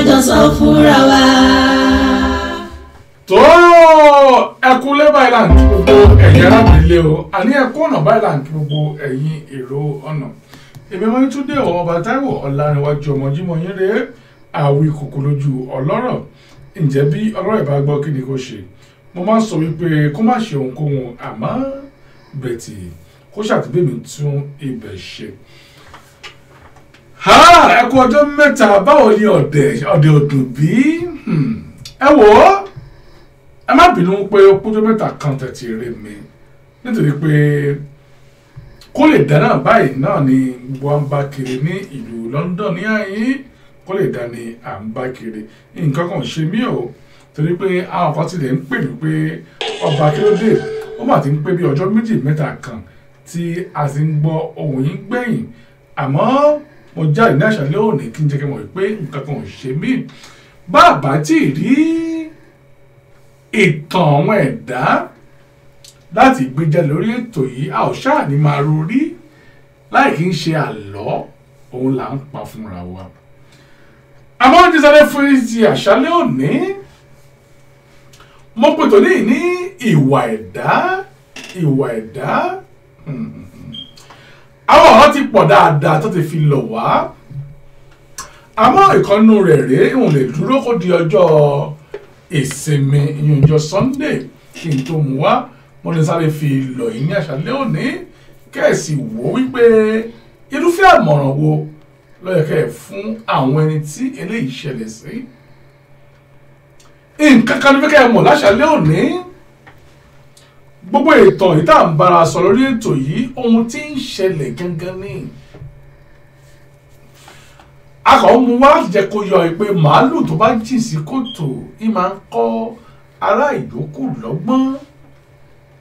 jọ sọ fúnra wa. tó ẹkúnlé báyìí là ń kí gbogbo ẹ̀yin arábìnrin o àní ẹkún ọ̀nà báyìí là ń kí gbogbo ẹ̀yin èrò ọ̀nà èmi máa ń tún dé ọba Táíwò Ọláníwájú ọmọ Jímọ̀ yín rèé àwí kòkó lójú ọlọ́rọ̀ ǹjẹ́ bí ọlọ́rọ̀ ìbá gbọ́ kí ni kò ṣe mo máa ń sọ wípé kó má ṣe ohunkóhun àmọ́ bẹ̀tì kó ṣàtúbẹ̀mí tún ibẹ̀ ṣe. ẹ kú ọjọ́ mẹ́ta báwo ni ọ̀dẹ̀ ọdún bí ẹ wò ó ẹ má bínú pé ọjọ́ mẹ́ta kan tẹ̀tì rẹ̀ mi nítorí pé kó lè dáná báyìí náà ni gbogbo à ń bá kiri ní ìlú London ní àyín kó lè dá ní à ń bá kiri nǹkan kan ṣe mí o torí pé àwọn kan tilẹ̀ ń pè mí pé ọba kílódé ó mà ti ń pé bí ọjọ́ méjì mẹ́ta kan tí a ti ń gbọ́ ohùn yín gbẹ̀yìn àmọ́ mo jáde ní àṣálẹ́ òní kí n jẹ́ kí n mọ̀ pé nǹkan kan ò ṣe mí bàbá tí ì rí ìtàn àwọn ẹ̀dá láti gbéjà lórí ètò yìí a ò ṣáà ní máa rorí láì kí n ṣe àlọ́ òun là ń pa fúnra wa àmọ́ ní sáré fún ti àṣálẹ́ òní mo pètò ní ìwà ẹ̀dá àwọn ọ̀rọ̀ ti pọ̀ dáadáa tó ti fi lọ̀ wá àmọ́ ìkànnù rẹ̀ rèé ìwọ̀n lè dúró kó di ọjọ́ ìsinmi ìyànjọ Sunday kí n tó mú wá mo ní sáré fi lọ̀ yín ní àṣálẹ́ òní kẹ́ẹ̀sì wò wípé irúfẹ́ àmọ̀ràn wo ló yẹ kẹ́ ẹ̀ fún àwọn ẹni tí eléyìí ṣẹlẹ̀ sí nǹkan kan ní fẹ́ kẹ́ ẹ mọ̀ láṣálẹ́ òní gbogbo ìtàn yìí tá à ń bára sọ lórí ètò yìí ohun tí ń ṣẹlẹ̀ gangan ni akọ̀ mú wá jẹ́ kó yọ pé màálù tó bá jìn sí kòtò yìí máa ń kọ́ ará ìyókù lọ́gbọ́n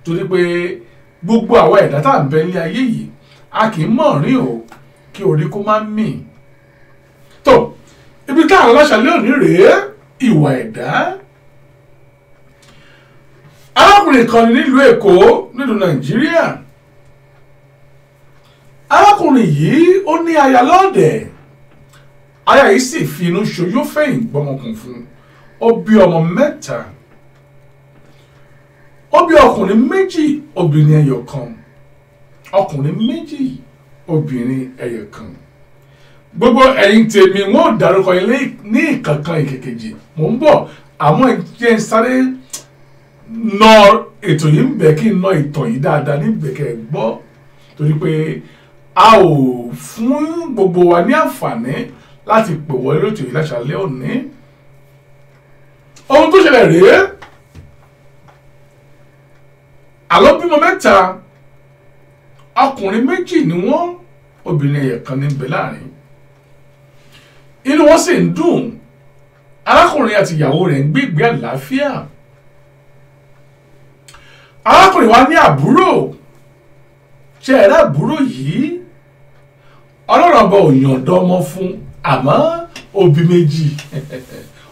torí pé gbogbo àwọn ẹ̀dá tá à ń bẹ ní ayé yìí a kì í mọ̀ rí o kí orí kó má mì tó ibi táwọn láṣálẹ́ òní rèé ìwà ẹ̀dá arákùnrin kan nílùú Èkó nílùú Nàìjíríà arákùnrin yìí ó ní aya lọ́ọ̀dẹ̀ aya yìí sì fi inú ṣoyún fẹ̀yìn gbọmọkùn fún ó bí ọmọ mẹ́ta ó bí ọkùnrin méjì obìnrin ẹyọ kan ọkùnrin méjì obìnrin ẹyọ kan gbogbo ẹ̀yin tèmi wọn ò dárúkọ ilé ní ìkankan ìkèkejì mò ń bọ̀ àwọn ẹ̀jẹ̀ sáré nà ètò yìí ń bẹ kí n nà ìtàn yìí dáadáa níbẹ̀ kẹ́ ẹ gbọ́ torí pé a ò fún gbogbo wa ní àǹfààní láti pè wọlé lótò yìí láṣálẹ́ òní ohun tó ṣẹlẹ̀ rèé àlọ́ bímọ mẹ́ta ọkùnrin méjì ni wọ́n obìnrin ẹ̀yẹ̀ kan níbẹ̀ láàrin inú wọn sì ń dùn arákùnrin àti ìyàwó rẹ̀ ń gbégbé àlàáfíà arákùnrin wa ní àbúrò ṣe ẹ̀rọ àbúrò yìí ọlọ́run ọba ò yànda ọmọ fún àmọ́ ó bí méjì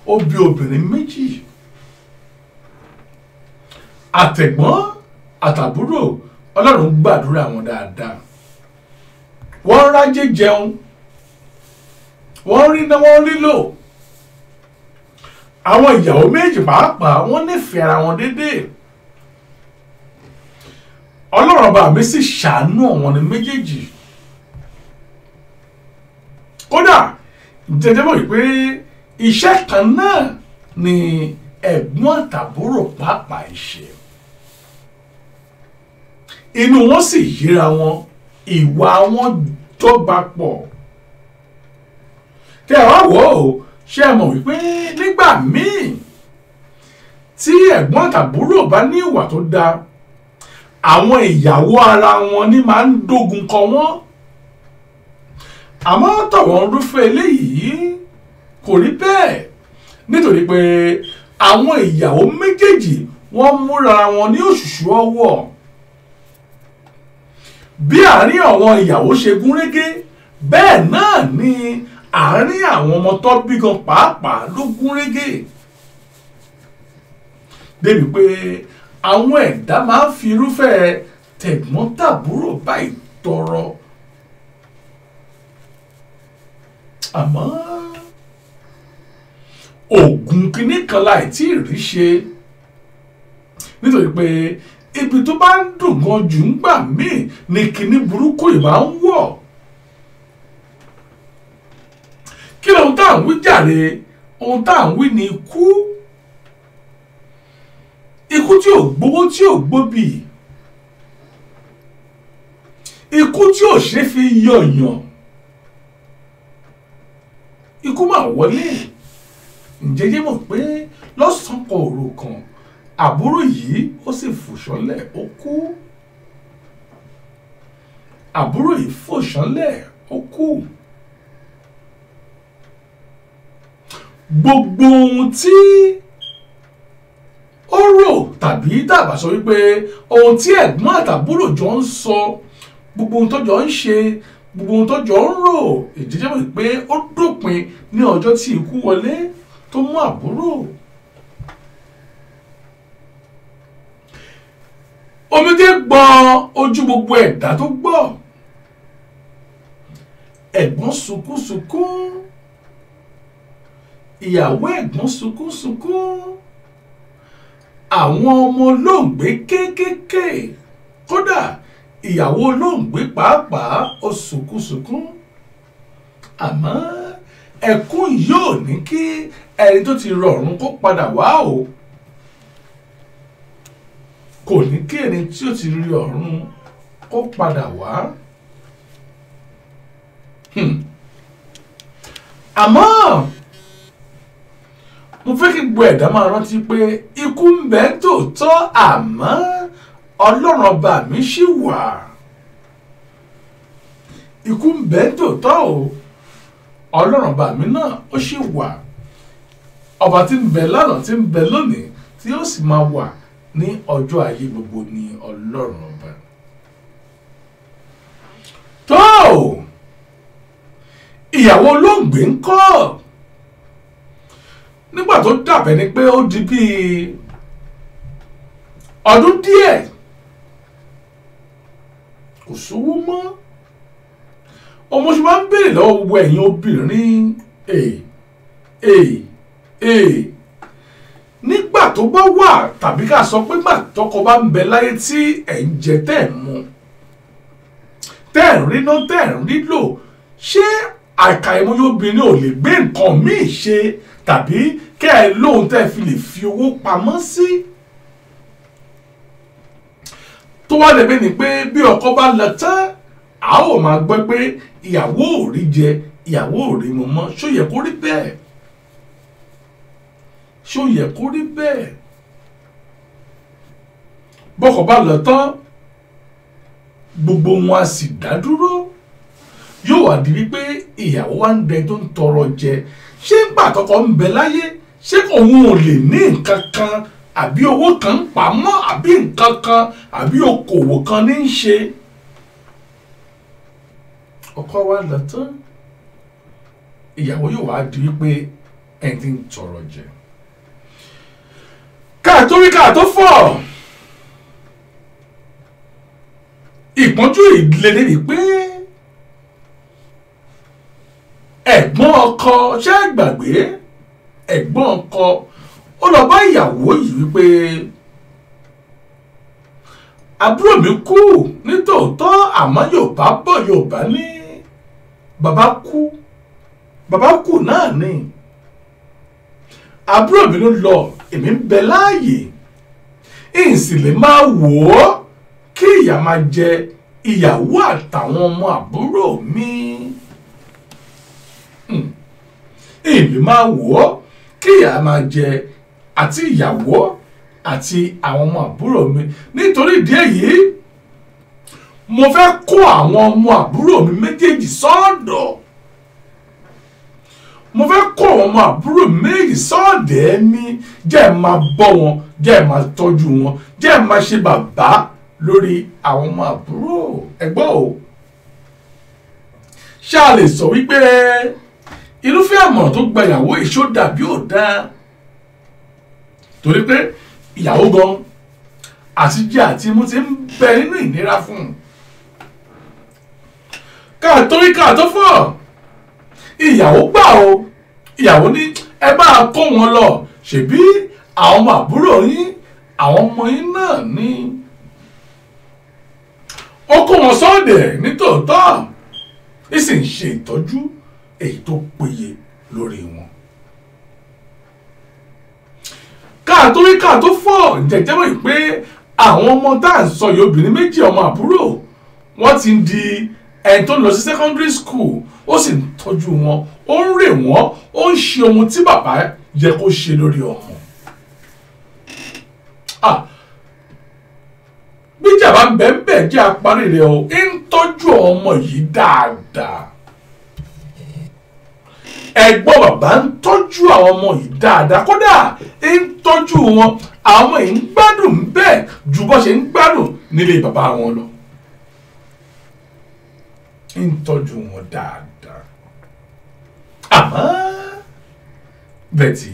ó bí obìnrin méjì àtẹ̀gbọ́n àtàbúrò ọlọ́run gbàdúrà wọn dáadáa wọ́n rájé jẹun wọ́n rí náà wọ́n rí lò àwọn ìyàwó méjì pàápàá wọ́n nífẹ̀ẹ́ ara wọn déédéé ọlọ́run ọba mi sì ṣàánú àwọn ní méjèèjì kódà jẹjẹ mọ̀ pé iṣẹ́ kan náà ni ẹ̀gbọ́n àtàbúrò pàápàá ṣe inú wọn sì yíra wọn ìwà wọn dọ́gba pọ̀ kí ẹ wá wò ó ṣe é mọ̀ wípé nígbà míì tí ẹ̀gbọ́n àtàbúrò bá ní ìwà tó dáa àwọn ìyàwó ara wọn ní máa ń dógun kọ wọ́n àmọ́ tọ̀wọ́n rúfẹ́ eléyìí kò rí bẹ́ẹ̀ nítorí pé àwọn ìyàwó méjèèjì wọ́n múra wọn ní òṣùṣù ọwọ́ bí àárín àwọn ìyàwó ṣe gún régé bẹ́ẹ̀ náà ni àárín àwọn ọmọ tó bí gan pàápàá ló gún régé débi pé àwọn ẹ̀dá máa ń fi irúfẹ́ tẹ̀gbọ́n-tàbúrò báyìí tọrọ àmọ́ oògùn kìíní kan láì tí ì rí ṣe nítorí pé ibi tó bá ń dùn gan jù ń gbà míì ni kìíní burúkú yìí máa ń wọ̀. kí lóhun tá à ń wí jàre? ohun tá à ń wí ni ikú. Ikú tí ò gbowó tí ò gbóbì, ikú tí ò ṣe fi yọ̀yàn, ikú máa wọlé. Ǹjẹ́ yé mọ̀ pé lọ́sàn-án kan òru kan àbúrò yìí ó sì fò ṣánlẹ̀ ó kú. Àbúrò yìí fò ṣánlẹ̀ ó kú. Gbogbo ohun tí ó rò tàbí dàbà sọ wípé ohun tí ẹ̀gbọ́n àtàbúrò jọ ń sọ, gbogbo ohun tó jọ ń ṣe, gbogbo ohun tó jọ ń rò, ìjẹ́jẹ́ mọ̀ pé ó dópin ní ọjọ́ tí ikú wọlé tó mú àbúrò. Omijé gbọ́n ojú gbogbo ẹ̀dá tó gbọ́. Ẹ̀gbọ́n sunkúnsunkún, ìyàwó ẹ̀gbọ́n sunkúnsunkún, àwọn ọmọ olóògbé kéékèèké, kódà ìyàwó olóògbé pàápàá ó sunkúnsunkún. Àmọ́ ẹkún yóò ní kí ẹni tó ti rọ̀run kó padà wá o. Kò ní kí ẹni tí ó ti rí ọ̀run kó padà wá. Àmọ́ mo fẹ́ kí gbogbo ẹ̀dá máa rántí pé ikú ń bẹ tòótọ́, àmọ́ Ọlọ́run ọba mi ṣì wà. Ikú ń bẹ tòótọ́ o, Ọlọ́run ọba mi náà ó ṣì wà. Ọba tí ń bẹ lánàá, tí ń bẹ lónìí, tí ó sì máa wà ní ọjọ́ ayé gbogbo ni Ọlọ́run ọba. Tó ìyàwó olóògbé ń kọ́. Nígbà tó dàbẹ̀ ni pé ó di bíi ọdún díẹ̀ kò sówó mọ́. Ọmọ ṣe máa ń béèrè lọ́wọ́ gbogbo ẹ̀yin obìnrin nígbà tó bá wà, tàbí ká sọ pé gbà tọkọ bá ń bẹ láyé tí ẹ̀ ń jẹ tẹ́ ẹ̀ mu, tẹ́ ẹ̀ ń ríná, tẹ́ ẹ̀ ń rílò, ṣé àkàìmọye obìnrin ò lè gbé nǹkan míì ṣe tàbí kẹ́ ẹ lóhun tẹ́ ẹ fi lè fi owó pamọ́ sí? Tó wá lè bẹ́ẹ̀ ni pé bí ọkọ bá lọ tán, a ó máa gbọ́ pé ìyàwó ò rí jẹ, ìyàwó ò rí mu mọ́. Ṣó yẹ kó rí bẹ́ẹ̀? Ṣó yẹ kó rí bẹ́ẹ̀? Bọ́kọ bá lọ tán, gbogbo wọn a sì dá dúró. Yóò wá di wípé ìyàwó wa ń dẹ tó ń tọrọ jẹ. Ṣé nígbà tọkọ ń bẹ láyé, ṣé òun ò lè ní nǹkan kan àbí owó kan ń pamọ́ àbí nǹkan kan àbí okòwò kan ní í ṣe? Ọkọ wa lọ tán, ìyàwó yóò wá di wípé ẹni tí ń tọrọ jẹ. Káàtó rí káàtó fọ̀, ìpọ́njú ìlérí wípé ẹ̀gbọ́n ọkọ, ṣé gbàgbé ẹ̀gbọ́n ọkọ ó lọ bá ìyàwó yìí wípé àbúrò mi kú nítòótọ́, àmọ́ Yorùbá bọ̀, Yorùbá ní bàbá kú náà ni. Àbúrò mi ló lọ, èmi ń bẹ láàyè, ìsì lè máa wò ó kí ìyà máa jẹ ìyàwó àtàwọn ọmọ àbúrò mi. Èmi máa wò ó kí ìyà máa jẹ àti ìyàwó àti àwọn ọmọ àbúrò mi. Nítorí ìdí èyí, mo fẹ́ kó àwọn ọmọ àbúrò mi méjèèjì sọ́dọ̀. Mo fẹ́ kó àwọn ọmọ àbúrò mi méjèèjì sọ́dẹ̀ mi, jẹ́ ẹ̀ máa bọ́ wọn, jẹ́ ẹ̀ máa tọ́jú wọn, jẹ́ ẹ̀ máa ṣe bàbá lórí àwọn ọmọ àbúrò. Ẹgbọ́n o, ṣá lè sọ wípé irúfẹ́ àmọ̀ràn tó gba ìyàwó ìṣó dàbí ò dáa? Torí pé ìyàwó gan àti jẹ àti mú ti ń bẹ nínú ìnira fún un. Káàtó rí káàtó fọ̀, ìyàwó gbà o. Ìyàwó ní ẹ bá kó wọn lọ ṣèbí àwọn ọmọ àbúrò yín àwọn ọmọ yín náà ní. ó kó wọn sọ́ọ̀dẹ̀ nítòótọ́ ó sì ń ṣe ìtọ́jú èyí tó péye lórí wọn. káàtó rí káàtó fọ́ jẹjẹ́ wọ̀nyí pé àwọn ọmọ tá à ń sọ yìí obìnrin méjì ọmọ àbúrò wọ́n ti ń di ẹni tó ń lọ sí secondary school ó sì ń tọ́jú wọn ó ń rè wọ́n ó ń ṣe ohun tí bàbá yẹ kó ṣe lórí ọmọ. bíjà bá bẹ́ẹ̀ jẹ́ apárí rẹ̀ o ń tọ́jú ọmọ yìí dáadáa. ẹ̀gbọ́n bàbá ń tọ́jú àwọn ọmọ yìí dáadáa kódà ń tọ́jú wọn àwọn ọmọ yìí ń gbádùn bẹ́ẹ̀ ju bó ṣe ń gbádùn nílé bàbá wọn lọ. ń tọ́jú wọn dáadáa. àmọ́ bẹ́ẹ̀tì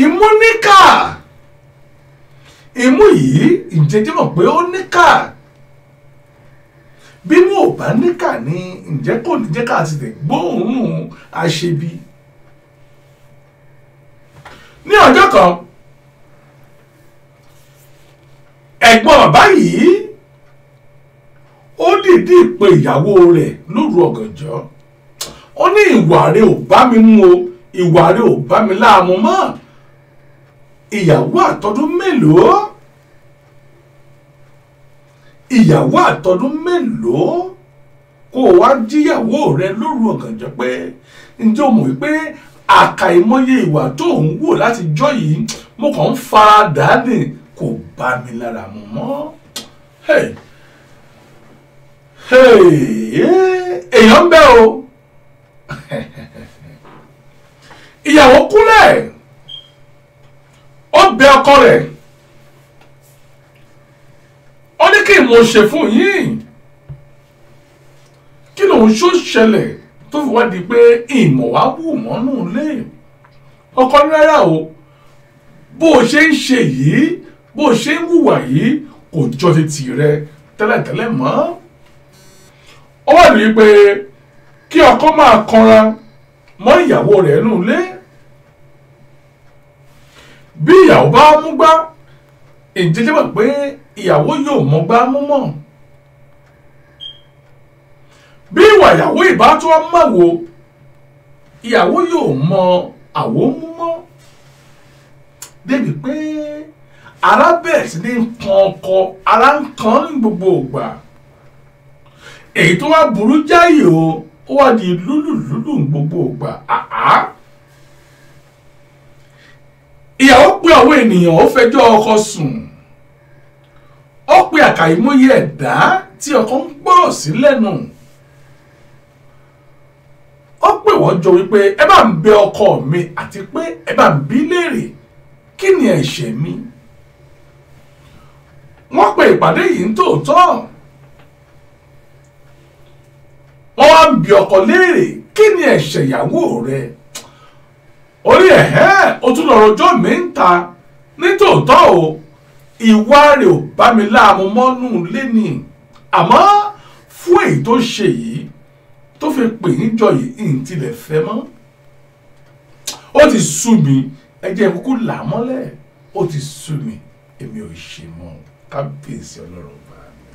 imú níkà imú yìí ìjẹ́jẹ́ mọ̀ pé ó níkà bí mo ò bá níkà ní ǹjẹ́ kò ní jẹ́ ká ti lè gbóòórùn àṣebí. ní ọjọ́ kan ẹ̀gbọ́n bàbá yìí ó dìídì pe ìyàwó rẹ̀ lóru ọ̀gànjọ́ ó ní ìwà rẹ̀ ò bá mi mú o ìwà rẹ̀ ò bá mi láàmú mọ́ ìyàwó àtọdún mélòó ìyàwó àtọdún mélòó kó o wá jíyàwó rẹ lóru ọ̀gànjọ́ pé ǹjẹ́ o mọ̀ wípé àkàìmọye ìwà tó ń wò láti jọ́ yìí mo kàn ń fara dàánì kò bá mi lára mu mọ́. èèyàn ń bẹ o ìyàwó kúnlẹ̀ ó bẹ ọkọ rẹ̀ ó ní kí n mo ṣe fún yín kí lòun ṣó ṣẹlẹ̀ tó fi wá di pé ìmọ̀ wá wù mọ́nú lé ọkọ rárá o bó o ṣe ń ṣe yìí bó o ṣe ń hùwà yìí kò jọ ti tì rẹ tẹ́lẹ̀tẹ́lẹ̀ mọ́ ó wà ní pé kí ọkọ máa kanra mọ́ ìyàwó rẹ̀ nù lé bí ìyàwó bá mú gbá ìjẹ́jẹ́ mọ̀ pé ìyàwó yóò mọ gbá mú mọ́ bí ìwà ìyàwó ìbá tó wá máa wo ìyàwó yóò mọ àwo mú mọ́ débi pé ara bẹ̀rẹ̀ sí ní kan ọkọ ara ń kan ní gbogbo ìgbà èyí tó wá burú jáì o ó wá di lúlùlúlù gbogbo ìgbà ìyàwó pé àwọn ènìyàn ó fẹjọ́ ọkọ sùn ó pe àkàìmọye ẹ̀dá tí ọkọ ń gbọ́rọ̀ sí lẹ́nu ó pè wọ́n jọ wípé ẹ bá ń bẹ ọkọ mi àti pé ẹ bá ń bí léèrè kí ni ẹ̀ṣẹ̀ mi wọ́n pe ìpàdé yìí ń tòótọ́ wọ́n wá ń bi ọkọ léèrè kí ni ẹ̀ṣẹ̀ ìyàwó rẹ orí ó tún lọ́rọ̀ ọjọ́ mi ń ta nítòótọ́ o ìwà rẹ̀ ò bá mi láàmú mọ́nú lẹ́ni àmọ́ fún èyí tó ṣe yìí tó fi pè níjọ yìí ń tilẹ̀ fẹ́ mọ́ ó ti sú mi ẹjẹ́ kúkú là mọ́lẹ̀ ó ti sú mi èmi ò ṣe mọ́ kábíyèsí ọlọ́run bá mi.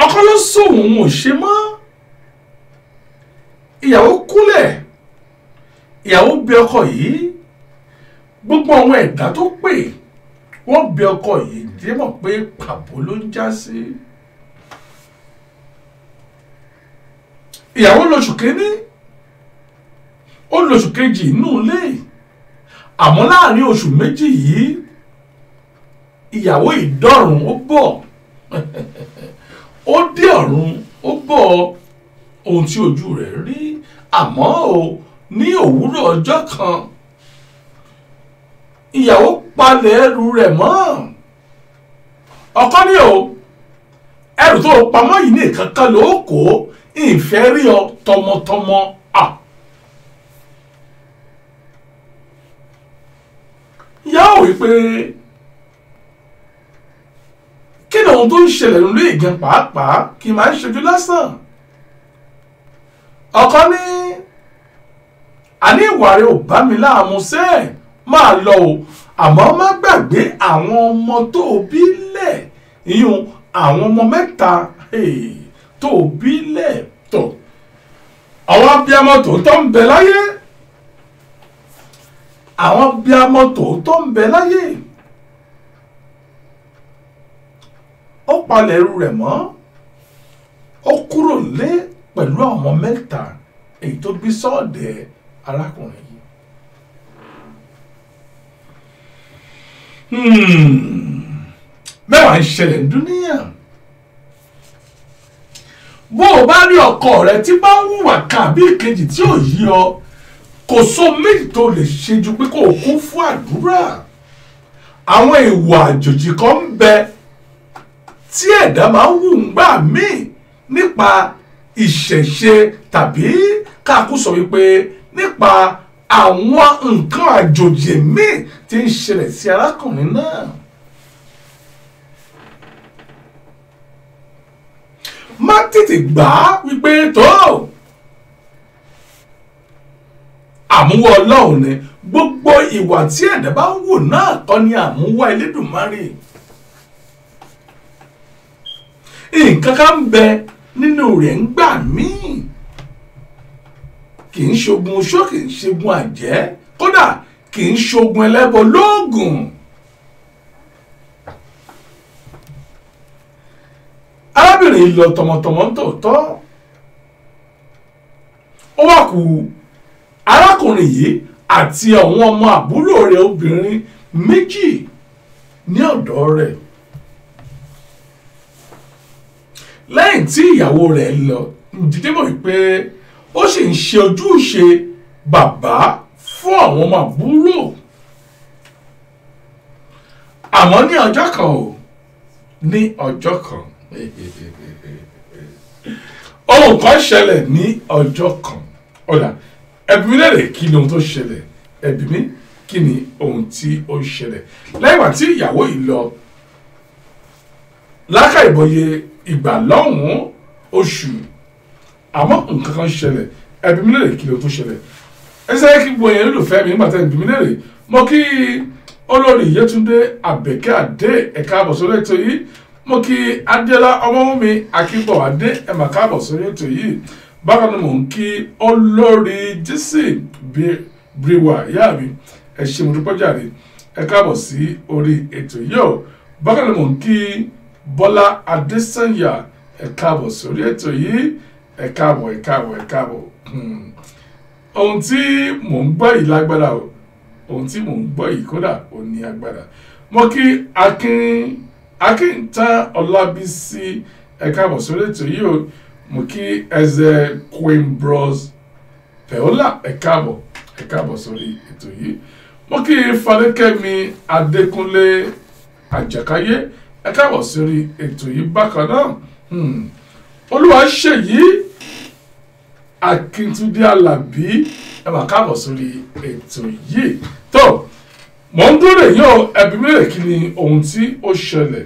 ọkọ ló sóhun òun ò ṣe mọ́ ìyàwó kúnlẹ̀ ìyàwó bẹ ọkọ yìí gbogbo àwọn ẹ̀dá tó pè wọ́n bẹ ọkọ yìí jẹ́ mọ̀ pé pàbó ló ń já sí. ìyàwó lóṣù kínní ó lóṣù kejì inú ilé àmọ́ láàrin oṣù méjì yìí ìyàwó ìdọ́rùn ó bọ̀ ó dé ọ̀run ó bọ̀ ohun tí ojú rẹ̀ rí àmọ́ o ní òwúrọ̀ ọjọ́ kan ìyàwó palẹ̀ ẹrù rẹ̀ mọ́ ọkọ ní o ẹrù tó pamọ́ yìí nìkan kan ló kó ìfẹ́ rí ọ tọmọtọmọ ìyàwó wípé kí ni ohun tó ń ṣẹlẹ̀ nínú ìgàn pàápàá kì í máa ń ṣojú lásán ọkọ ní àní ìwà rẹ̀ ò bá mi láàmú sẹ́ máa lọ o àmọ́ má gbàgbé àwọn ọmọ tó bí lẹ̀ ìyún àwọn ọmọ mẹ́ta tó bí lẹ̀ tó àwọn abiyamọ tòótọ́ ń bẹ láyé àwọn abiyamọ tòótọ́ ń bẹ láyé ó palẹ̀ ẹrù rẹ̀ mọ́ ó kúrò lé pẹ̀lú àwọn ọmọ mẹ́ta èyí tó bí sọ́ọ̀dẹ̀ arákùnrin yìí mẹ́wàá ń ṣẹlẹ̀ ní dúníyà bó o bá rí ọkọ rẹ tí bá ń hùwà kan àbí ìkejì tí ò yí ọ kò sọ méjì tó lè ṣe ju pé kó o kún fún àdúrà àwọn ìwà àjòjì kan ń bẹ tí ẹ̀dá máa ń hù ń gbà míì nípa ìṣẹ̀ṣe tàbí káàkú sọ wípé nípa àwọn nǹkan àjòjì míì tí ń ṣẹlẹ̀ sí arákùnrin náà. má tètè gbà á wípé tó àmúwá ọlọ́run ni gbogbo ìwà tí ẹ̀dá bá ń wò náà kọ́ ni àmúwá Elédùmarè. nǹkan kan ń bẹ nínú rẹ̀ ń gbà míì kì í ṣogun oṣó kì í ṣogun àjẹ́ kódà kì í ṣogun ẹlẹ́bọ lóògùn. arábìnrin lọ tọmọtọmọ tòótọ́ ó wá kù arákùnrin yìí àti àwọn ọmọ àbúrò rẹ̀ obìnrin méjì ní ọ̀dọ̀ rẹ̀ lẹ́yìn tí ìyàwó rẹ̀ lọ ǹjẹ́ mọ̀ wípé ó sì ń ṣe ojúṣe bàbá fún àwọn ọmọ àbúrò àmọ́ ní ọjọ́ kan ohun kan ṣẹlẹ̀ ní ọjọ́ kan ọ̀dà ẹbí mi lẹ́rẹ̀ kí ni ohun tó ṣẹlẹ̀ ẹbí mi kí ni ohun tí ó ṣẹlẹ̀ lẹ́yìn wá tí ìyàwó yìí lọ lákàìbọye ìgbà lọ́hùn-ún oṣù àmọ́ nǹkan kan ṣẹlẹ̀ ẹbí mi lẹ́rẹ̀ kí ni ohun tó ṣẹlẹ̀ ẹsẹ̀ kí gbogbo yẹn lólùfẹ́ mi nígbà tí ẹbí mi lẹ́rẹ̀ mo kí olórí Yétúndé Àbẹ̀kẹ́ Adé ẹ̀ka àbọ̀ sórí ètò yìí mo kí Adéọlá Ọmọ́wùnmí Akínbọ̀wádé ẹ̀mà káàbọ̀ sórí ètò yìí bákan náà mò ń kí olórí Jesse Briwa ìyá mi ẹ ṣé mo dúpẹ́ jàre ẹ káàbọ̀ sí orí ètò yìí o bákan náà mò ń kí Bọ́lá Adésànyà ẹ káàbọ̀ sórí ètò yìí ẹ káàbọ̀ ohun tí mò ń gbọ́ yìí lágbára o ohun tí mò ń gbọ́ yìí kódà ò ní agbára mo kí Akíntán Ọlábísí ẹ káàbọ̀ sórí ètò yìí o mo kí ẹzẹ Queen Bros Peola ẹ káàbọ̀ sórí ètò yìí mo kí Fadékẹ́mi Adékúnlé Àjàkáyé ẹ káàbọ̀ sórí ètò yìí bákan náà Olúwaṣèyí Akíntúndé Àlàbí ẹ máa káàbọ̀ sórí ètò yìí tó mò ń dúró èyí o ẹbí mi rẹ̀ kí ni ohun tí ó ṣẹlẹ̀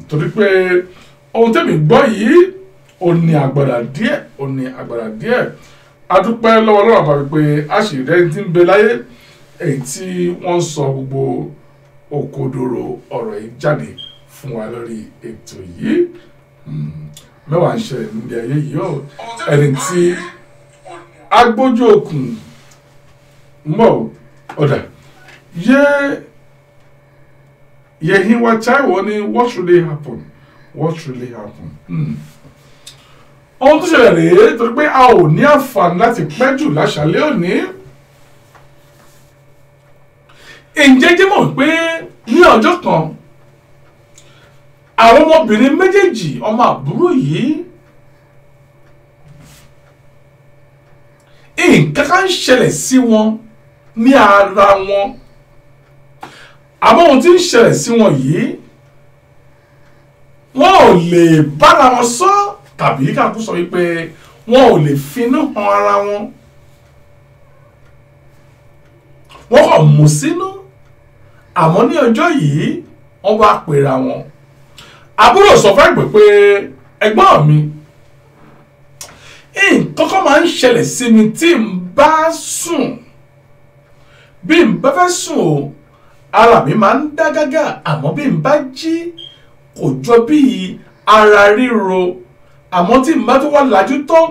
torí pé ohun tẹ́mi gbọ́ yìí ó ní agbára díẹ̀ adúpẹ́ lọ́wọ́ lọ́wọ́ àbá wípé àṣírí ẹni tí ń bẹ láyé èyí tí wọ́n sọ gbogbo òkodoro ọ̀rọ̀ yìí jáde fún wa lórí ètò yìí mẹ́wàá ń ṣẹlẹ̀ níbi ayé yìí ó ẹni tí agbójú okùn mọ̀ ọ̀dà Yehinwa Taiwo ni what really happen ohun tó ṣẹlẹ̀ rèé torí pé a ò ní àǹfààní láti pẹ́ jù láṣálẹ́ òní ǹjẹ́ jẹ́ mọ̀ pé ní ọjọ́ kan àwọn ọmọbìnrin méjèèjì ọmọ àbúrò yìí nǹkan kan ń ṣẹlẹ̀ sí wọn ní ara wọn àmọ́ ohun tí ń ṣẹlẹ̀ sí wọn yìí wọn ò lè bára wọn sọ tàbí káàkú sọ wípé wọn ò lè finú hàn ara wọn wọn kàn mú sínú àmọ́ ní ọjọ́ yìí wọ́n bá pera wọn àbúrò sọ fún ẹ̀gbọ́n pé ẹ̀gbọ́n mi nǹkan kan máa ń ṣẹlẹ̀ sí mi tí n bá sùn bí n bá fẹ́ sùn o ara mi máa ń dá gágá àmọ́ bí n bá jí kò jọ bí ara ríro àmọ́ tí n bá tó wá lajú tán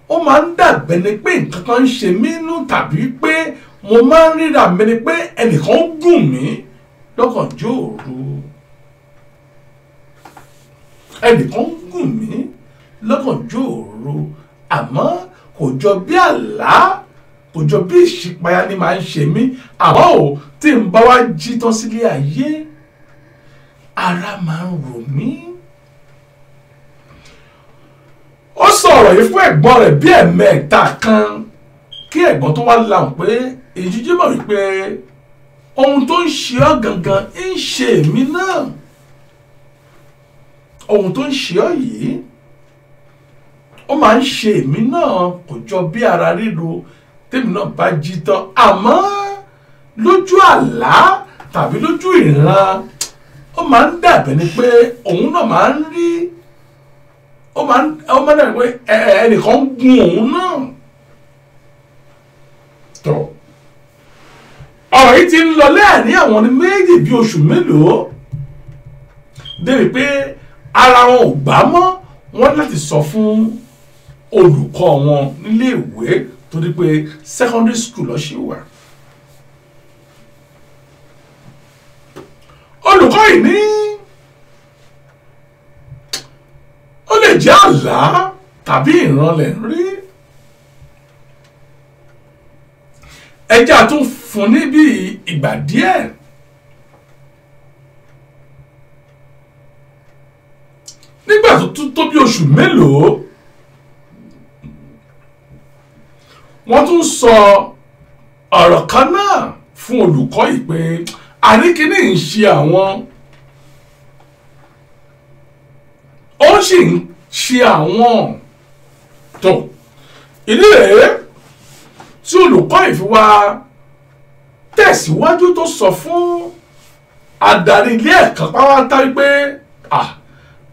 ó máa ń dàbẹ̀ ni pé nǹkan kan ń ṣe mí nú tàbí pé mo máa ń ríra mi ni pé ẹnìkan gùn mí lọ́gànjọ́ òru ẹnìkan gùn mí lọ́gànjọ́ òru àmọ́ kò jọ bí àlá kò jọ bí ìṣípayá ni máa ń ṣe mí àmọ́ ò tí n bá wá jí tán sílé ayé ara máa ń rò mí. ó sọ ọ̀rọ̀ yìí fún ẹ̀gbọ́n rẹ̀ bí ẹ̀mẹ́ta kan kí ẹ̀gbọ́n tó wá lahùn pé èyí jẹ́ mọ̀ wípé ohun tó ń ṣe ọ́ gangan ń ṣe èmi náà ohun tó ń ṣe ọ́ yìí ó máa ń ṣe èmi náà kò jọ bí ara ríro tèmi náà bá jí tán àmọ́ lójú àlá tàbí lójú ìran ó máa ń dàbẹ̀ ni pé òun náà máa ń rí ó máa ń dàbẹ̀ pé ẹnìkan gun òun náà tó ọ̀rọ̀ yìí ti ń lọ láàrin àwọn ní méjì bí oṣù mélòó débi pé ara wọn ò gbà mọ́ wọ́n láti sọ fún olùkọ́ wọn nílé ìwé torí pé secondary school ló ṣì wà. olùkọ́ yìí ní ó lè jẹ́ àlá tàbí ìrànlẹ̀ rí ẹjẹ́ tún fún ní bí ìgbà díẹ̀ nígbà tó tún tó bí oṣù mélòó wọ́n tún sọ ọ̀rọ̀ kan náà fún olùkọ́ yìí pé àríkíní ń ṣe àwọn ó sì ń ṣe àwọn tó ìdí rèé tí olùkọ́ yìí fi wá tẹ̀síwájú tó sọ fún adarí ilé ẹ̀kọ́ pátá wípé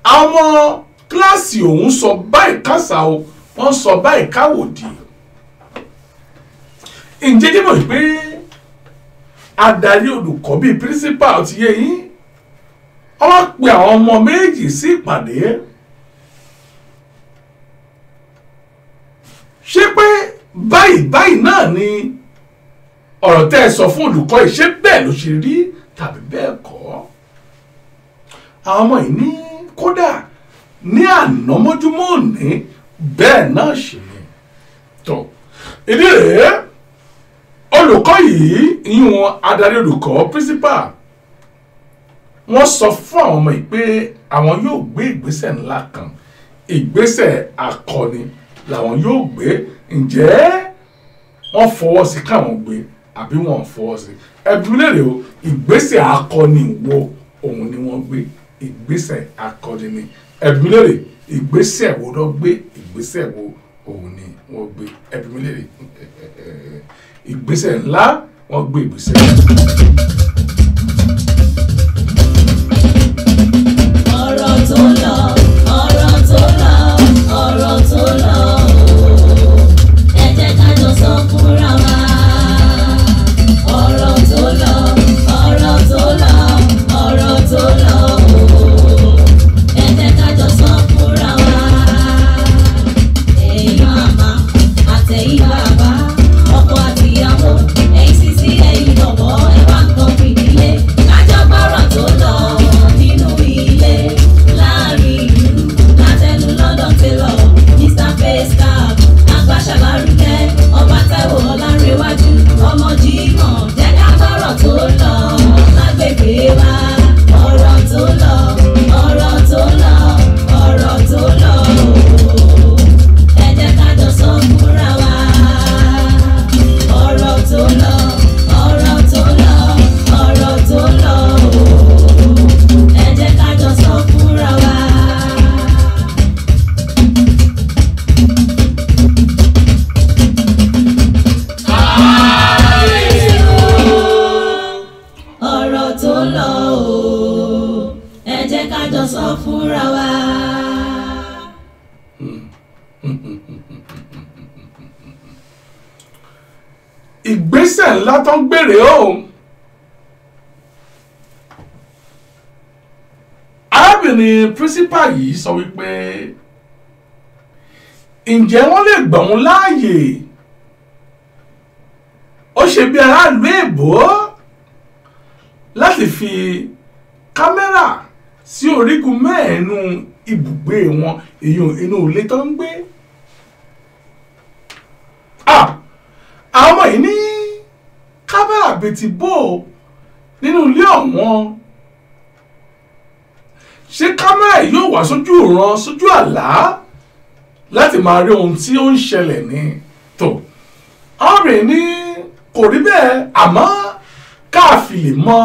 àwọn kíláàsì òun sọ báyìí kásá o wọ́n sọ báyìí káwòdì ǹjẹ́ jẹ́ mọ̀ pé adarí olùkọ́ bíi principal ti yé yín wọ́n pe àwọn ọmọ méjì sí ìpàdé ṣé pé báyìí náà ni ọ̀rọ̀ tẹ́ ẹ sọ fún olùkọ́ yìí ṣé bẹ́ẹ̀ ló ṣe rí tàbí bẹ́ẹ̀ kọ́ àwọn ọmọ yìí ní kódà ní àná mọ́júmọ́ òní bẹ́ẹ̀ náà ṣe ni tó ìdí rèé olùkọ́ yìí ìyún adarí olùkọ́ principal wọ́n sọ fún àwọn ọmọ yìí pé àwọn yóò gbé ìgbésẹ̀ ńlá kan ìgbésẹ̀ akọni làwọn yóò gbé ǹjẹ́ wọ́n fọwọ́ sí káwọn gbé àbí wọ́n fọwọ́ sí ẹbí lèrè o ìgbésẹ̀ akọni wo òun ni wọ́n gbé ìgbésẹ̀ akọni ni ẹbí lèrè ìgbésẹ̀ wo ló gbé ìgbésẹ̀ wo òun ni wọ́n gbé ẹbí lèrè ìgbésẹ̀ ńlá wọ́n gbé ìgbésẹ̀. ọ̀rọ̀ tó lọ ọ̀rọ̀ tó lọ ọ̀rọ̀ tó lọ ẹ jẹ́ ká jọ sọ fúnra wa. ọ̀rọ̀ tó lọ ọ̀rọ̀ tó lọ ọ̀rọ̀ tó lọ ẹ jẹ́ ká jọ sọ fúnra wa. ẹ̀yin màmá àtẹ̀yin bàbá ọkọ àtìyàwó ẹ̀yin sísí ẹ̀yin bọ̀bọ̀ ẹ wá nǹkan fìdílé kájọ gbọ́rọ̀ tó lọ nínú ilé láàrin ìlú látẹnu lọ́dọ̀ télọ̀ Mr. Facecap agbáṣàlárúkẹ́ ọba Táíwò Ọlánrewájú ọmọ Jímọ̀ jẹ́ ká gbọ́rọ̀ tó lọ lágbègbè wa. ọ̀rọ̀ tó lọ ọ̀rọ̀ tó lọ ọ̀rọ̀ tó lọ ẹ jẹ́ ká jọ sọ fúnra wa. ọ̀rọ̀ tó lọ ọ̀rọ̀ tó lọ ọ̀rọ̀ tó lọ ẹ jẹ́ ká jọ sọ fúnra wa. ọ̀rọ̀ tó lọ ẹ jẹ́ ká jọ sọ fúnra wa. ìgbésẹ̀ ńlá tó ń gbèrè o. arábìnrin principal yìí sọ wípé ǹjẹ́ wọ́n lè gbà wọ́n láàyè ó ṣe bí aráàlú èbó láti fi kámẹ́rà sí orígun mẹ́ẹ̀ẹ́nú ibùgbé wọn inú ilé tó ń gbé. àwọn ọmọ yìí ní kámẹ́rà bètì bò nínú ilé ọ̀wọ́n ṣé kámẹ́rà yóò wá sójú ìran sójú àlá láti máa rí ohun tí ó ń ṣẹlẹ̀ ní tó ọ̀rìn ní kò rí bẹ́ẹ̀ àmọ́ káàfin lè mọ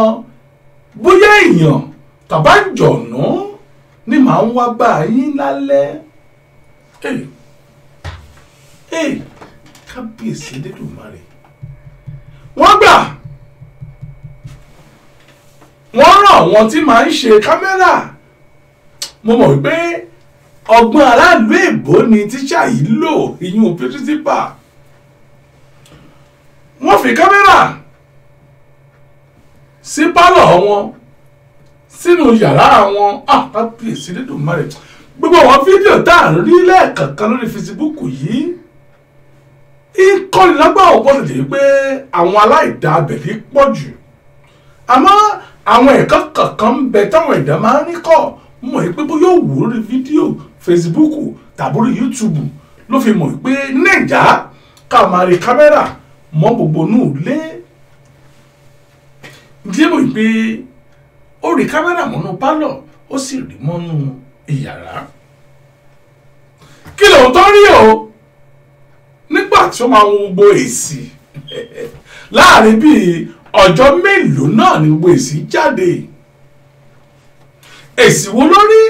bóyá èèyàn tàbá jọ̀nà ní màá ń wá bá yín lálẹ́ kábíyèsí Elédùmarè wọ́n gbà wọ́n rán àwọn tí màá ń ṣe kámẹ́rà mo mọ̀ wípé ọgbọ́n aráàlú èbó ni tíṣà yìí lò ìyún pírísípà wọ́n fi kámẹ́rà sí pálọ̀ wọn sínú yàrá wọn kábíyèsí Elédùmarè gbogbo àwọn fídíò tá à ń rí lẹ́ẹ̀kọ̀ọ̀kan lórí fesibúùkù yìí ìkọlìlágbà ọ̀pọ̀ tètè pé àwọn aláìdábẹ̀lì pọ̀ jù àmọ́ àwọn ẹ̀kọ́ kankan ń bẹ táwọn ẹ̀dá máa ń rí kọ́ mọ̀ pé bóyá òwò lórí fídíò fesibúùkù tàbí orí yútùbù ló fi mọ̀ pé nàìjà ká máa rí kámẹ́rà mọ́ gbogbo nù lé ǹjẹ́ mọ̀ pé ó rí kámẹ́rà mọ́nú pálọ̀ ó sì rí mọ́nú ìyàrá kí lóun tó rí o nígbà tí ó máa ń wo gbogbo èsì láàrin bíi ọjọ́ mélòó náà ni gbogbo èsì jáde èsì wo ló rí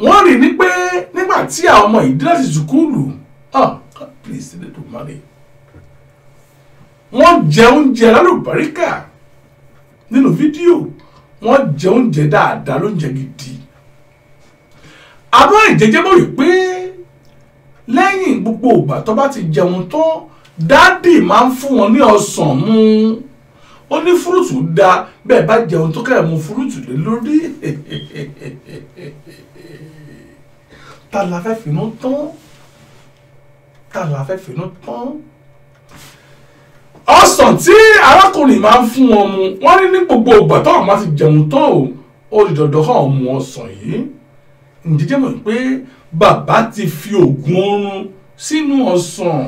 wọ́n rí ní pé nígbà tí àwọn ọmọ yìí dé láti sùkúlù please Elédùmarè wọ́n jẹ oúnjẹ lálùbáríkà nínú fídíò wọ́n jẹ oúnjẹ dáadáa lóúnjẹ gidi àmọ́ ìjẹjẹ mọ̀ wípé lẹ́yìn gbogbo ìgbà tó bá ti jẹun tán dádì máa ń fún wọn ní ọsàn mu ó ní fúrúùtù dá bẹ́ẹ̀ bá jẹun tó kẹ́rẹ̀ mu fúrúùtù lé lórí ta la fẹ́ finú tán ọsàn tí arákùnrin máa ń fún wọn mu wọ́n ní ní gbogbo ìgbà tó àwọn máa ti jẹun tán ó di dandan káwọn mu ọsàn yìí ǹjẹ́ mọ̀ pé bàbá ti fi oògùn oorun sínú ọsàn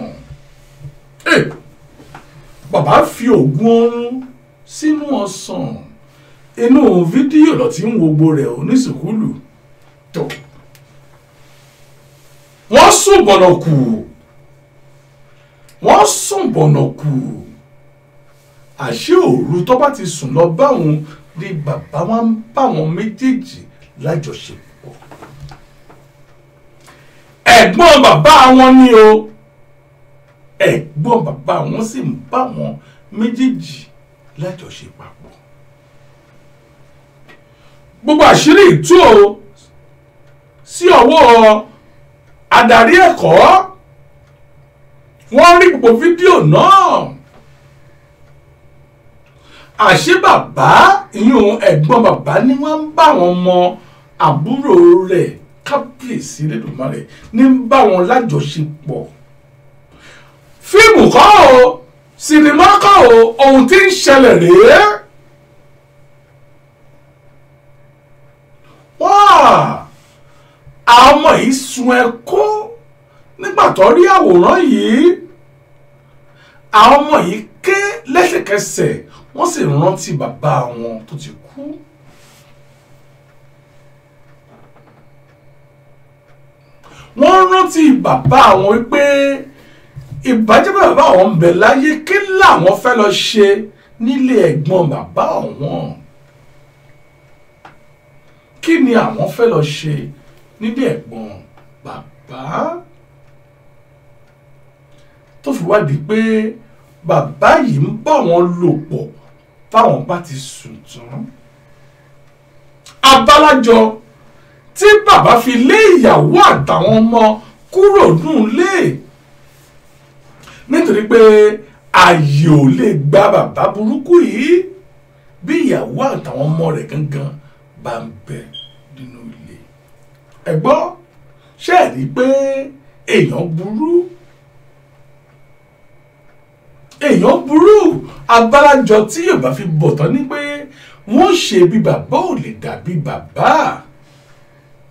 bàbá fi oògùn oorun sínú ọsàn inú fídíò lọ tí ń wo gbogbo rẹ̀ onísùkúlù tó wọ́n sùn bọ̀nà kù àṣé òru tó bá ti sùn lọ báwọn ni bàbá wa ń bá wọn méjèèjì lájọṣepọ̀ ẹ̀gbọ́n bàbá wọn ni o ẹ̀gbọ́n bàbá wọn sì ń bá wọn méjèèjì lájọṣe papọ̀ gbogbo àṣírí ìtú o sí ọwọ́ adarí ẹ̀kọ́ wọ́n rí gbogbo fídíò náà àṣé bàbá ìyún ẹ̀gbọ́n bàbá ni wọ́n ń bá wọn mọ àbúrò rẹ̀ kábíyèsí Elédùmarè ní ń bá wọn lájọṣepọ̀ fíìmù kọ́ o sinimá kọ́ o ohun tí ń ṣẹlẹ̀ rèé àwọn ọmọ yìí sun ẹkún nígbà tó rí àwòrán yìí àwọn ọmọ yìí ké lẹ́sẹ̀kẹsẹ̀ wọ́n sì rántí bàbá wọn tó ti kú. wọ́n rántí bàbá wọn wípé ìbájẹ́ bàbá wọn ń bẹ láyé kí làwọn fẹ́ lọ ṣe nílé ẹ̀gbọ́n bàbá wọn kí ni àwọn fẹ́ lọ ṣe nílé ẹ̀gbọ́n bàbá tó fi wádìí pé bàbá yìí ń bá wọn lò pọ̀ táwọn bá ti sùn tán abálájọ tí bàbá fi lé ìyàwó àtàwọn ọmọ kúrò nùlé nítorí pé ààyè ò lè gba bàbá burúkú yìí bí ìyàwó àtàwọn ọmọ rẹ̀ gangan bá ń bẹ nínú ilé. ẹ gbọ́ ṣé ẹ rí i pé èèyàn burú abálájọ tí Yorùbá fi bọ̀ tán ni pé wọ́n ṣe bí bàbá ò lè dàbí bàbá,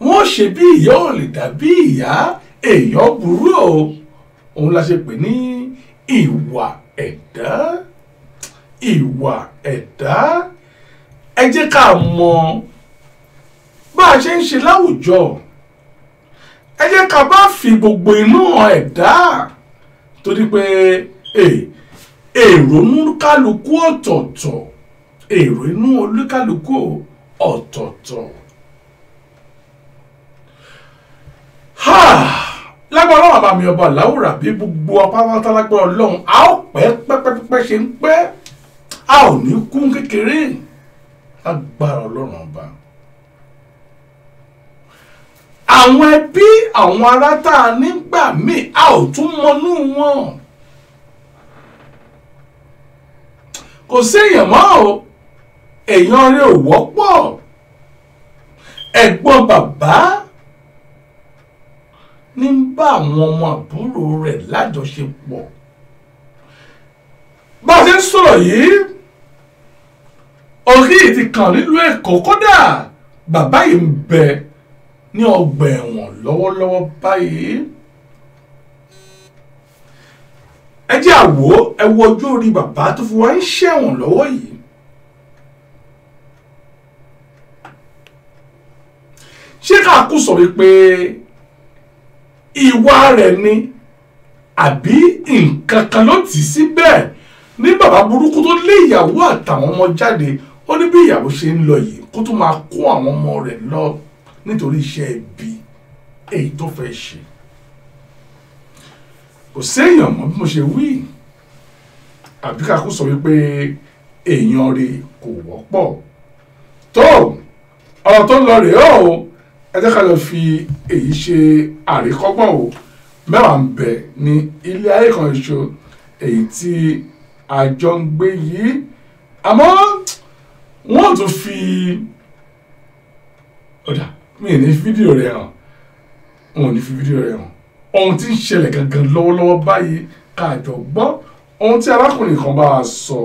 wọ́n ṣe bí ìyá ò lè dàbí ìyá. èèyàn burú o, òun la ṣe pè ní ìwà ẹ̀dá. ìwà ẹ̀dá ẹ jẹ́ ká mọ̀ bá a ṣe ń ṣe láwùjọ, ẹ jẹ́ ká bá fi gbogbo inú ẹ̀dá, torí pé èrò inú kálukú ọ̀tọ̀ọ̀tọ̀, èrò inú olúkálukú ọ̀tọ̀ọ̀tọ̀. Lágbára Ọlọ́run àbàmì ọba láwùrà bí gbogbo apáwátá lágbára Ọlọ́run a ó pẹ́ ṣe ń pẹ́, a ò ní kún kékeré lágbára Ọlọ́run ọba. Àwọn ẹbí àwọn ará tá a nígbà míì a ò tún mọnú wọn. Kò séèyàn mọ́ o, èèyàn rẹ̀ ò wọ́pọ̀. Ẹ̀gbọ́n bàbá ní bá àwọn ọmọ àbúrò rẹ̀ lájọṣepọ̀. Bá a ṣe ń sọ̀rọ̀ yìí, orí ti kàn nílùú Èkó, kódà bàbá yìí ń bẹ ní ọgbà ẹ̀wọ̀n lọ́wọ́lọ́wọ́ báyìí. ẹ jẹ́ àwò ẹ wo ojú orí bàbá tó fi wá ń ṣẹ̀wọ̀n lọ́wọ́ yìí. ṣé ká kú sọ wípé ìwà rẹ̀ ni àbí nǹkan kan ló tì í síbẹ̀ ní bàbá burúkú tó lé ìyàwó àtàwọn ọmọ jáde? Ó ní bí ìyàwó ṣe ń lọ yìí kó tó máa kó àwọn ọmọ rẹ̀ lọ nítorí iṣẹ́ ibi èyí tó fẹ́ ṣe. Kò séèyàn mọ́ bí mo ṣe wí, àbí ká kú sọ wípé èèyàn rẹ̀ kò wọ́pọ̀. Tó ọ̀rọ̀ tó ń lọ rèé o, ẹ jẹ́ ká lọ fi èyí ṣe àríkọ́gbọ̀n o. Mẹ́wàá ń bẹ ní ilé ayé kan ṣoṣo èyí tí a jọ ń gbé yìí, àmọ́ wọ́n tún fi ọ̀dà mi ò ní fídíò rẹ̀ hàn, wọn ò ní fi fídíò rẹ̀ hàn ohun tí ń ṣẹlẹ̀ gangan lọ́wọ́lọ́wọ́ báyìí ká jọ gbọ́ ohun tí arákùnrin kan bá a sọ.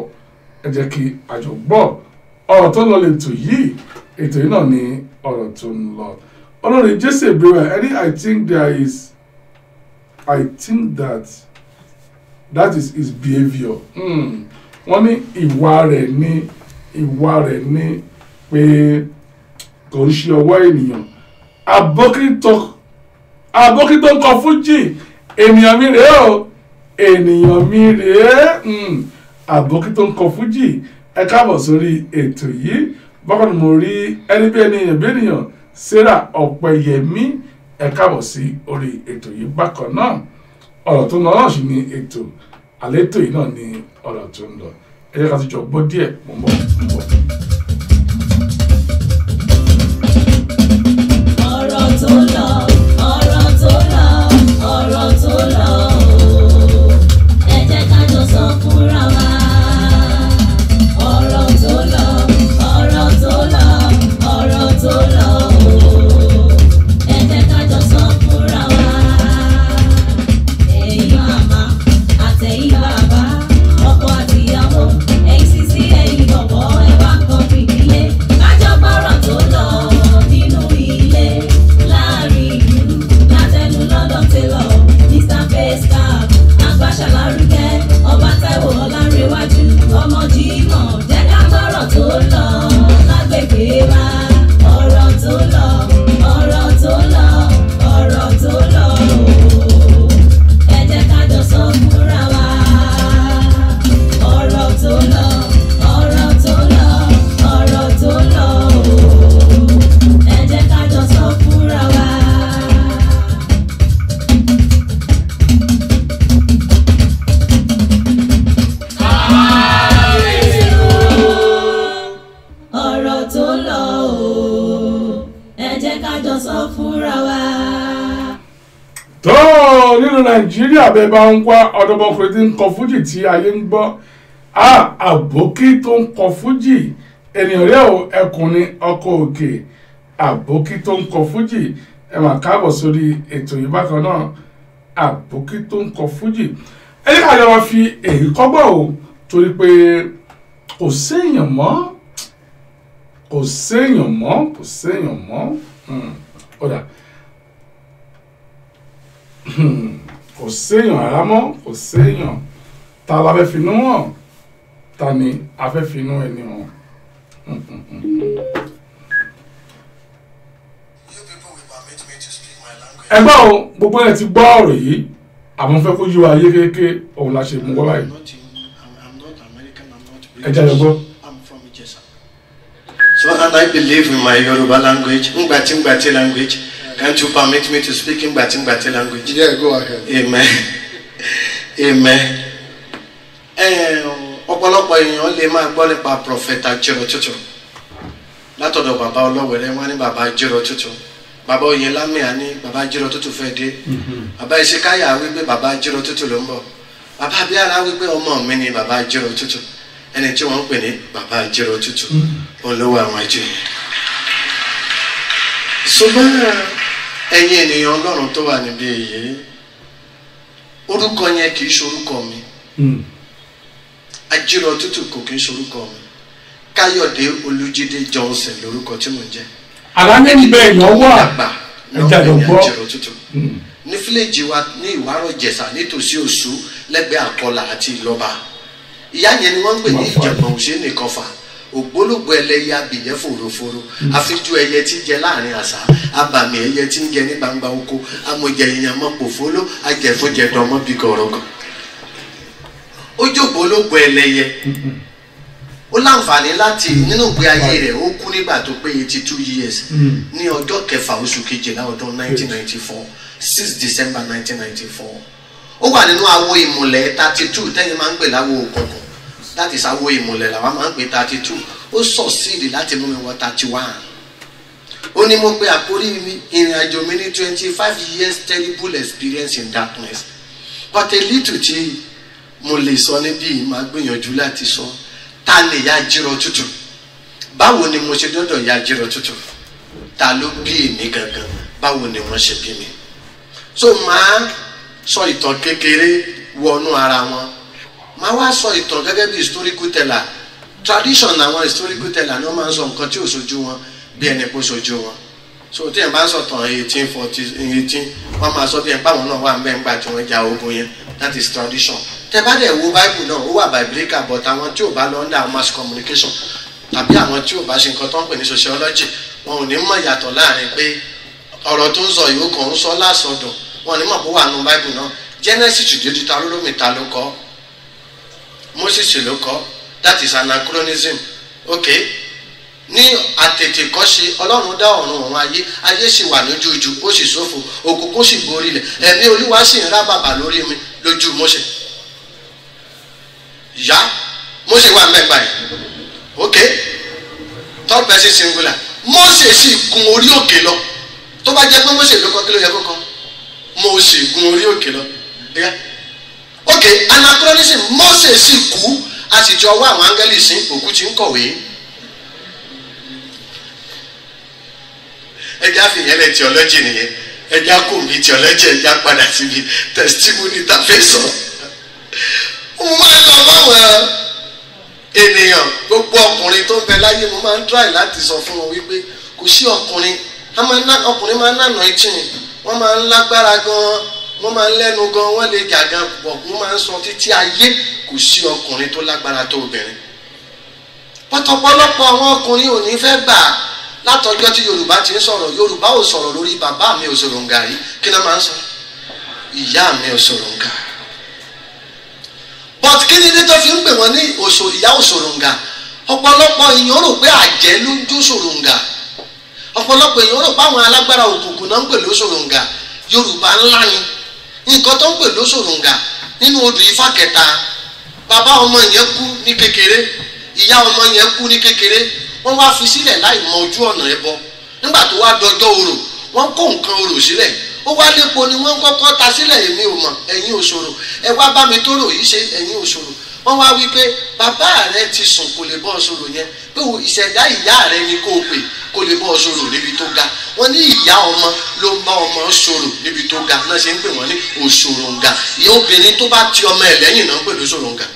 ẹ jẹ́ kí a jọ gbọ́ ọ̀rọ̀ tó ń lọ lẹ́tọ̀ yìí. ètò yìí náà ni ọ̀rọ̀ tó ń lọ. Ọlọ́run Jésù ìbéèrè ẹni I think that is his behaviour. Wọ́n ní ìwà rẹ̀ ní pé kò ń ṣe ọwọ́ ènìyàn. Àbókí tó ń kọ fújì, ènìyàn mi rèé o, ènìyàn mi rèé. Àbókí tó ń kọ fújì, ẹ káàbọ̀ sórí ètò yìí. Bákan ni mo rí ẹni bí ènìyàn Sarah Ọ̀pẹ̀yẹmí, ẹ káàbọ̀ sí orí ètò yìí. Bákan náà ọ̀rọ̀ tó ń lọ náà sì ni ètò àlétò yìí náà ni ọ̀rọ̀ tó ń lọ. ẹ jẹ́ ká ti jọ gbọ́ díẹ̀ mọ́ bọ̀. ọ̀rọ̀ tó lọ ẹ jẹ́ ká jọ sọ fúnra wa. ọ̀rọ̀ tó lọ ẹ jẹ́ ká jọ sọ fúnra wa. ẹ̀yin màmá àtẹ̀yin bàbá, ọkọ àtìyàwó, ẹ̀yin sísí ẹ̀yin bọ̀bọ̀, ẹ bá ń kọ́ bí nínú Nàìjíríà bẹ́ẹ̀ bá ń wá ọ̀dọ́mọkùnrin tí ń kọ fújì tí ayé ń gbọ́ àbókí tó ń kọ fújì ènìyàn rẹ̀ ẹkùn ní ọkọ̀ òkè àbókí tó ń kọ fújì ẹ máa káàbọ̀ sórí ètò yìí bákan náà àbókí tó ń kọ fújì ẹ ní ká lè wá fi èyí kọ́gbọ́ o torí pé kò séèyàn mọ́ kò séèyàn mọ́ ọ̀dà kò séèyàn ara mọ́ kò séèyàn ta la fẹ́ finú hàn ta ni a fẹ́ finú ẹni hàn. ẹgbẹ́ o gbogbo ẹ̀ ti gbọ́ ọ̀rọ̀ yìí àmọ́ fẹ́ kó yí wa yé kéèké òun la ṣe mú wá báyìí. ẹ jẹ́ ẹgbọ́. So and I believe in my Yoruba language, Ngbati language. Can't you permit me to speak in Ngbati language? Yeah, go ahead. Amen. Amen. Ọ̀pọ̀lọpọ̀ èèyàn lè máa gbọ́ nípa Prophet Ajero Tutu. Látọ̀dọ̀ bàbá Ọlọ́wẹ̀rẹ́ wọ́n ní bàbá Ajero Tutu. Bàbá Oyèlámíà ní bàbá Ajero Tutu fẹ́ dé. Bàbá Ìṣíkáyà wípé bàbá Ajero Tutu ló ń bọ̀. Bàbá Abíára wípé ọmọ mi ni bàbá Ajero Tutu. Ẹni tí wọ́n ń pè ní bàbá Ajero Tutu. Olówó àwọn ajé. Ṣùgbọ́n ẹ̀yin ènìyàn Ọlọ́run tó wà níbí èyí, orúkọ yẹn kì í ṣorúkọ mi. Ajero Tutu kò kì í ṣorúkọ mi. Káyọ̀dé Olújídé Johnson lórúkọ tí mo ń jẹ́. Àlàyé níbẹ̀ èèyàn wà ẹja ló gbọ́. Ajero Tutu. Ní fílẹ̀jì wa ní Ìwárọ̀ Ìjẹ̀ṣà nítòsí Òṣù lẹ́gbẹ̀ẹ́ Àkọlà àti Ìlọ́ba. Ìyá yẹn ni wọ́n ń pè ní Ìjẹ̀gbọ̀n Òṣèlú Kọfà. Ògbólógbò ẹlẹ́yẹ abìyẹ́ fòròfòrò àfijú ẹyẹ tí ń jẹ láàrin àṣà abàmì ẹyẹ tí ń jẹ ní gbangba oko amòjẹ èèyàn mọ pòfóló ajẹfúnjẹdọ ọmọ bí gọrọgọ. Ó jògbólógbò ẹlẹ́yẹ ó láǹfààní láti nínú ìgbé ayé rẹ̀ ó kú nígbà tó pé 82 years ní ọjọ́ kẹfà oṣù kejìlá ọdún 1994 6 December 1994 ó wà nínú awo ìmùlẹ̀ 32 tẹ́yìn máa ń pè láwo òkùnkùn láti sáwó ìmùlẹ̀ làwọn máa ń pè 32 ó sọ̀síìdì láti mú mi wọ 31 ó ní mo pe àkórí mi ìrìn àjò mi ní 25 years terrible experience in darkness but a little tí mo lè sọ níbí máa gbìyànjú láti sọ ta ni ìyá Ajero Tutu báwo ni mo ṣe dọ́dọ̀ ìyá Ajero Tutu ta ló bí èmi gangan báwo ni wọ́n ṣe bí mi so máa sọ ìtàn kékeré wọnú ara wọn máa wá sọ ìtàn gẹ́gẹ́ bí historical teller tradition àwọn historical teller ni wọ́n máa ń sọ nǹkan tí ò sojú wọn bí ẹni kó sojú wọn so tí ẹ̀ bá ń sọ̀tàn 1818 wọ́n máa sọ bí ẹ̀ báwọn náà wà ń bẹ́ẹ̀ ńgbà tí wọ́n ja ogun yẹn that is tradition tẹ bá dẹ̀ wo bible náà ó wà biblical but àwọn tí ò bá lọ under mass communication tàbí àwọn tí ò bá ṣe nǹkan tó ń pè ní sociology wọn ò ní mọ̀ yàtọ̀ láàrin pé ọ̀rọ̀ tó ń sọ yìí ó kàn ń sọ lásọdùn wọn ò ní mọ̀ pé wà nù bible náà Genesis to Deuteronomy ta ló kọ́ Moses ló kọ́ that is anachronism okay ní àtètèkọ́ṣe Ọlọ́run dá ọ̀run ọ̀run ayé sì wà lójújú ó sì ṣófo òkùnkùn sì borí ilẹ̀ ẹ̀mí Olúwa sì ń rá bàbà lórí mi lójú Mósè ìyá Mósè wà mẹ́gbà yìí okay third person singular Mósè sì gun orí òkè lọ tó bá jẹ́ pé Mósè ló kọ́ kí ló yẹ kó kọ́ Mósè gun orí òkè lọ okay anachronism Mósè sì kú a sì jọ wá àwọn áńgẹ́lì sí òkú tí ń kọ̀wé ẹjẹ́ àfihàn lẹ́ theology nìyẹn ẹjẹ́ àkóǹbí theology ẹjẹ́ àpadà síbi testimony tá a fẹ́ sọ. mo máa ń lọ báwọn ènìyàn gbogbo ọkùnrin tó ń bẹ láyé mo máa ń try láti sọ fún wọn wípé kò sí ọkùnrin ọkùnrin máa ń nànà ìtìn wọ́n máa ń lágbára gan-an wọ́n máa ń lẹ́nu gan wọ́n lè jà gan pọ̀ wọ́n máa ń sọ títí ayé kò sí ọkùnrin tó lágbára tó obìnrin. pọ̀tọ̀pọ̀lọpọ̀ àwọn ọkùnrin ò ní fẹ́ gbà látọjọ́ tí Yorùbá ti ń sọ̀rọ̀ Yorùbá ò sọ̀rọ̀ lórí bàbá mi Òṣòròǹgà rí kí ló máa ń sọ ìyá mi Òṣòròǹgà. but kí ni ilé tó fi ń pè wọ́n ní ìyá Òṣòròǹgà ọ̀pọ̀lọpọ̀ èèyàn rò pé àjẹ́ ló ń jó Òṣòròǹgà ọ̀pọ̀lọpọ̀ èèyàn rò pé àwọn alágbára òkùnkùn náà ń pè lóṣòròǹgà Yorùbá ńlá ni nǹkan tó ń pè lóṣòròǹgà nínú odò Ifá kẹta bàbá ọmọ yẹn kú ní kékeré ìyá ọmọ yẹn kú ní kékeré wọ́n wá fi sílẹ̀ láì mọ ojú ọ̀nà ẹbọ nígbà tó wá dọjọ́ orò wọ́n kó nǹkan orò sílẹ̀ ó wá lépo ni wọ́n kọ́kọ́ ta sílẹ̀ èmi ò mọ̀ ẹ̀yin òṣòro ẹ wá bá mi tóró yìí ṣe ẹ̀yin òṣòro wọ́n wá wí pé bàbá rẹ ti sùn kò lè bọ́ ṣòro yẹn pé ìṣẹ̀dá ìyá rẹ ni kò pè kò lè bọ́ ṣòro níbi tó ga wọ́n ní ìyá ọmọ ló ń bá ọmọ ṣòro níbi tó ga náà ṣe ń pè wọ́n ní òṣòròǹgà ìyá obìnrin tó bá ti ọmọ ẹ̀ lẹ́yìn náà ń pè lóṣòròǹgà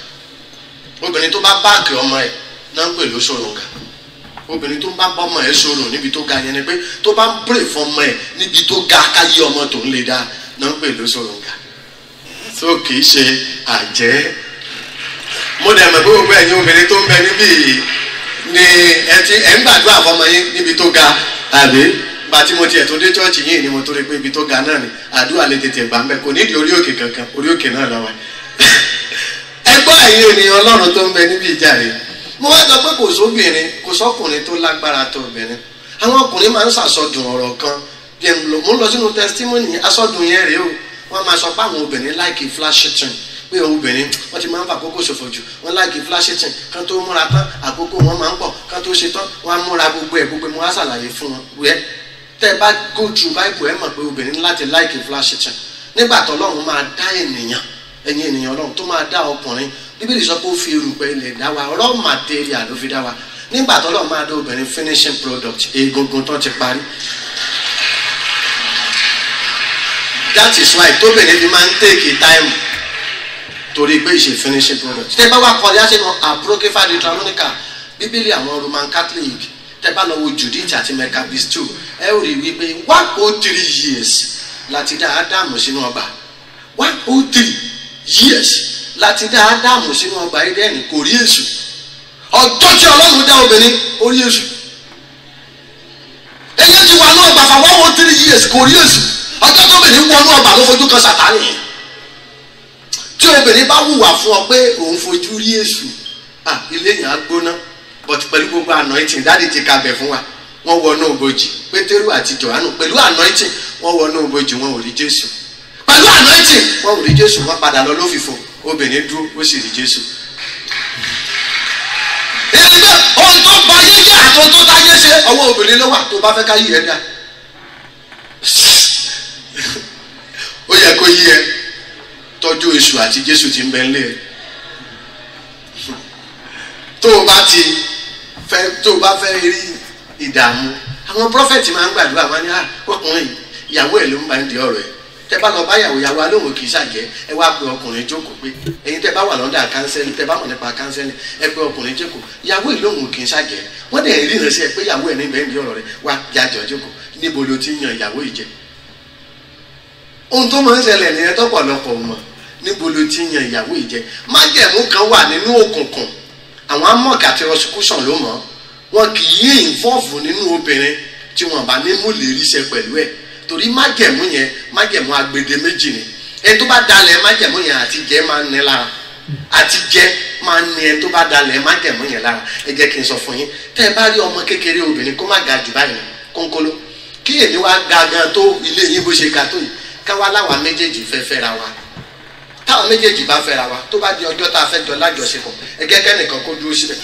obìnrin tó bá báàkì ọmọ ẹ̀ náà ń pè lóṣòròǹgà obìnrin tó ń bá bọ́ ọmọ ẹ̀ ṣòro níbi tó ga yẹn ni pé tó bá ń pray fún ọmọ ẹ̀ níbi tó ga káyé ọmọ tó ń le dá náà ń pè lóṣòròǹgà tó kì í ṣe àjẹ́ mo dẹ̀ mọ̀ pé gbogbo ẹ̀yin obìnrin tó ń bẹ níbí ni ẹ̀ ń gbàdúrà fọmọ yín níbi tó ga àbí gba tí mo tiẹ̀ tó dé chọ́ọ̀chì yìí ni mo tó rí pé ibi tó ga náà ni àdúrà lè tètè gbà ń bẹ kò nídìí orí òkè kankan orí òkè náà lọ́wọ́ ẹgbọ́n ẹ̀yin ènìyàn ọlọ́run tó ń bẹ níbi ìjà rẹ̀ mo wá sọ pé kò sóbìnrin kò sọ́kùnrin tó lágbára tó obìnrin àwọn ọkùnrin máa ń ṣàsọdùn ọ̀rọ̀ kan mo ń lọ sínú testimony asọdùn yẹn rèé o wọ́n máa sọ pé àwọn obìnrin láìkì flashing pé obìnrin wọ́n ti máa ń fa àkókò ṣòfò jù wọ́n láìkì flashing kan tó múra tán àkókò wọn máa ń pọ̀ kan tó ṣe tán wọ́n á múra gbogbo ẹ̀ gbogbo mo wá ṣàlàyé fún wọn wẹ́ tẹ́ ẹ bá go through Bible ẹ mọ̀ pé obìnrin láti láìkì flashing nígbà tó Ọlọ́run máa dá ènìyàn ẹ̀yin ènìyàn Ọlọ́run tó máa dá ọkùnrin Bíbélì sọ pé ó fi erùpẹ̀ ilẹ̀ dá wa raw material ló fi dá wa nígbà tó Ọlọ́run máa dá obìnrin finishing product egungun tó ti parí. That is why tóbìnrin fi máa ń take time torí pé ìṣe finishing product. tẹ́ bá wà kọ́lé àṣẹ náà Apocrypha Deuteronomical Bíbélì àwọn Roman Catholic tẹ́ bá lọ wo Judith àti Maccabees 2 ẹ ó rí wípé 103 years láti dá Ádámù sínú ọgbà 103 years láti dá Ádámù sínú ọgbà Édẹ́nì kò rí èṣù ọjọ́ tí Ọlọ́run dá obìnrin ó rí èṣù ẹ̀yẹ́ ti wà ní ọgbà fà 103 years kò rí èṣù ọjọ́ tó bìnrin wọnú ọgbà ló fojú kan Sátánì tí obìnrin bá hùwà fún ọ pé òun fojú rí èṣù ilé yẹn á gbóná but pẹ̀lú gbogbo anointing dáàdi ti kabẹ̀ fún wa wọ́n wọnú òbojì Pétérù àti Jòhánù pẹ̀lú anointing wọ́n wọnú òbojì wọn ò rí Jésù pẹ̀lú anointing wọ́n ò rí Jésù wọ́n padà lọ lófìfo obìnrin dúró ó sì rí Jésù. èyí pé ohun tó bá yé jẹ́ àti ohun tó táyé ṣe ọwọ́ obìnrin ló wà tó bá fẹ́ ká yí ẹ dá ó yẹ kó yí ẹ tọ́jú èṣù àti Jésù ti ń bẹ nílé ẹ tó o bá fẹ́ rí ìdààmú àwọn prọfẹ̀tì máa ń gbàdúrà wọn ni ọkùnrin ìyàwó ẹ̀ ló ń bá ń di ọ̀rọ̀ ẹ̀ tẹ́ bá lọ bá yàwó alóhùn kì í ṣàjẹ́ ẹ wá pe ọkùnrin jókòó pé ẹ̀yin tẹ́ bá wà lọ́dà kánsẹ́lì tẹ́ bá mọ̀ nípa kánsẹ́lì ẹ pe ọkùnrin jókòó ìyàwó ẹ̀ lóhùn kì í ṣàjẹ́ wọ́n dẹ̀ rí ìrẹsì ẹ pé ìyàwó ẹ̀ níbẹ̀ ń di ọ̀rọ̀ rẹ̀ wá jájọ́ jókòó níbo ló ti yan ìyàwó ìjẹ ohun tó máa ń ṣẹlẹ̀ nìyẹn tọ́pọ̀lọpọ̀ mọ̀ níbo ló ti yan ìyàwó ìjẹ májẹ̀mú kan wà nínú òkùnkùn àwọn amọ̀kà àti rọsikúsàn ló mọ̀ wọn kì í ìfọ́ọ̀fù nínú obìnrin tí wọn bá ní mú lè ríṣẹ́ pẹ̀lú ẹ̀ torí májẹ̀mú yẹn májẹ̀mú agbede méjì ni ẹ tó bá dalẹ̀ májẹ̀mú yẹn àti jẹ́ máa ń ní lára àti jẹ́ máa ń ní ẹ tó bá dalẹ̀ májẹ̀mú yẹn lára ẹ jẹ́ kí n sọ fún yín tẹ́ ẹ bá rí ọmọ kékeré obìnrin kó má ga jù báyìí kónkóló kí èmi wá ga gan tó ilé yín bó ṣe ga tó yìí káwá láwa méjèèjì fẹ́ fẹ́ra wa táwọn méjèèjì bá fẹ́ra wa tó bá di ọjọ́ tá a fẹ́ jọ lájọṣepọ̀ ẹgẹ́ kẹ́nìkan kó dúró sílẹ̀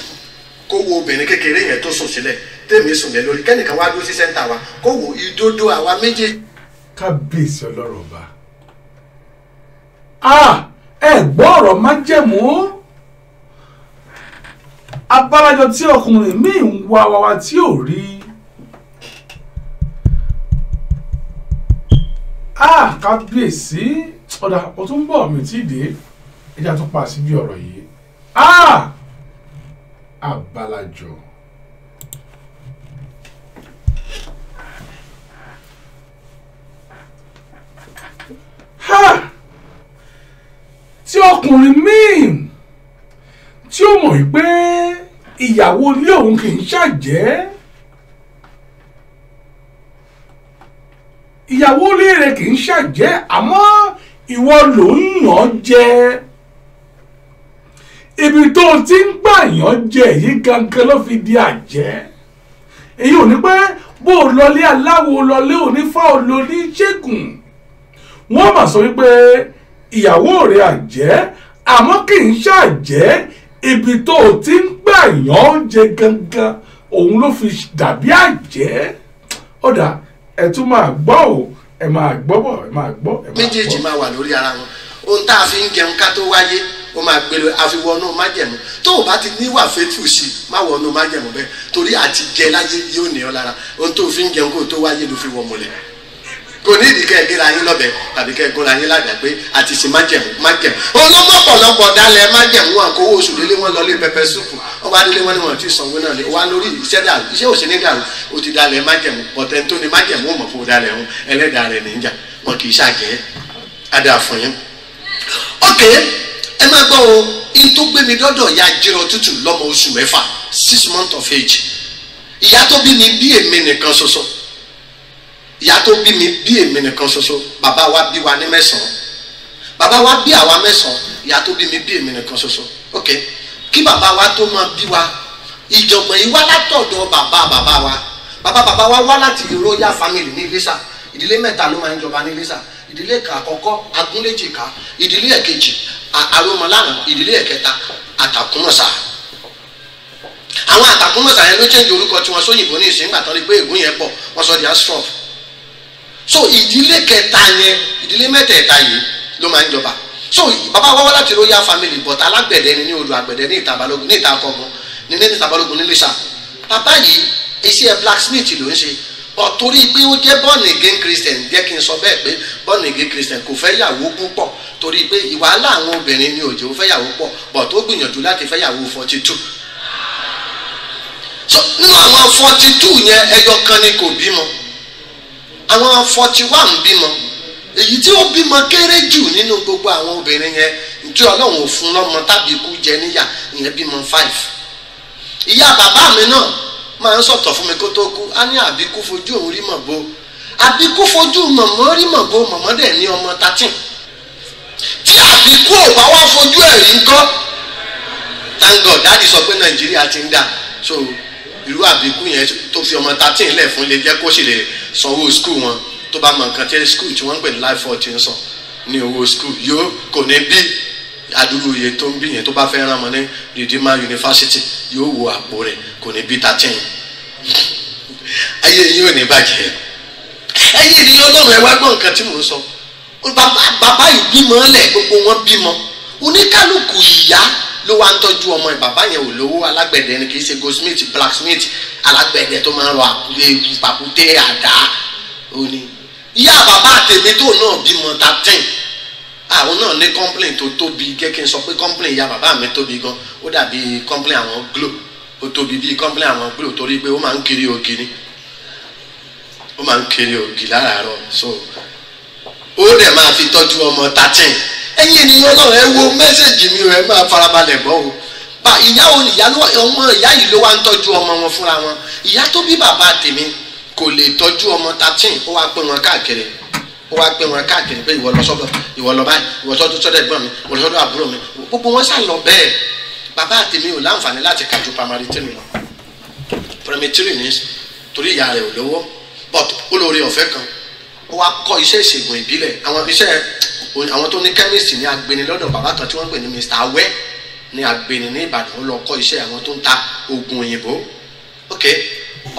kó wo obìnrin kékeré yẹn tó sùn sílẹ̀ tèmi sùn lé lórí kẹ́nìkan wá dúró sí sẹ́ńtà wa kó wo ìdodo àwa méjèèjì. kábíyèsí ọlọ́run ọba ẹ gbọ́ ọ̀rọ̀ májẹ̀mú abálájọ tí ọkùnrin míì ń wá wa tí ò rí kábíyèsí ọ̀dà ó tún bọ̀ mí tí dé ẹjá tún pa sí bí ọ̀rọ̀ yìí abálájọ tí ọkùnrin míì tí ó mọ̀ pé ìyàwó ilé òun kì í ṣàjẹ́ ìyàwó ilé rẹ̀ kì í ṣàjẹ́ àmọ́ ìwọ ló ń yàn jẹ ibi tó ti ń gbàyàn jẹ yìí gangan ló fi di àjẹ́ èyí ò ní pé bó o lọlé aláwo lọlé onífá olóní ṣègùn wọ́n mà sọ wípé ìyàwó rẹ̀ àjẹ́ àmọ́ kì í ṣàjẹ́ ibi tó o ti ń gbàyàn jẹ gangan òun ló fi dàbí àjẹ́ ọ̀dà ẹ tún máa gbọ́ ò ẹ máa gbọ́ bọ̀ ẹ máa gbọ́. méjèèjì máa wà lórí ara wọn ohun tá a fi ń jẹun ká tó wáyé ó máa gbé lọ àfiwọ́nú májẹ̀mú tó o bá ti níwà fẹ́tù sí má wọnú májẹ̀mú bẹ́ẹ̀ torí àti jẹ láyé yóò ní ọ lára ohun tó fi ń jẹun kó tó wáyé ló fi wọ mọ́lẹ̀ kò ní ìdí kẹ́ ẹ gẹ́ra yín lọ́bẹ̀ tàbí kẹ́ ẹ gúnra yín ládàá pé àti ṣe májẹ̀mú olómọ̀pọ̀lọpọ̀ dalẹ̀ májẹ̀mú wọn kó owó oṣù délé wọn lọ lé pẹpẹ súpù wọn bá délé wọn ni wọn ti sanwó náà lé wà lórí iṣẹ́ dàrú iṣẹ́ òṣèlú dàrú o ti dalẹ̀ májẹ̀mú ọ̀tẹ̀ tó ni májẹ̀mú mọ̀ fún dalẹ̀ ọ̀hún ẹlẹ́dàá rẹ̀ níjà wọn kì í ṣàjẹ́ adá fún yín. ok ẹ máa gbọ́ o in tó gbé mi dọ́dọ̀ ya jírọ tútù lọ́mọ oṣù mẹ́fà 6 months of age ìyá tó bí mi bí èmi nìkan ṣoṣo ìyá tó bí mi bí èmi nìkan ṣoṣo bàbá wa bí wa ní mẹ́sàn-án bàbá wa bí àwa mẹ́sàn-án ìyá tó bí mi bí èmi nìkan ṣoṣo ok kí bàbá wa tó máa bí wa ìjọ̀gbọ̀n yìí wá látọ̀dọ̀ bàbá wa wá láti royal family ní Iléṣà ìdílé mẹ́ta ló máa ń jọba ní Iléṣà ìdílé àkọ́kọ́ Agúnléjìká ìdílé ẹ̀kejì Àròmọlànà ìdílé ẹ̀kẹta Àtàkùnmọ̀sà àwọn Àtàkùnmọ̀sà yẹn ló change orúkọ tí wọ́n sóyìnbó ní ìsìn gbàtọ́ ni pé ègún yẹn pọ̀ wọ́n sọ di Astrop so ìdílé kẹta yẹn ìdílé mẹ́tẹ̀ẹ̀ta yìí ló máa ń jọba so bàbá wa wá láti royal family but alágbẹ̀dẹ ni ní odò àgbẹ̀dẹ ní ìta Balógun ní ìta Akọgun ní ìta Balógun ní Iléṣà bàbá yìí iṣẹ́ blacksmith ló ń ṣe but torí pé ó jẹ́ born again Christian jẹ́ kí n sọ bẹ́ẹ̀ pé born again Christian kò fẹ́ yàwó púpọ̀ torí pé ìwàhálà àwọn obìnrin ní òjò fẹ́ yàwó pọ̀ but ó gbìyànjú láti fẹ́ yàwó 42 so nínú àwọn 42 yẹn ẹyọ kan ni kò bímọ àwọn 41 bímọ èyí tí ó bímọ kéré jù nínú gbogbo àwọn obìnrin yẹn tí Ọlọ́run ò fún lọ́mọ tàbí ikú jẹ níyà ìyẹn bímọ 5 ìyá bàbá mi náà máa ń sọ̀tọ̀ fún mi kó tó kú á ní àbíkú fojú òun rí mọ̀ bó àbíkú fojú mọ̀mọ́ rí mọ̀ bó mọ̀mọ́ dẹ̀ ní ọmọ 13 tí àbíkú ò bá wá fojú ẹ̀ rí ńkọ́ thank God dáàdi sọ pé Nàìjíríà ti ń dà so irú àbíkú yẹn tó fi ọmọ 13 lẹ̀ fún ilé jẹ́ kó sì lè sanwó skul wọn tó bá mọ nǹkan tí skul tí wọ́n ń pè ní life 14 sàn ní owó skul yóò kò ní bí adúlù iye tó ń bí yẹn tó bá fẹ́ rán ọmọ ní Redeemer University yóò wo àpò rẹ̀ kò ní bí 13 ayé yìí ò ní bàjẹ́ ẹ̀yin ènìyàn Ọlọ́run ẹ wá gbọ́ nǹkan tí mò ń sọ bàbá yìí bímọ lẹ̀ gbogbo wọn bímọ oníkálukú ìyá ló wá ń tọ́jú ọmọ ẹ̀ bàbá yẹn ò lówó alágbẹ̀dẹ ni kì í ṣe goldsmith blacksmith alágbẹ̀dẹ tó máa ń rọ pàkúté àdá òní ìyá bàbá tèmi tó náà bímọ 13 àwọn náà ní complain tó tóbi kí n sọ pé complain ìyá bàbá mi tóbi gan ó dàbí complain àwọn Glo ó tóbi bíi complain àwọn Glo torí pé ó máa ń kiri ògì ni ó máa ń kiri ògì láràárọ̀ so ó dẹ̀ máa fi tọ́jú ọmọ 13 ẹ̀yin ènìyàn náà ẹ wo mẹ́sẹ̀gì mi ẹ máa farabalẹ̀ gbọ́ o bá ìyá ọmọ ìyá yìí ló wá ń tọ́jú ọmọ wọn fúnra wọn ìyá tó bí bàbá tèmi kò lè tọ́jú ọmọ 13 ó wá pé wọn káàkiri pé ìwọ lọ sọ́dọ̀ ìwọ lọ báyìí ìwọ sọ́dọ̀ ẹ̀gbọ́n mi ìwọ sọ́dọ̀ àbúrò mi gbogbo wọn sá lọ bẹ́ẹ̀ bàbá tèmi ò láǹfààní láti kàjú primary 3 lọ primary 3 ní torí ìyá rẹ̀ ò lówó but olórí ọ̀fẹ́ kan ó wá kọ́ iṣẹ́ ìṣègùn ìbílẹ̀ àwọn tó ní chemist ní agbeni lọ́dọ̀ bàbá kan tí wọ́n ń pè ní Mr. Awẹ́ ní agbeni ní Ìbàdàn ó lọ kọ́ iṣẹ́ àwọn tó ń ta oògùn òyìnbó ok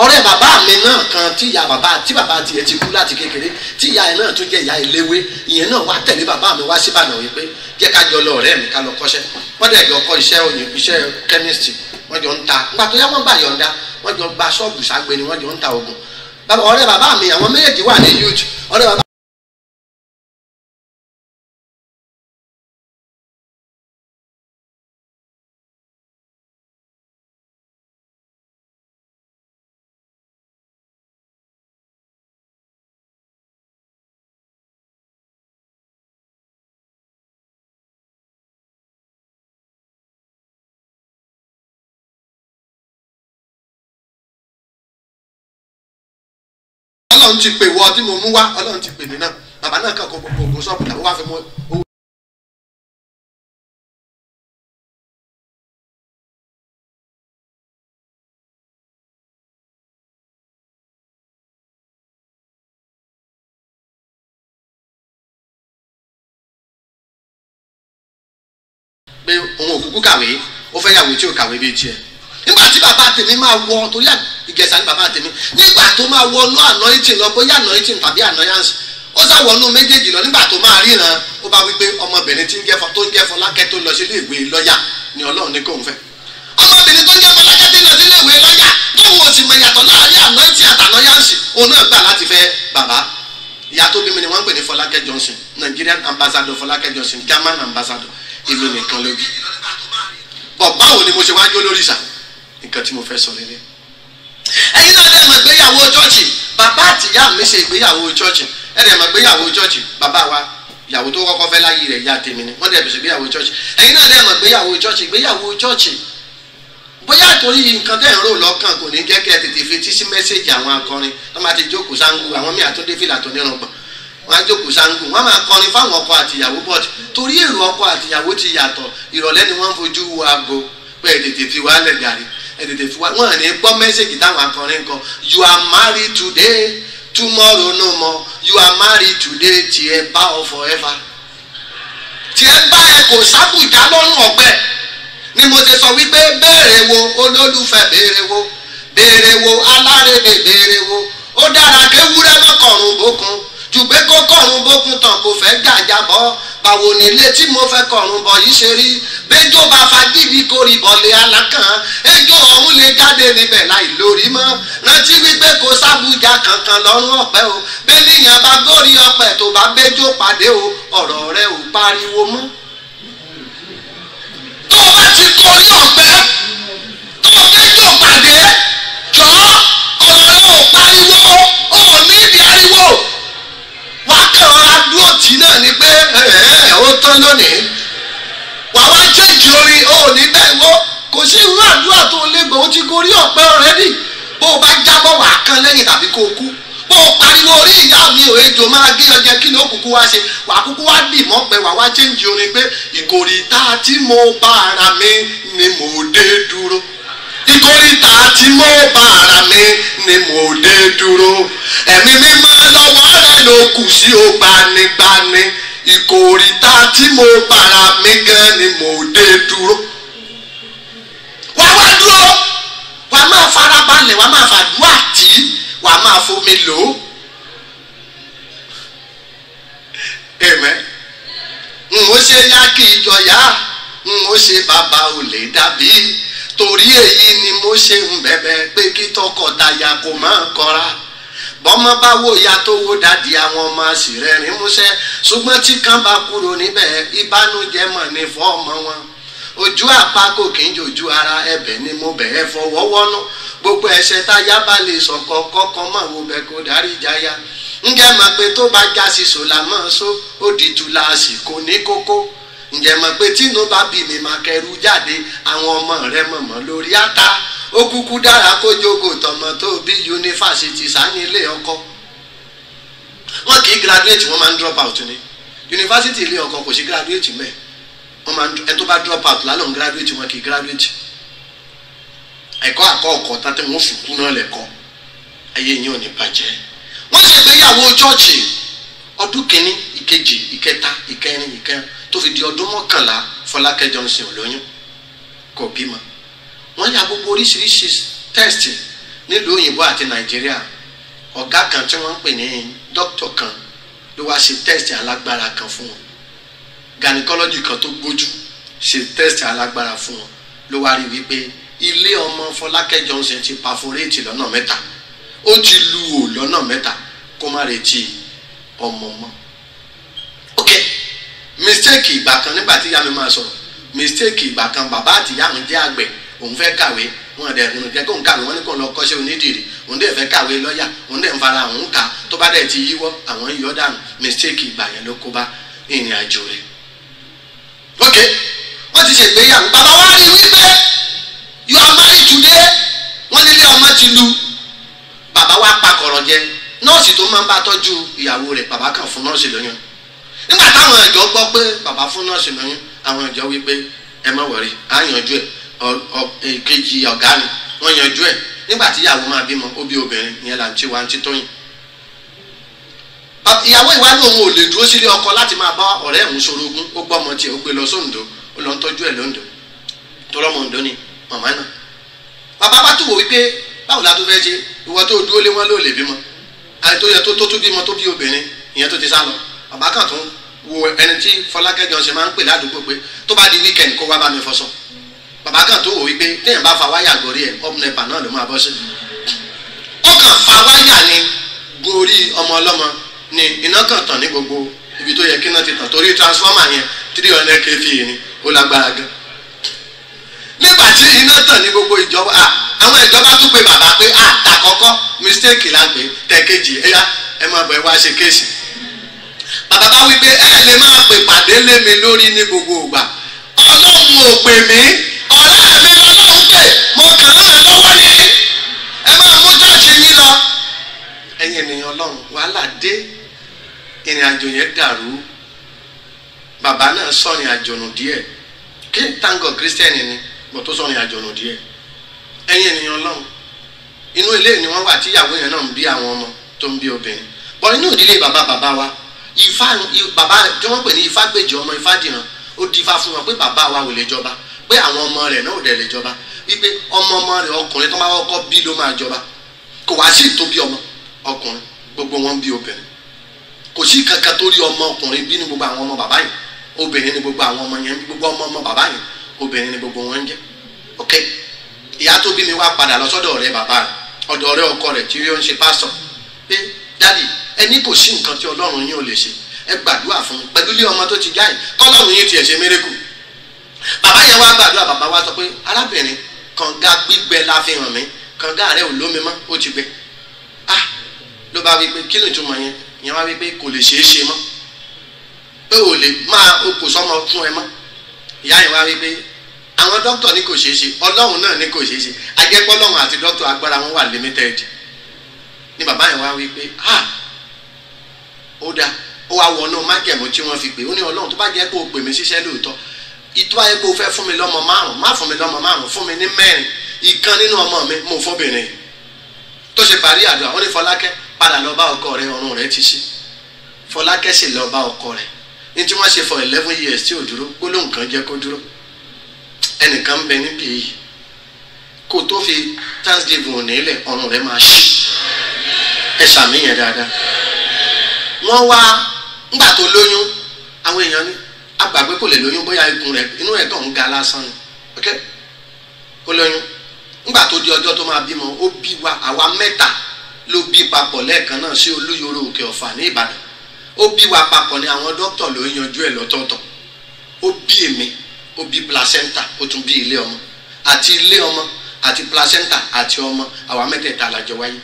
ọ̀rẹ́ bàbá mi náà kan tí bàbá tiẹ̀ ti kú láti kékeré tí ìyá ẹ̀ náà tún jẹ́ ìyá eléwé ìyẹn náà wá tẹ̀lé bàbá mi wá sí Ìbàdàn wípé jẹ́ ká jọ lọ ọ̀rẹ́ mi ká lọ kọ́ṣẹ́ wọ́n dẹ̀ jọ kọ́ iṣẹ́ chemist wọ́n jọ ń ta nígbà tó yá wọ́n gbà yọ̀ǹda wọ́n jọ gba ṣọ́ọ̀bù ságbéni wọ́n jọ ń ta oògùn ọ̀rẹ́ bàbá mi àwọn méjèèjì wà ní youth ọ̀rẹ́ bàbá Ọlọ́run ti pè wọ́ tí mo mú wá Ọlọ́run ti pè mí náà bàbá náà kàn kó gbogbo ògùn ṣọ́ọ̀bù làwọn wá fi mú owó. pé òun ò kúkú kàwé ó fẹ́ yàwó tí ò kàwé bíi tiẹ̀ nígbà tí bàbá tèmi máa wọ torí Ìgẹ̀ṣà ni bàbá tèmi nígbà tó máa wọ inú anointing lọ bóyá anointing tàbí annoyance ó sáwọnú méjèèjì lọ nígbà tó máa ríran ó bá wípé ọmọbìnrin tó ń jẹ́ Fọlákẹ́ tó lọ sí ilé ìwé lọ́yà ni Ọlọ́run ní kóun fẹ́ ọmọbìnrin tó ń jẹ́ Fọlákẹ́ tó lọ sí ilé ìwé lọ́yà tóun ò sì mọ ìyàtọ̀ láàrin àná tí àtàná yánsì òun náà gbà láti fẹ́ bàbá ìyá tó bí mi ni wọ́n ń pè ní Fọlákẹ́ Johnson Nigerian ambassador Fọlákẹ́ Johnson German ambassador èmi nìkan ló bí bọ̀ báwo ni mo ṣe wájú olórìṣà nǹkan tí mo fẹ́ sọ lélẹ̀ ẹ̀yin náà dẹ̀ mọ̀ ìgbéyàwó chọ́ọ̀chì bàbá àtìyá mi ṣe ìgbéyàwó chọ́ọ̀chì ẹ̀ dẹ̀ mọ̀ ìgbéyàwó chọ́ọ̀chì bàbá wa ìyàwó tó kọ́kọ́ fẹ́ láyé rẹ̀ ìyá tèmi ni wọ́n dẹ̀ bẹ̀rẹ̀ ìgbéyàwó chọ́ọ̀chì ẹ̀yin náà dẹ̀ mọ̀ ìgbéyàwó chọ́ọ̀chì bóyá torí nǹkan tẹ̀ ń rò lọ́kàn kò ní jẹ́ kí ẹ tètè fetí sí mẹ́sẹ̀gì àwọn akọrin wọ́n máa ti jókòó sáńgù àwọn míì àtúndé fìlà tó nírùngbọ̀n wọ́n á jókòó sáńgù wọ́n máa kọrin fáwọn ọkọ àtìyàwó bọ́t torí èrò ọkọ àtìyàwó ti yàtọ̀ ìrọ̀lẹ́ ni wọ́n ń fojú wo aago pé ẹ tètè fi wálẹ̀ gàrí ẹ tètè fi wá wọ́n ní gbọ́ mẹ́sẹ̀gì táwọn akọrin kan you are married today tomorrow no more you are married today tiẹ̀ bá ọ forever tiẹ̀ bá ẹ kò sábùjá lọ́rùn ọ̀pẹ ni mo ti sọ wípé béèrè wo olólùfẹ́ béèrè wo alárèdè béèrè wo ó dára kéwúrẹ́ mọ́kànrún bókun jù pé kó kọ̀run bókun tán kò fẹ́ gàjàbọ́ báwo nílé tí mo fẹ́ kọ̀run bọ̀ yìí ṣe rí bẹ́jọ́ bá fagídí kórì bọ̀lẹ̀ alákàn ẹjọ́ ọ̀hún lè jáde níbẹ̀ láì lórí mọ́ rántí wípé kò sábùjá kankan lọ́rùn ọ̀pẹ o bẹ́ẹ̀nìyàn bá górí ọ̀pẹ tó bá bẹ́jọ́ pàdé o ọ̀rọ̀ rẹ ò pariwo mọ́ tó o bá ti górí ọ̀pẹ tó o bẹ́jọ́ pàdé jọ ọ̀rọ̀ rẹ ò pariwo o ò ní ìdí ariwo wàá kàn ọ́ra dúró tì náà ni pé ó tán lónìí wàá wá jẹ́jì orin ó ní bẹ́ẹ̀ wọ́ kò sí irú àdúrà tó lé gbọ́ ó ti gorí ọ̀pẹ ọ̀rẹ́dì bó o bá jábọ̀ wàá kán lẹ́yìn tàbí kó o kú bó o pariwo orí ìyá mi ò ejò máa gé ọjẹ kí ló kúkú wá ṣe wàá kúkú wá dì mọ́ pé wàá wá jẹ́jì orin pé ìkòríta tí mo bá ara mi ni mo dé dúró ìkòríta tí mo bá ara mi ni mo dé dúró ẹ̀mí mímọ́ lọ́wọ́ rẹ̀ ló kù sí o gbanigbani ìkòríta tí mo bá ara mi gan ni mo dé dúró. wàá wá dúró wàá máa farabalẹ̀ wàá máa fàdúrà tí wàá máa fomi lò ó. amen. n ó ṣe yá kí ìjọyà n ó ṣe bàbá ò lè dàbí torí èyí ni mo ṣe ń bẹ̀bẹ̀ pé kí tọkọtaya kò máa kọra bọ́mọ bá wò ya tó wò dàdí àwọn ọmọ àṣìrẹ́rìn músẹ́ ṣùgbọ́n tí kan bá kúrò níbẹ̀ ìbànújẹ́ mọ̀ ní fọ́ọ̀mọ́ wọn ojú àpá kò kí n jojú ara ẹ̀bẹ̀ ni mo bẹ̀ ẹ́ fọwọ́ wọ́nú gbogbo ẹ̀ṣẹ̀ táyà bá lè sọ̀kọ̀ kọ́kọ́ mọ̀ wò bẹ̀ kó dárí jáyà ǹjẹ́ mọ̀ pé tó bá já sí sòlá mọ́ so ó di tùlàsì kò ní kókó ǹjẹ́ mọ̀ pé tínú bá bí mi máa kẹrù jáde àwọn ọmọ rẹ mọ̀mọ́ lórí ata ó kúkú dára kó jókòó tọmọ tó bí yunifásitì sáyìn ilé ọkọ wọn kì í graduate wọn máa ń drop out ni yunifásitì ilé ọkọ kò sí graduate mẹ wọn máa ń ẹ tó bá drop out lálọ́ ń graduate wọn kì í graduate ẹ̀kọ́ àkọ́kọ́ tàbí wọn fi kú náà lẹ́kọ́ ayé yín ò ní bàjẹ́ wọ́n ṣègbéyàwó chọ́ọ̀chì ọdún kìíní ìkejì ìkẹta ìkẹrin ìkẹrin tó fi di ọdún 11 Fọlákẹ́ Johnson olóyún kò bímọ wọ́n ya gbogbo oríṣiríṣi test nílùú òyìnbó àti Nàìjíríà ọ̀gá kan tí wọ́n ń pè ní dókítà kan ló wá ṣe test alágbára kan fún wọn gynecology kan tó gbójú ṣe test alágbára fún wọn ló wá rí wípé ilé ọmọ Fọlákẹ́ Johnson ti perforate lọ́nà 3 ó ti lu ò lọ́nà 3 kó má retí ọmọ mọ́ ok mistake ìgbà kan nígbà tí ìyá mi máa sọ̀rọ̀ mistake ìgbà kan bàbá àti ìyá mi jẹ́ àgbẹ̀ òun fẹ́ kàwé wọn dẹ̀ ń jẹ́ kó ń kàwé wọn ní kó ń lọ kọ́ṣẹ́ onídìrí òun dẹ̀ fẹ́ kàwé lọ́ọ̀yà òun dẹ̀ ń fara òun kà tó bá dẹ̀ ti yíwọ́ àwọn yíyọ́ dànù mistake ìgbà yẹn ló kó bá ìrìn àjò rẹ̀ ok wọ́n ti ṣègbéyàwó bàbá wa rí wípé you are married today wọ́n nílé ọmọ ti lu bàbá wa pa kọ̀rọ̀ jẹ nọ́ọ̀sì tó máa ń bá tọ́jú ìyàwó rẹ̀ bàbá kan fún nọ́ọ̀sì lóyún nígbà táwọn ìjọ gbọ́ pé bàbá fún nọ́ọ̀sì lóyún àwọn ìjọ wípé ẹ má wọrí á yanjú ẹ kejì ọ̀gá ni wọ́n yanjú ẹ nígbà tí ìyàwó máa bímọ ó bí obìnrin ìyẹn là ń tí wa ń tí tóyìn ìyàwó ìwà lòun ò lè dúró sílé ọkọ láti máa bá ọ̀rẹ́ ẹ̀hún sorogún ó gbọ́ ọmọ tiẹ̀ ó gbé lọ sóńdó ó lọ ń tọ́jú ẹ̀ lóńdó tó rọ́mọ òǹdó ni màmá náà bàbá bá tún wò wípé báwo la tó fẹ́ ṣe ìwọ tó dúró lé wọn ló lè bímọ àti tó yẹ tó bímọ tó bí obìnrin ìyẹn tó ti sá lọ bàbá kan tún wo ẹni tí Fọlákẹ́ Johnson máa ń pè ládùúgbò pé tó bá di weekend kó wá bá mi fọṣọ bàbá kan tó wò wípé téèyàn bá fa wáyà gorí ẹ̀ ọmọ nẹ́pà náà ló máa bọ́ sí ó kàn fa wáyà ni gorí ọmọ ọlọ́mọ ni iná kan tàn ní gbogbo ibi tó yẹ kí iná ti tàn torí transformer yẹn 300 kV ni ó lágbára gan nígbà tí iná tàn ní gbogbo ìjọba àwọn ìjọba tún pe bàbá pé àtàkọ́kọ́ mistake la gbé tẹ̀kejì ẹ̀yà ẹ máa bọ̀ ẹ wá ṣe kéèsì bàbá bá wí pé ẹ lè máa pè pàdé lé mi lórí ní gbogbo ìgbà ọlọ́run ò pè mí ọ̀rẹ́ mi lọ́lọ́run pè mo kàn án lọ́wọ́ ní ẹ máa mú jáde yín lọ ẹ̀yin ènìyàn ọlọ́run wàhálà dé ìrìn àjò yẹn dàrú bàbá náà sọ̀rìn àjò nù díẹ̀ kí tango kírísítẹ́nì ni bọ̀ tó sọ̀rìn àjò nù díẹ̀ ẹ̀yin ènìyàn ọlọ́run inú ilé ni wọ́n wà tí ìyàwó yẹn náà ń bí àwọn ọmọ tó ń bí obìnrin bọ̀ inú ìdílé bàbá wa bàbá tí wọ́n pè ní Ifágbèjì ọmọ Ifádìran ó dífá fún wọn pé bàbá wa ò lè jọba pé àwọn ọmọ rẹ̀ náà ò dẹ̀ lè jọba wípé ọmọ rẹ̀ ọkùnrin tó máa kọ́kọ́ bí ló máa jọba kò wá sí ìtóbi ọmọ ọkùnrin gbogbo wọn bí obìnrin kò sí kankan tó rí ọmọ ọkùnrin bí ní gbogbo àwọn ọmọ bàbá yìí obìnrin ní gbogbo àwọn ọmọ yẹn gbogbo ọmọ bàbá yìí obìnrin ní gbogbo wọn ń jẹ ok ìyá tó bí mi wá padà lọ sọ́dọ̀ ọ̀rẹ́ bàbá rẹ̀ ọ̀dọ̀ ọ̀rẹ́ ọkọ rẹ̀ tí ó ń ṣe pásítọ̀ pé dádì ẹni kò sí nǹkan tí Ọlọ́run yín ò lè ṣe ẹ gbàdúrà fún mi pẹ̀lú ilé ọmọ tó ti jáì kọ́lọ́run yín tiẹ̀ ṣe mérekù bàbá yẹn wá gbàdúrà bàbá wa sọ pé arábìnrin kànga gbígbẹ la fi hàn mí kànga rẹ ò lómi mọ́ ó ti gbẹ ló bá wí pé kí ni ìtumọ̀ yẹn ìyẹn wá wí pé kò lè ṣeé ṣe mọ́ pé ò lè máa o kò sọmọ fún ẹ mọ́ ìyá yẹn wá wí pé àwọn dókítà ní kò ṣeé ṣe Ọlọ́run náà ní kò ṣeé ṣe ajẹ́pọ̀ Ọlọ́run àti dókítà agbára wọn wà limited ni bàbá yẹn wá wí pé ó dáa ó wá wọnú májẹ̀mú tí wọ́n fi pè ó ní Ọlọ́run tó bá jẹ́ kó o pè mí síṣẹ́ lóòótọ́ ìtọ́ ayé kó o fẹ́ fún mi lọ́mọ márùn má fún mi lọ́mọ márùn fún mi ní mẹ́rin ìkan nínú ọmọ mi mo fọ́bìnrin tó ṣe parí àdúrà ó ní Fọlákẹ́ padà lọ bá ọkọ rẹ ọrùn rẹ ti ṣí Fọlákẹ́ sì lọ bá ọkọ rẹ ní tí wọ́n ṣe for 11 years tí ò dúró gbólóhùn kan jẹ́ kó dúró ẹnìkan ń bẹ níbi yìí kó tó fi thanksgiving òní ilẹ̀ ọrùn rẹ máa ṣí ẹ ṣàmìyàn dáadáa wọ́n wá ńgbà tó lóyún àwọn èèyàn ní agbàgbé kò lè lóyún bóyá ikùn rẹ̀ inú ẹ̀ kàn ń ga lásán ni ok ó lóyún ńgbà tó di ọjọ́ tó máa bímọ ó bí wa àwa mẹ́ta ló bí papọ̀ lẹ́ẹ̀kan náà sí Olúyọ̀rọ̀ Òkè Ọ̀fà ní Ìbàdàn ó bí wa papọ̀ ní àwọn dókítà ló yanjú ẹ̀ lọ́tọ̀ọ̀tọ̀ ó bí èmi ó bí placenta ó tún bí ilé ọmọ àti ilé ọmọ àti placenta àti ọmọ àwa mẹ́tẹ̀ẹ̀ta la jọ wáyé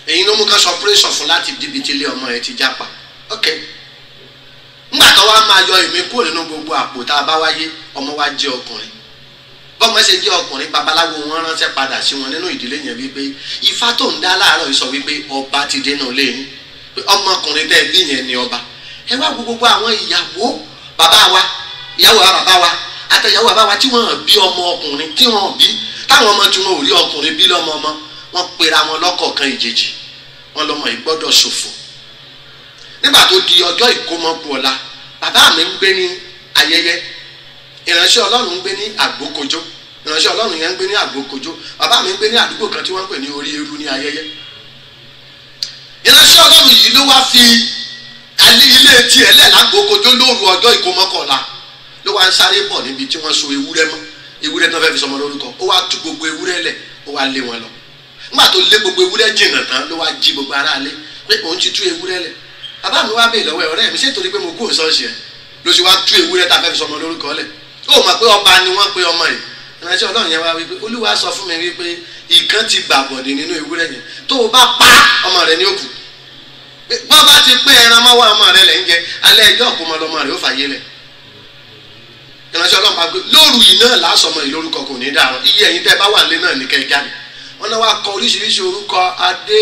èyí ló mú ká sọ operation fún láti dìbì tí ilé ọmọ ẹ ti jápa ok ńgbà tó wá máa yọ èmi kúrò nínú gbogbo àpò tá a bá wáyé ọmọ wa jẹ́ ọkùnrin bọ́mọ ṣe jẹ́ ọkùnrin babaláwo wọn ránṣẹ́ padà sí wọn nínú ìdílé yẹn wípé ifá tó ń dá láàárọ̀ sọ wípé ọba ti dénú ilé yín pé ọmọkùnrin tẹ́ bí yẹn ni ọba ẹ wá gbogbo àwọn ìyàwó bàbá wa ìyàwó bàbá wa àtẹ̀yàwó bàbá wa tí wọ́n bí ọmọ ọkùnrin tí wọ́n bí táwọn ọmọ tí wọ́n ò rí ọkùnrin bí lọ́mọ ọmọ wọ́n pera wọn lọ́kọ̀ọ̀kan ìjèjì wọ́n lọ́mọ yìí gbọ́dọ̀ ṣòfò nígbà tó di ọjọ́ ìkómọkù ọ̀la bàbá mi ń gbé ní ayẹyẹ ìránṣẹ́ Ọlọ́run ń gbé ní Àgbókojó ìránṣẹ́ Ọlọ́run yẹn ń gbé ní Àgbókojó bàbá mi ń gbé ní àdúgbò kan tí wọ́n ń pè ní Orí Eru ní ayẹyẹ ìránṣẹ́ Ọlọ́run yìí ló wá fi ilé tiẹ̀ lẹ̀ l'Àgbókojó lóru ọjọ́ ìkómọkù ọ̀la ló wá ń sáré bọ̀ níbi tí wọ́n so ewúrẹ́ mọ́ ewúrẹ́ tó fẹ́ fi sọmọ lórúkọ ó wá tú gbogbo ewúrẹ́ lẹ̀ ó wá lé wọn lọ nígbà tó lé gbogbo ewúrẹ́ jìnnà tán ló wá jí gbogbo ara lé pé òun ti tú ewúrẹ́ lẹ̀ bàbá mi wá bèè lọ́wọ́ ẹ̀ ọ̀rẹ́ mi ṣé torí pé mo kó ṣọ́ọ̀ṣì ẹ̀ ló ṣe wá tú ewúrẹ́ tá a fẹ́ fi sọmọ lórúkọ lẹ̀ ó mọ̀ pé ọba ni wọ́n pe ọmọ yìí ìránṣẹ́ Ọlọ́run yẹn wá wípé Olúwa sọ fún mi wípé ìkan ti gbàbọ̀dé nínú ewúrẹ́ yẹn tó o bá pa ọmọ rẹ ní òkú bọ́n bá ti pé ẹran mọ́wọ́ ọmọ rẹ lẹ̀ ń jẹ alẹ́ ẹjọ́ ọ̀kúnmọ́ lọmọ rẹ ó fàyè lẹ̀ ìránṣẹ́ Ọlọ́run bá gbé lóru yìí náà lásọmọ yìí lórúkọ kò ní dàrọ iye ẹ̀yin tẹ́ bá wà nílé náà ní kẹ́ jáde wọn náà wá kọ oríṣiríṣi orúkọ adé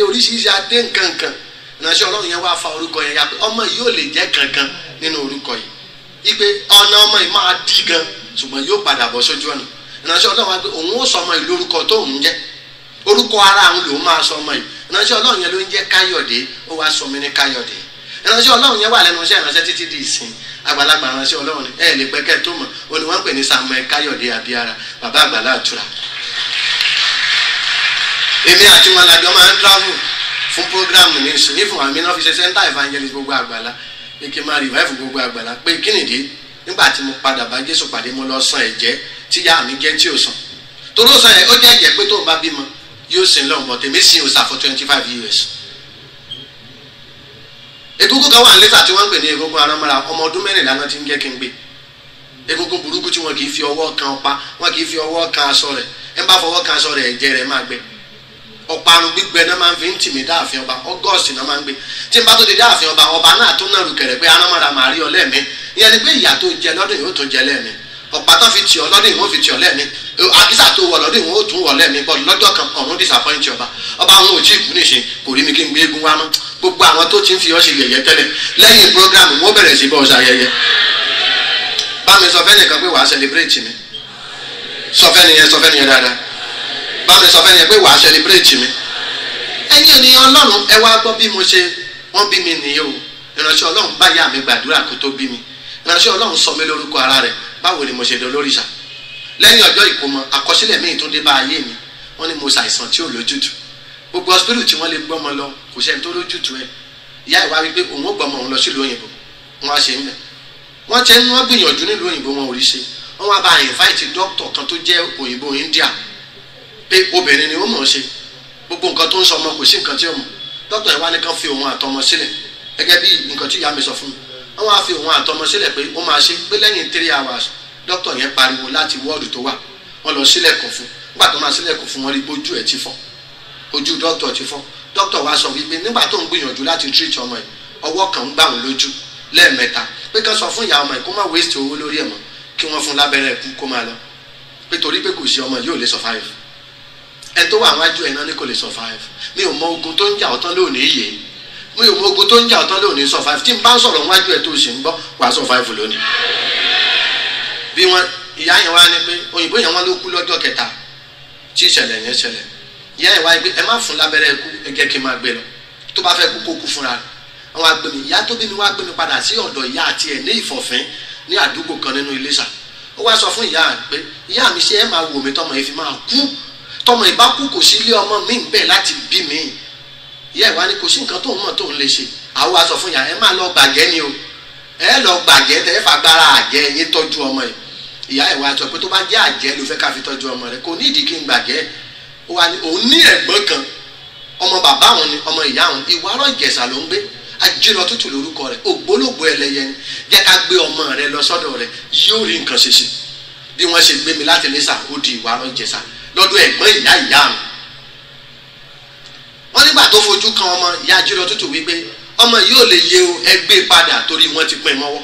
oríṣiríṣi adé nkankan ìránṣẹ́ Ọlọ́run yẹn wá fa orúkọ yẹn ya pé ọmọ yìí ò lè jẹ́ kankan nínú orúkọ yìí ipe ọ̀nà ọmọ yìí máa di gan ṣùgbọ́n yóò padà bọ̀ sójú ọ̀nà ìránṣẹ́ Ọlọ́run wá pé òun ó sọ ọmọ yìí lórúkọ tó ń jẹ́ orúkọ ara àwọn lòun máa sọ ọmọ yìí ìránṣẹ́ Ọlọ́run yẹn ló ń jẹ́ Káyọ̀dé ó wá sọ mí ní Káyọ̀dé ìránṣẹ́ Ọlọ́run yẹn wà lẹ́nu iṣẹ́ ìránṣẹ́ títí di ìsìn àgbàlagbà ìránṣẹ́ Ọlọ́run ni ẹ lè pẹ́kẹ́ tó mọ̀ ó ní wọ́n pè ní Samuel Káyọ̀dé Abíára bàbá àgbàlá àtura èmi àti wọn làjọ máa ń travel fún program ní ìsìn fún àmì náà fi ṣe center evangelist gbogbo àgbàlá pé kí n máa revive gbogbo àgbàlá pé kí nìdí nígbà tí mo padà bá Jésù pàdé mo lọ san ẹ̀jẹ̀ tí yá mi jẹ́ tí ò sàn torí ó sàn yẹn ó jẹ́ ẹ̀jẹ̀ pé tó ń bá bímọ yóò sin lọ́wọ́ bọ̀ tèmi sin òòsà for 25 years. egungun kan wà ní lẹ́tà tí wọ́n ń pè ní egungun arámọ́ra ọmọ ọdún 14 náà ti ń jẹ́ kí n gbé egungun burúkú tí wọn kì í fi ọwọ́ kan ọ̀pá wọn kì í fi ọwọ́ kan aṣọ rẹ̀ ẹ bá fọwọ́ kan aṣọ rẹ̀ ẹ̀jẹ̀ rẹ̀ máa gbẹ ọ̀parun gbígbẹ náà máa ń fi ń tì mí dáàfin ọba August náà máa ń gbé tí n bá tó di dáàfin ọba náà tó náà rùkẹ̀rẹ̀ pé arámọ́ra màá rí ọ lẹ́ẹ̀mí ìyẹn ni pé ìyà tó jẹ lọ́dún yóò tó jẹ lẹ́ẹ̀mí ọ̀pá tó fi tì ọ lọ́dún yìí wọ́n fi tì ọ lẹ́ẹ̀mí àkísà tó wọ lọ́dún yìí wọ́n ó tún wọ lẹ́ẹ̀mí bọ́ọ̀lù lọ́jọ́ kan ọ̀run disappoint ọba àwọn ò tí ì kú nìṣe kò rí mi kí n gbé eégún wá mọ́ gbogbo àwọn tó ti ń fi ọ ṣe yẹ̀yẹ́ tẹ́lẹ̀ lẹ́yìn program wọ́n bẹ̀rẹ̀ sí bọ́ọ̀ ṣayẹyẹ bá mi sọ fẹ́ nìkan pé wàá celebrate mi sọ fẹ́ nìyẹn dáadáa bá mi sọ fẹ́ nìyẹn pé wàá celebrate mi ẹ̀yin ènìyàn Ọlọ́run ẹ wá gbọ́ bí mo ṣe wọ́n bí mi nìyẹn o ìránṣẹ́ Ọlọ́run bá yá mi gbàdúrà kó tó bí mi ìránṣẹ́ Ọlọ́run sọ mí lórúkọ ara rẹ̀ báwo ni mo ṣe dán lórí ìṣà lẹ́yìn ọjọ́ ìkómọ àkọsílẹ̀ míì tó dé bá ayé mi wọ́n ní mo ṣàìsàn tí ò lójútùú gbogbo hospital tí wọ́n lè gbọ́mọ lọ kò sẹ́ni tó lójútùú ẹ̀ ìyá ìwà wípé òun ó gbọ́mọ òun lọ sílùú òyìnbó wọ́n á ṣe ń bẹ̀ wọ́n gbìyànjú nílùú òyìnbó wọn ò rí ṣe wọ́n wá bá invite doctor kan tó jẹ́ òyìnbó India pé obìnrin ni ó mọ̀ ọ́ ṣe gbogbo nǹkan tó ń sọ ọmọ kò sí nǹkan tí ó mọ̀ doctor yẹn wá ní kán fi òun àtọmọ sílẹ̀ gẹ́gẹ́ bí nǹkan tí ìyá mi sọ fún mi wọ́n wá fi òun àtọmọ sílẹ̀ pé ó máa ṣe pé lẹ́yìn 3 hours doctor yẹn pariwo láti wọ́ọ̀dù tó wà wọ́n lọ sílẹ̀kùn fún nígbà tó máa sílẹ̀kùn fún wọn rí bójú ẹ̀ ti fọ́ ojú doctor ti fọ́ doctor wá sọ wípé nígbà tó ń gbìyànjú láti treat ọmọ ẹ̀ ọwọ́ kan ń gbà wọn lójú lẹ́ẹ̀mẹ́ta pé kán sọ fún ìyá ọmọ ẹ̀ kó má waste owó lórí ẹ̀ mọ́ kí wọ́n fún lábẹ́rẹ́ ikú kó máa lọ pé torí pé kò sí ọmọ yóò lè survive ẹ tó wà wájú ẹ̀ náà ní kò lè survive mi ò mọ ogun tó ń jà ọ̀tán lónìí yé mi ò mọ ogun tó ń jà ọ̀tán lónìí survive tí n bá ń sọ̀rọ̀ wájú ẹ̀ tó ṣe ń gbọ́ wàá survive lónìí bí wọn ìyá yẹn wá ní pé òyìnbó yẹn wọn ló kú lọ́jọ́ kẹta tí ìṣẹ̀lẹ̀ yẹn ṣẹlẹ̀ ìyá yẹn wá ní pé ẹ má fún lábẹ́rẹ́ ikú ẹ jẹ́ kí n máa gbé lọ tó bá fẹ́ kú kó kú fúnra rẹ̀ àwọn agbèmí ìyá tó bí mi wá gbé mi padà sí ọ̀dọ̀ ìyá àti ẹ̀ ní Ìfọ̀fín ní àdúgbò kan nínú Iléṣà ó wá sọ fún ìyá rẹ̀ pé ìyá mi ṣe ẹ máa wò mí tọmọ yìí fi máa kú tọmọ ìbá kú kò sí ilé ọmọ mi ń bẹ̀ láti bí mi ìyá ìwá ni kò sí nǹkan tó ń mọ̀ tó ń lè ṣe àwọn wá sọ fún ìyá ẹ máa lọ gbàgẹ́ ni o ẹ lọ gbàgẹ́ tẹ ẹ fagbára àjẹ́ yín tọ́jú ọmọ yìí ìyá ìwá sọ pé tó bá jẹ́ àjẹ́ ló fẹ́ ká fi tọ́jú ọmọ rẹ̀ kò ní ìdí kí n gbàgẹ́ ó wá ní òun ní ẹ̀gbọ́n kan ọmọ bàbá òun ni ọmọ ìyá òun Ìwárọ̀ Ìjẹ̀ṣà ló ń gbé Ajírọ̀ Tútù lórúkọ rẹ̀ ògbólógbò ẹlẹ́yẹ ni jẹ́ ká gbé ọmọ rẹ̀ lọ sọ́dọ̀ rẹ̀ yóò rí nǹkan ṣe sí bí wọ́n ṣe gbé mi láti Iléṣà ó di Ìwárọ̀ Ìjẹ̀ṣà lọ́dọ̀ ẹ̀gbọ́n ìyá ìyá mi wọ́n nígbà tó fojú kan ọmọ ìyá Ajírọ̀ Tútù wípé ọmọ yóò lè yé o ẹ gbé padà torí wọ́n ti pín mọ́wọ́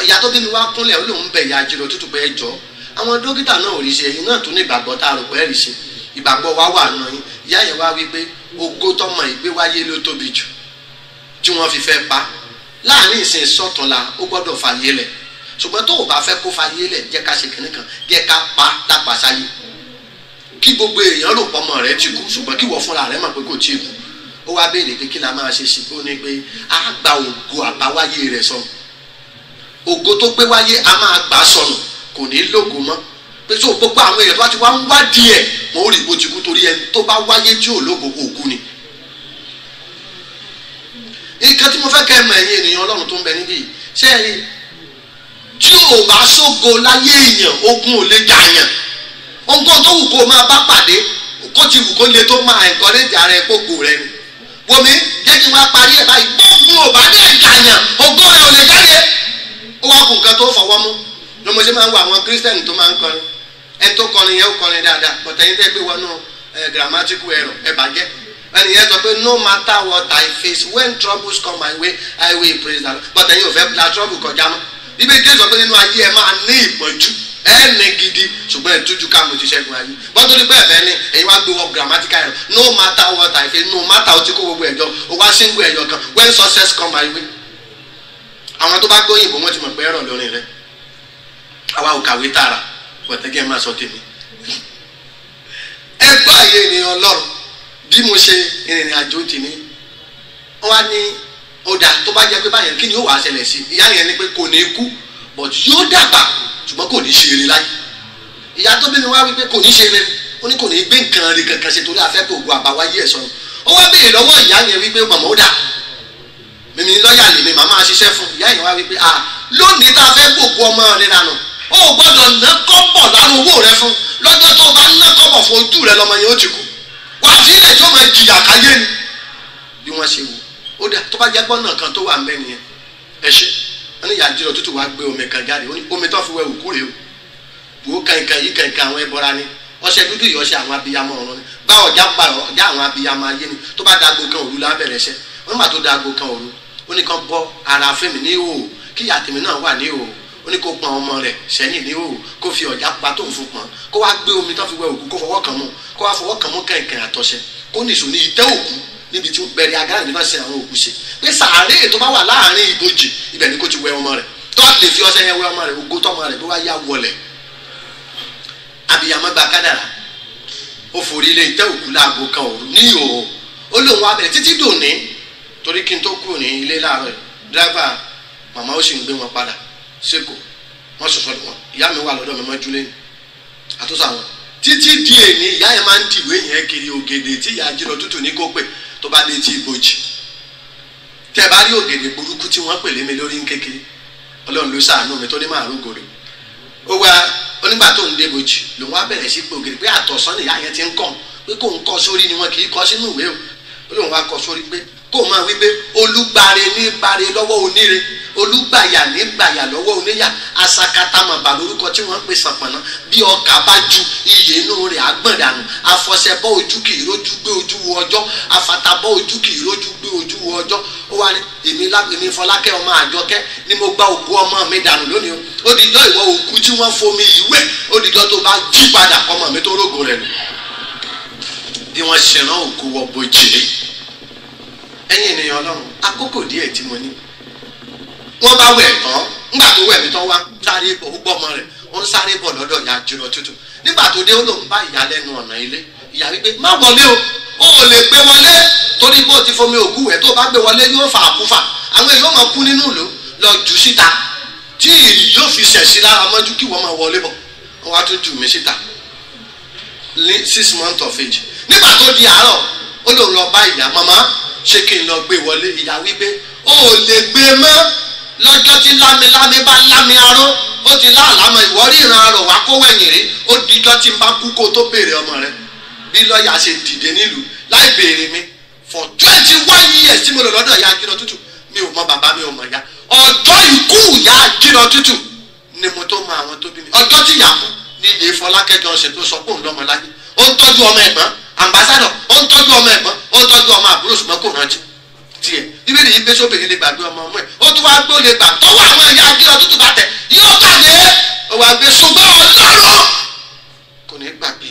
ìyá tó bí mi wá kúnlẹ̀ ó lóun bẹ̀ ìyá Ajírọ̀ Tútù pé ẹ jọ àwọn dókítà náà ò rí ṣe ẹ̀yin náà tún ní ìgbàgbọ́ tá a rò pé ẹ rí ṣe ìgbàgbọ́ wa wà nù yín ìyá yẹn wá wípé ògo tọmọ ìgbé wáyé ló tóbi jù tí wọ́n fi fẹ́ pa láàrin ìsìn sọ́túnla ó gbọ́dọ̀ fàyè lẹ̀ ṣùgbọ́n tó o bá fẹ́ kó fàyè lẹ̀ jẹ́ ká ṣe kìnnì kan jẹ́ ká pa dàgbà sáyé kí gbogbo èèyàn rò pọ̀ mọ́ rẹ ti kú ṣùgbọ́n kí wọ́n fúnra rẹ mọ̀ pé kò tí ì kú ó wá béèrè pé kí la máa ṣe sí ó ní pé a gba ògo àbáwáyé rẹ̀ sọnù ògo tó gbé wáyé a máa gbà sọnù kò ní lógo mọ́ pé tó gbogbo àwọn èèyàn tó bá ti wá ń wá díẹ̀ wọn ò rí bó ti kú torí ẹni tó bá wáyé tí ò lógo òkú ni. nǹkan tí mo fẹ́ kẹ́ ẹ mọ̀ ẹ̀yin ènìyàn Ọlọ́run tó ń bẹ níbí ṣé ẹ rí tí ò bá sógo láyé èèyàn ogun ò lè jà yàn ohunkóhun tó wù kó máa bá pàdé kó ti wù kó lè tó máa encourage ara ẹ gbogbo rẹ ni wòmí jẹ́ kí n wá parí ẹ̀ báyìí gbogbo ò bá ní ẹ̀jà yàn ogo rẹ ò lè jáde ó wá kù nǹkan tó fọwọ́ mú ní mo ṣe máa ń wo àwọn Christian tó máa ń kọrin ẹ tó kọrin yẹn ó kọrin dáadáa but ẹ̀yin tẹ́ gbé wọnú grammatical error ẹ bàjẹ́ ẹni yẹn sọ pé no matter what I face when troubles come my way I will praise the Lord but ẹ̀yin ò fẹ́ la trouble kọjá mọ́ bíbélì Jésù sọ pé nínú ayé ẹ máa ní ìpọ́njú ẹ ní gidi ṣùgbọ́n ẹ tújú ká mo ti ṣẹ́gun ayé bọ́n tó ní bẹ́ẹ̀ bẹ́ẹ̀ ni ẹ̀yin wá gbé wọ grammatical error no matter what I face no matter o ti kó gbogbo ẹ̀jọ́ o wá single ẹ̀yọ̀ kan when success come my way àwọn tó bá gbóyìnbó wọn ti mọ̀ pé ẹ̀rọ lórí rẹ àwa ò kàwé tààrà pọ̀tẹ́kẹ́ máa sọ tèmi ẹ gbọ́ àyè ènìyàn Ọlọ́run bí mo ṣe ìrìn àjò tèmi wọ́n wá ní ọ̀dà tó bá jẹ́ pé báyẹn kí ni ó wàá ṣẹlẹ̀ sí ìyá yẹn ni pé kò ní kú but yóò dàgbà ṣùgbọ́n kò ní ṣe eré láyé ìyá tó bí mi wá wípé kò ní ṣe eré ó ó ní kò ní gbé nǹkan rí kankan ṣe torí afẹ́ gbogbo àbáwáyé ẹ̀ sọ̀rọ̀ ó wá béèrè lọ́wọ́ ìyá yẹn wípé màmá ó dà mímí lọ́ọ̀yà lèmi màmá ṣiṣẹ́ fún ìyá yẹn wá wípé lónìí tá a fẹ́ gbogbo ọmọ rẹ dànù ó gbọ́dọ̀ ná kọ́bọ̀ lára owó rẹ fún lọ́jọ́ tó bá ná kọ́bọ̀ fún ojú rẹ lọ́mọ yẹn ó ti kú wá sí ilẹ̀ tí ó máa jìyà káyé ni bí wọ́n ṣe wò ó dà tó bá jẹ́ gbọ́nà kan tó wà mẹ́rin yẹn ẹ ṣe wọ́n ní ìyá Àjírọ̀ Tútù wá gbé omi kan jáde omi tó fi wẹ òkú rèé o wò ó kankan yìí kankan àwọn ẹbọra ni ọṣẹ dúdú yìí ọṣẹ àwọn abiyamọ ọ̀run ni bá ọjà pa ọjà àwọn abiyamọ ayé ni tó bá dago kan òru lábẹ́rẹ́ ṣẹ́ wọ́n nígbà tó dago kan òru ó ní kàn bọ́ ara fẹ́mi ní ìhòòhò kí ìyá tèmi náà wà ní ìhòòhò ó ní kó pọn ọmọ rẹ̀ sẹ́yìn ní ìhòòhò kó fi ọjà pa tó ń fún pọn kó wá gbé omi tó fi wẹ òkú kó fọwọ́ kàn mú kó wá fọwọ́ kàn mú kankan àtọ̀ṣẹ kó nìṣó ní ìtẹ́ òkú níbi tí bẹ̀rẹ̀ agárà nípa ṣe àwọn òkú ṣe pé sàárè tó bá wà láàrin ibojì ibẹ̀ ni kó ti wẹ ọmọ rẹ̀ tó lè fi ọṣẹ yẹn wẹ ọmọ rẹ̀ ògo tọmọ rẹ̀ tó wá yá wọlẹ̀ abiyamọ gba kádàrà ó forí ilé ìtẹ́ òkú láago kan òru ní ìhòòhò ó lóun wá bẹ̀rẹ̀ títí dòní torí kí n tó kúrò ní ilé láàárọ̀ dírẹ́fà màmá ó sì ń gbé wọn padà sẹ́kọ̀ wọ́n sọ̀sọ́ wọn ìyá mi wà lọ́dọ̀ mi mọ́jú lẹ́yìn àtúnṣe àwọn títí di èní ìyá yẹn máa ń dìwé yẹn kiri ògèdè tí ìyá Àjírọ̀ Tútù ní kó pè tó bá dé tí ibojì tẹ́ bá rí ògèdè burúkú tí wọ́n pè lé mi lórí kékeré Ọlọ́run ló ṣàánú mi tó ní máa rógòrò ó wá onígbà tó ń dé ibojì lòun wá bẹ̀rẹ̀ sí pé ògèdè pé àtọ̀sán ìyá yẹn ti ń kàn pé kò ń kọ́ sórí ni wọn kì í kọ́ sínú ìwé o lòun wá kọ́ sórí pé kó máa wí pé olúgbàre ní gbàre lọ́wọ́ oníre olúgbàyà ní gbàyà lọ́wọ́ oníyà asakatamọ̀bà lórúkọ tí wọ́n ń pè sànpọ̀nà bí ọkà bá ju iye inú rẹ̀ àgbọ̀ndànù afọ̀sẹ̀bọ̀ ojú kì í rójú gbé ojú wo ọjọ́ afatabọ̀ ojú kì í rójú gbé ojú wo ọjọ́ ó wá ní èmi Fọlákẹ́ ọmọ Àjọkẹ́ ni mo gba òkú ọmọ mi dànù lónìí o ó dìjọ́ ìwọ òkú tí wọ́n fomi ìwé ó dìjọ́ tó bá jí padà ọmọ mi tó rógò rẹ̀ nù bí wọ́n ṣe rán òkú wọ bojì ẹ̀yin ènìyàn Ọlọ́run àkókò díẹ̀ tí mo ní wọ́n bá wẹ̀ tán nígbà tó wẹ̀ mí tán wá sáré bọ̀ ó gbọ́mọ rẹ̀ ó ń sáré bọ̀ lọ́dọ̀ ìyá Àjírọ̀ Tútù nígbà tó dé ó lòun bá ìyá lẹ́nu ọ̀nà ilé ìyá wípé má wọlé o ò lè gbé wọlé torí bó ti fomi òkú wẹ̀ tó bá gbé wọlé yóò fà àkúfà àwọn èèyàn máa kú nínú ìlú lọ jù síta tí ìrì yóò fi ṣẹ̀sí lára mọ́jú kí wọ́n máa wọlé bọ̀ wọ́n wá tún jù mí síta ní 6 months of age nígbà tó di àárọ̀ ó lòun lọ bá ìyá màmá ṣé kí n lọ gbé wọlé ìyá wípé ó lè gbé mọ́ lọ́jọ́ tí lámilámi bá lámi aró ó ti láàlámọ̀ ìwọ́rí ìran arọ̀ wá kó wẹ̀yìn rí ó dijọ́ tí n bá kú kó tó béèrè ọmọ rẹ bí lọ́ọ̀yà ṣe dìde nílùú láì béèrè mi for 21 years tí mo lò lọ́dọ̀ ìyá Àjírọ̀ Tútù mi ò mọ bàbá mi ò mọ ìyá ọjọ́ ikú ìyá Àjírọ̀ Tútù ni mo tó mọ àwọn tó bí mi ọjọ́ tí ìyá kú ní ilé Fọlákẹ́ Johnson tó sọ pé òun lọ́mọ láyé ó ń tọ́jú ọmọ ẹ̀gbọ́n ambassador ó ń tọ́jú ọmọ ẹ̀gbọ́n ó ń tọ́jú ọmọ àbúrò ṣùgbọ́n kò rántí tiẹ̀ bíbélì yìí pé sóbìnrin lè gbàgbé ọmọ ọmọ ẹ̀ ó tún wáá gbé ó lè gbà tọ́wọ́ àwọn ìyá Àjírọ̀ Tútù bá tẹ̀ yóò gbàgbé ó wàá gbé ṣùgbọ́n Ọlọ́run kò ní gbàgbé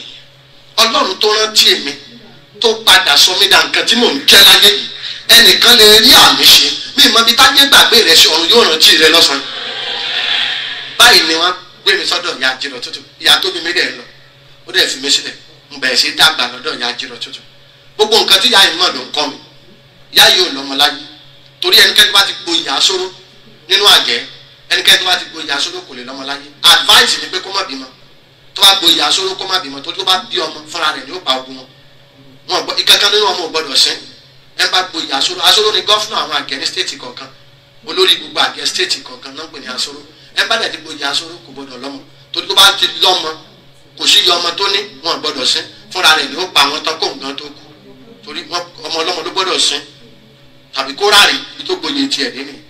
Ọlọ́run tó rántí èmi tó padà sọ mí dà nǹkan tí mò ń jẹ́ láyé yìí ẹnìkan lè rí àmì ṣe mí mọ bí táyé gbàgbé rẹ ṣe ọ̀run yóò rántí rẹ lọ́sàn-án báyìí ni wọ́n gbé mi sọ́dọ̀ ìyá Àjírọ̀ Tútù ìyá tó bí mi dẹ̀ lọ ó dẹ̀ fi mi sílẹ̀ ń bẹ̀rẹ̀ sí dàgbà lọ́dọ̀ ìyá Àjírọ̀ Tútù gbogbo nǹkan tí ìyá yìí mọ̀ ló ń kọ́ mi ìyá yìí ò lọ́mọ láyé torí ẹnikẹ́ni bá ti gbo ìyá sóró nínú àjẹ́ ẹnikẹ́ni bá ti gbo ìyá sóró kò lè lọ́mọ láyé advice ni pé kó má bímọ tó bá gbo ìyá sóró kó má bímọ torí tó bá bí ọmọ fúnra rẹ̀ ni ó pa ogun wọn gbọ́ ìkankan nínú ọmọ ò gbọ́dọ̀ sín ẹ bá gbo ìyá sóró asóró ni gọ́fúnà àwọn àgẹ́ ní stéètì kọ̀ọ̀kan olórí gbogbo àgẹ́ stéètì kọ̀ọ̀kan náà ń pè ní asóró ẹ bá dẹ̀ ti gbo ìyá sóró kò gbọ́dọ̀ lọ́mọ torí tó bá ti lọ́mọ kò sí iye ọmọ tó ní wọn gbọ́dọ̀ sín fúnra rẹ̀ ni ó pa àwọn tán kó nǹkan tó kú torí ọmọ ọlọ́mọ ló gbọ́dọ̀ sín tàbí kó ráàrí bí tó gboyè tiẹ̀ dé nìyẹn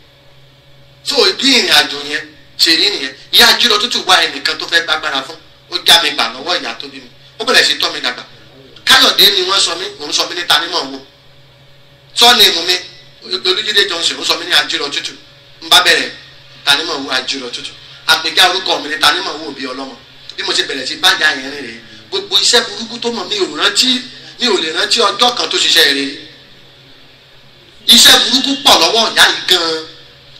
so bí ìrìn àjò yẹn ṣe rí nìyẹn ìyá Àjírọ̀ Tútù wá ẹnìkan tó fẹ́ gbàgbára fún ó já mi gbà lọ́wọ́ ìyá tó bí mi ó bẹ̀rẹ̀ sí tọ́ mi dàgbà Káyọ̀dé ni wọ́n sọ mí òun sọ mí ní Tanímọ̀ wo sọ́ọ̀nì mu mi Olújídé Johnson ó sọ mí ní Àjírọ̀ Tútù ń bá bẹ̀rẹ̀ Tanímọ̀ wo Àjírọ̀ Tútù àpèjá orúkọ mi ní Tanímọ̀ wo òbí ọlọ́mọ bí mo ti bẹ̀rẹ̀ sí bájà yẹn rìn rèé gbogbo iṣẹ́ burúkú tó mọ̀ mi ò lè rántí ọjọ́ kan tó ṣiṣẹ́ rere iṣẹ́ burúkú pọ̀ lọ́wọ́ ìyá yìí gan-an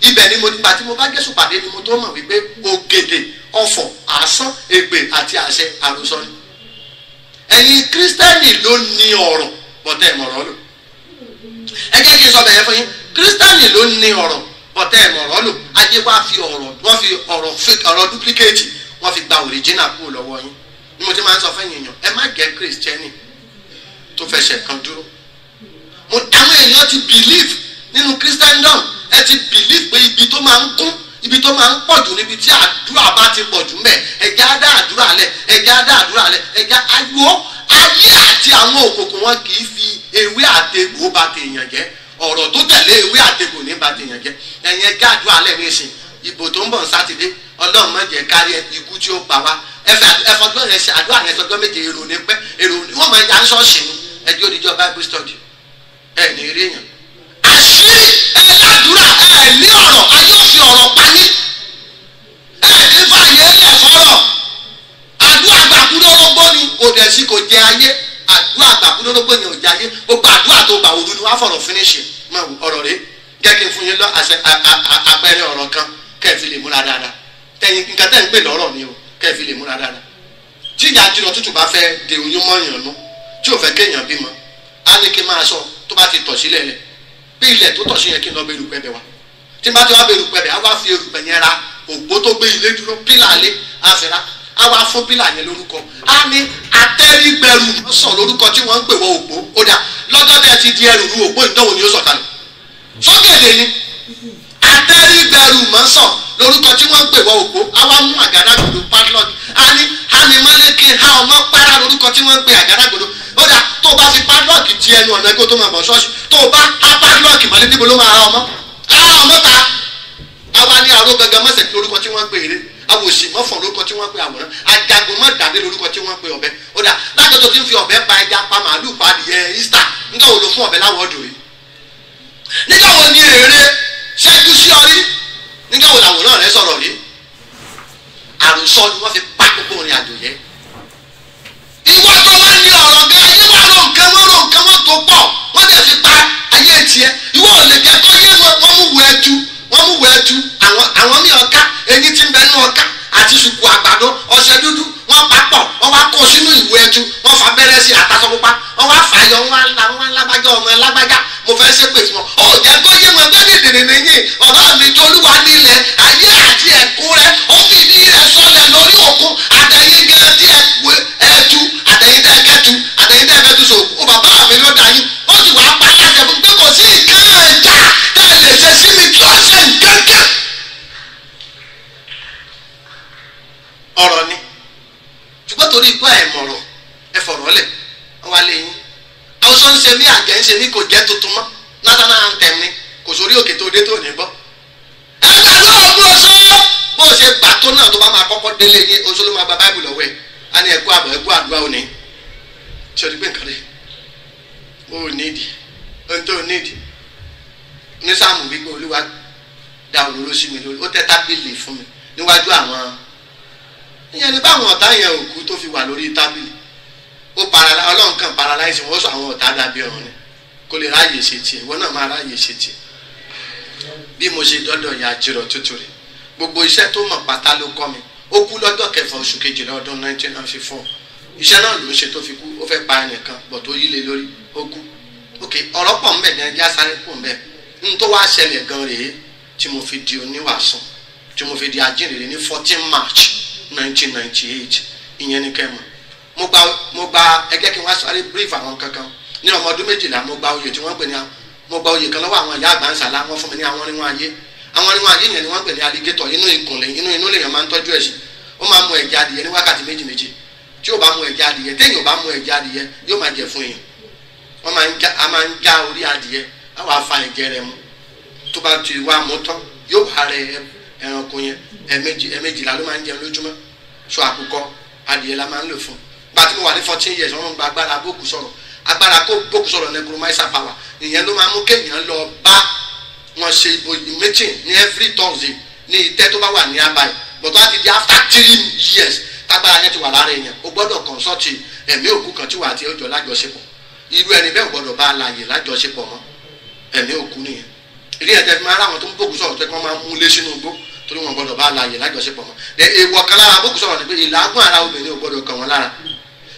ibẹ̀ ni mo nígbà tí mo bá Jésù pàdé ni mo tó mọ̀ wípé ògèdè ọ̀fọ̀ àsán ègbè àti àṣẹ àròsọ ni ẹ̀yin kírísítẹ́nì ló ní ọ̀rọ̀ bọ́tẹ́ ìmọ̀ràn lò ẹ jẹ́ kí n sọ bẹ̀yẹn fún yín kírísítẹ́nì ló ní ọ̀rọ̀ bọ́tẹ́ ìmọ̀ràn lò ayé wá fi ọ̀rọ̀ wọ́n fi ọ̀rọ̀ fake ọ̀rọ̀ duplicate wọ́n fi gba original kúrò lọ́wọ́ yín ni mo ti máa ń sọ fún èèyàn ẹ má jẹ́ kírísítẹ́nì tó fẹsẹ̀ kan dúró. Àwọn èèyàn ti believe nínú Christendom, ẹ ti believe pé ibi tó máa ń kún, ibi tó máa ń pọ̀jù níbi tí àdúrà bá ti pọ̀jù mẹ́ ẹ̀já dá àdúrà lẹ̀, ẹ̀já dá àdúrà lẹ̀, ẹ̀já ayé àti àwọn òkùnkùn wọn kì í fi ewé àtegbò bà tèèyàn jẹ́, ọ̀rọ̀ tó tẹ̀lé ewé àtegbò ní bà tèèyàn jẹ́. ẹ̀yin ẹ̀já àdúrà lẹ̀ ní ìsìn ìbò tó ń bọ̀ sátidé Ọlọ́run má jẹ́ kárí ikú tí ó pa wá ẹ̀fọ́gbọ́n yẹn ṣe àdúrà yẹn sọjọ́ méje èrò ní pẹ́ èrò wọ́n máa ya ṣọ́ọ̀ṣì ni ẹjọ́ òdìjọ́ Bible study ẹ̀ ní eré yẹn. àṣírí ẹ̀ládùúrà ẹ̀ ní ọ̀rọ̀ ayé òfin ọ̀rọ̀ pani ẹ̀ ní fàyè lẹ̀ fọ́rọ̀ àdúrà gbàkúndórógbó ni kò dẹ̀ sí kò jẹ ayé àdúrà gbàkúndórógbó ni ò jẹ ayé gbogbo àdúrà tó bá òru ni wàá fọ̀rọ̀ finish ọ̀rọ̀ rẹ̀ jẹ́ kí n fún yín lọ àpẹẹrẹ ọ̀rọ̀ kan kẹ́ẹ̀fì lè múra dáadáa tẹ̀yìn nǹkan tẹ̀ ń pè lọ́rọ̀ ni o kẹ́ẹ̀fì lè múra dáadáa. tí ìyá jìnnà tútù bá fẹ́ de oyún mọ́yàn nú tí ò fẹ́ kéèyàn bímọ á ní kí n máa sọ tó bá ti tọ̀ sílẹ̀ lẹ̀ bí ilẹ̀ tó tọ̀ sí yẹn kí n lọ bẹ erùpẹ̀ bẹ̀ wá tí n bá ti wá bẹ erùpẹ̀ bẹ̀ á wá fi erùpẹ̀ yẹn ra òpó tó gbé ilé dúró pílà lé àfẹ́rá á wá fún pílà yẹn lórúkọ á ní atẹ́rígbẹ̀rù sọ lórúkọ tí wọ́n ń pè wọ òpó ó dà lọ́jọ́ tẹ́ ti di ẹrù ru òpó ìdánwò ni ó sọ̀kalẹ̀ sọ́gẹ̀dẹ̀ ni atẹ́rígbẹ̀rù mọ́sàn lórúkọ tí wọ́n ń pè wọ òpó á wá mú àgádágodo padlock á ní hánimálẹ́kẹ́ há ọmọ pàrà lórúkọ tí wọ́n ń pè àgádágodo ó dà tó o bá fi padlock ti ẹnu ọ̀nà kó tó máa bọ̀ ṣọ́ọ̀ṣì tó o bá há padlock mọ́lẹ́ níbo ló máa ra ọmọ ta á wá ní aró gangan mọ́sẹ̀ lórúkọ tí wọ́n ń pè eré awòsì mọ́fọ̀n lórúkọ tí wọ́n ń pè àwòrán ajagun mọ́ dàdé lórúkọ tí wọ́n ń pè ọ̀bẹ ó dà láti tó ti ń fi ọ̀bẹ pa ẹja pa màálù pa adìyẹ Easter nígbà wo ló fún ọ̀bẹ láwọ̀ọ́dù yìí nígbà wo ni èrè ṣẹ́jú sí ọ rí nígbà wo làwòrán rẹ sọ̀rọ̀ rí àròsọ ni wọ́n fi pa gbogbo ìrìn àjò yẹn. ìwọ tó wá ní ọ̀rọ̀ gan ayé wà rò nǹkan wọn tó pọ̀ wọ́n dẹ̀ fi pa ayé tiẹ̀ ìwọ ò lè kẹ́kọ̀ọ́ yé wọ́n mú wọ ẹtu àwọn mí ọ̀ká eyín tí ń bẹ nínú ọ̀ká àti ṣùkú àgbàdo ọṣẹ dúdú wọ́n papọ̀ wọ́n wá kó sínú ìwé ẹtu wọ́n fa bẹ́rẹ́ sí àtàsọ pupa wọ́n wá fàyọ wọ́n lágbájá ọmọ ẹ lágbájá mo fẹ́ ṣépè fún ọ ó jẹ́ kó yé wọn bẹ́ẹ̀ dèdè nìyí ọba mi tolúwa nílẹ̀ ayé àti ẹ̀kún rẹ̀ ó fìdí rẹ̀ sọlẹ̀ lórí òkun àtẹ̀yìn gan tí ẹ̀tú àtẹ̀yìn tẹ̀ kẹ́tù àtẹ̀yìn tẹ̀ kẹ́tù so ó bàbá mi ló dá yín ó sì wá pa láṣẹ fún pé kò sí ìkànnì ẹ̀já tẹ̀ lè ṣe sí mi tí ó ṣe nkẹ́kẹ́. ọ̀rọ̀ ni ṣùgbọ́n torí ikú àìmọ̀rọ̀ ẹ fọ̀rọ̀ lẹ̀ wá léyìn àwùjọ ń ṣe mí àgẹ́ ń ṣe mí kò jẹ́ tuntun mọ́ national anthem ni kò sórí òkè tó dé tó ní gbọ́. ẹgbẹ́ ló ń gbọ́ sọ bó o ṣe gbà tó náà tó bá máa kọ́kọ́ délé yín oṣù ló máa gba báìbù lọ́wọ́ ẹ̀ á ní ẹ̀kú àbọ̀ ẹ̀kú àdúrà òní tí o ti gbé nǹkan rẹ̀ o ò nídìí ohun tó o nídìí ní sáàmù wípé olúwa dá òróró sí mi lórí ó tẹ́ tábìlì fún mi níwájú àwọn ìyẹn ní báwọn ọ̀tá yẹn òkú tó fi wà lórí tábìlì ó ọlọ́run kan paralyze wọ́n sọ àwọn ọ̀tá dàbí ọ̀run ni kò lè ráàyè ṣe tiẹ̀ ìwọ náà máa ráàyè ṣe tiẹ̀ bí mo ṣe dọ́dọ̀ ìyá jìrọ̀ tútù rẹ̀ gbogbo iṣẹ́ tó mọ̀ pátá ló kọ́ mi ó kú lọ́jọ́ kẹfà oṣù kejìlá ọdún 1994 iṣẹ́ náà ló ń ṣe tó fi kú ó fẹ́ pa ẹnìkan bọ̀ tó yí lé lórí ó kú ok ọ̀rọ̀ pọ̀ ń bẹ̀ ní ẹjẹ́ sáré pọ̀ ń bẹ̀ ń tó wá ṣẹlẹ̀ gan rèé tí mo fi di oníwàásù tí mo fi di ajínrere ní 14 March 1998 ìyẹn ní kẹ́mọ̀ mo gba ẹgẹ́ kí n wá sáré brief àwọn kankan ní ọmọ ọdún 12 mo gba oyè tí wọ́n pè ní mo gba oyè kan lọ́wọ́ àwọn ìyá àgbà ń sàlá wọ́n fún mi ní àwọn oníwọ̀n ayé àwọn oníwọ̀n ayé yẹn ni wọ́n pè ní alligator inú ìkùnlé inú lèèyàn máa ń tọ́jú ẹ̀ sí ó máa mú ẹ̀jẹ̀ adìyẹ ní wákàtí méjì tí ó bá mú ẹ̀jẹ̀ adìyẹ téèyàn bá mú ẹ̀jẹ̀ adìyẹ yóò máa jẹ fún èèyàn wọ́n máa ń já orí adìyẹ á wàá fa ẹ̀jẹ̀ rẹ̀ mu tó bá ti wá mú tán yóò wá rẹ ẹranko yẹn ẹ̀ẹ̀mejìlá ló máa ń jẹun lójúmọ́ so àkùkọ adìyẹ la máa ń lò fún gbà tí mo wà ní 14 years wọ́n gba agbára bókù sọ̀rọ̀ agbára kó bókù sọ̀rọ̀ necromancer power ìyẹn ló máa mú kéèyàn lọ bá wọn ṣe meeting ní every Thursday ní ìtẹ́ tó bá wà ní abáyé but wọ́n ti di after 3 years tágbára yẹn ti wà lára èèyàn o gbọ́dọ̀ consult ẹ̀mí òkú kan tí wà á ti ọjọ́ lájọṣepọ̀ irú ẹni bẹ́ẹ̀ gbọ́dọ̀ bá láàyè lájọṣepọ̀ mọ́ ẹ̀mí òkú nìyẹn ìdí ẹ̀jẹ̀ fi máa ráwọn tó ń bókù sọ̀rọ̀ tó kí wọ́n máa mú lé sínú igbó torí wọn gbọ́dọ̀ bá láàyè lájọṣepọ̀ mọ́ èèwọ̀ kan lára bókù sọ̀rọ̀ ni pé ìlàgùn ara obìnrin ò gbọ́dọ̀ kàn wọ́n lára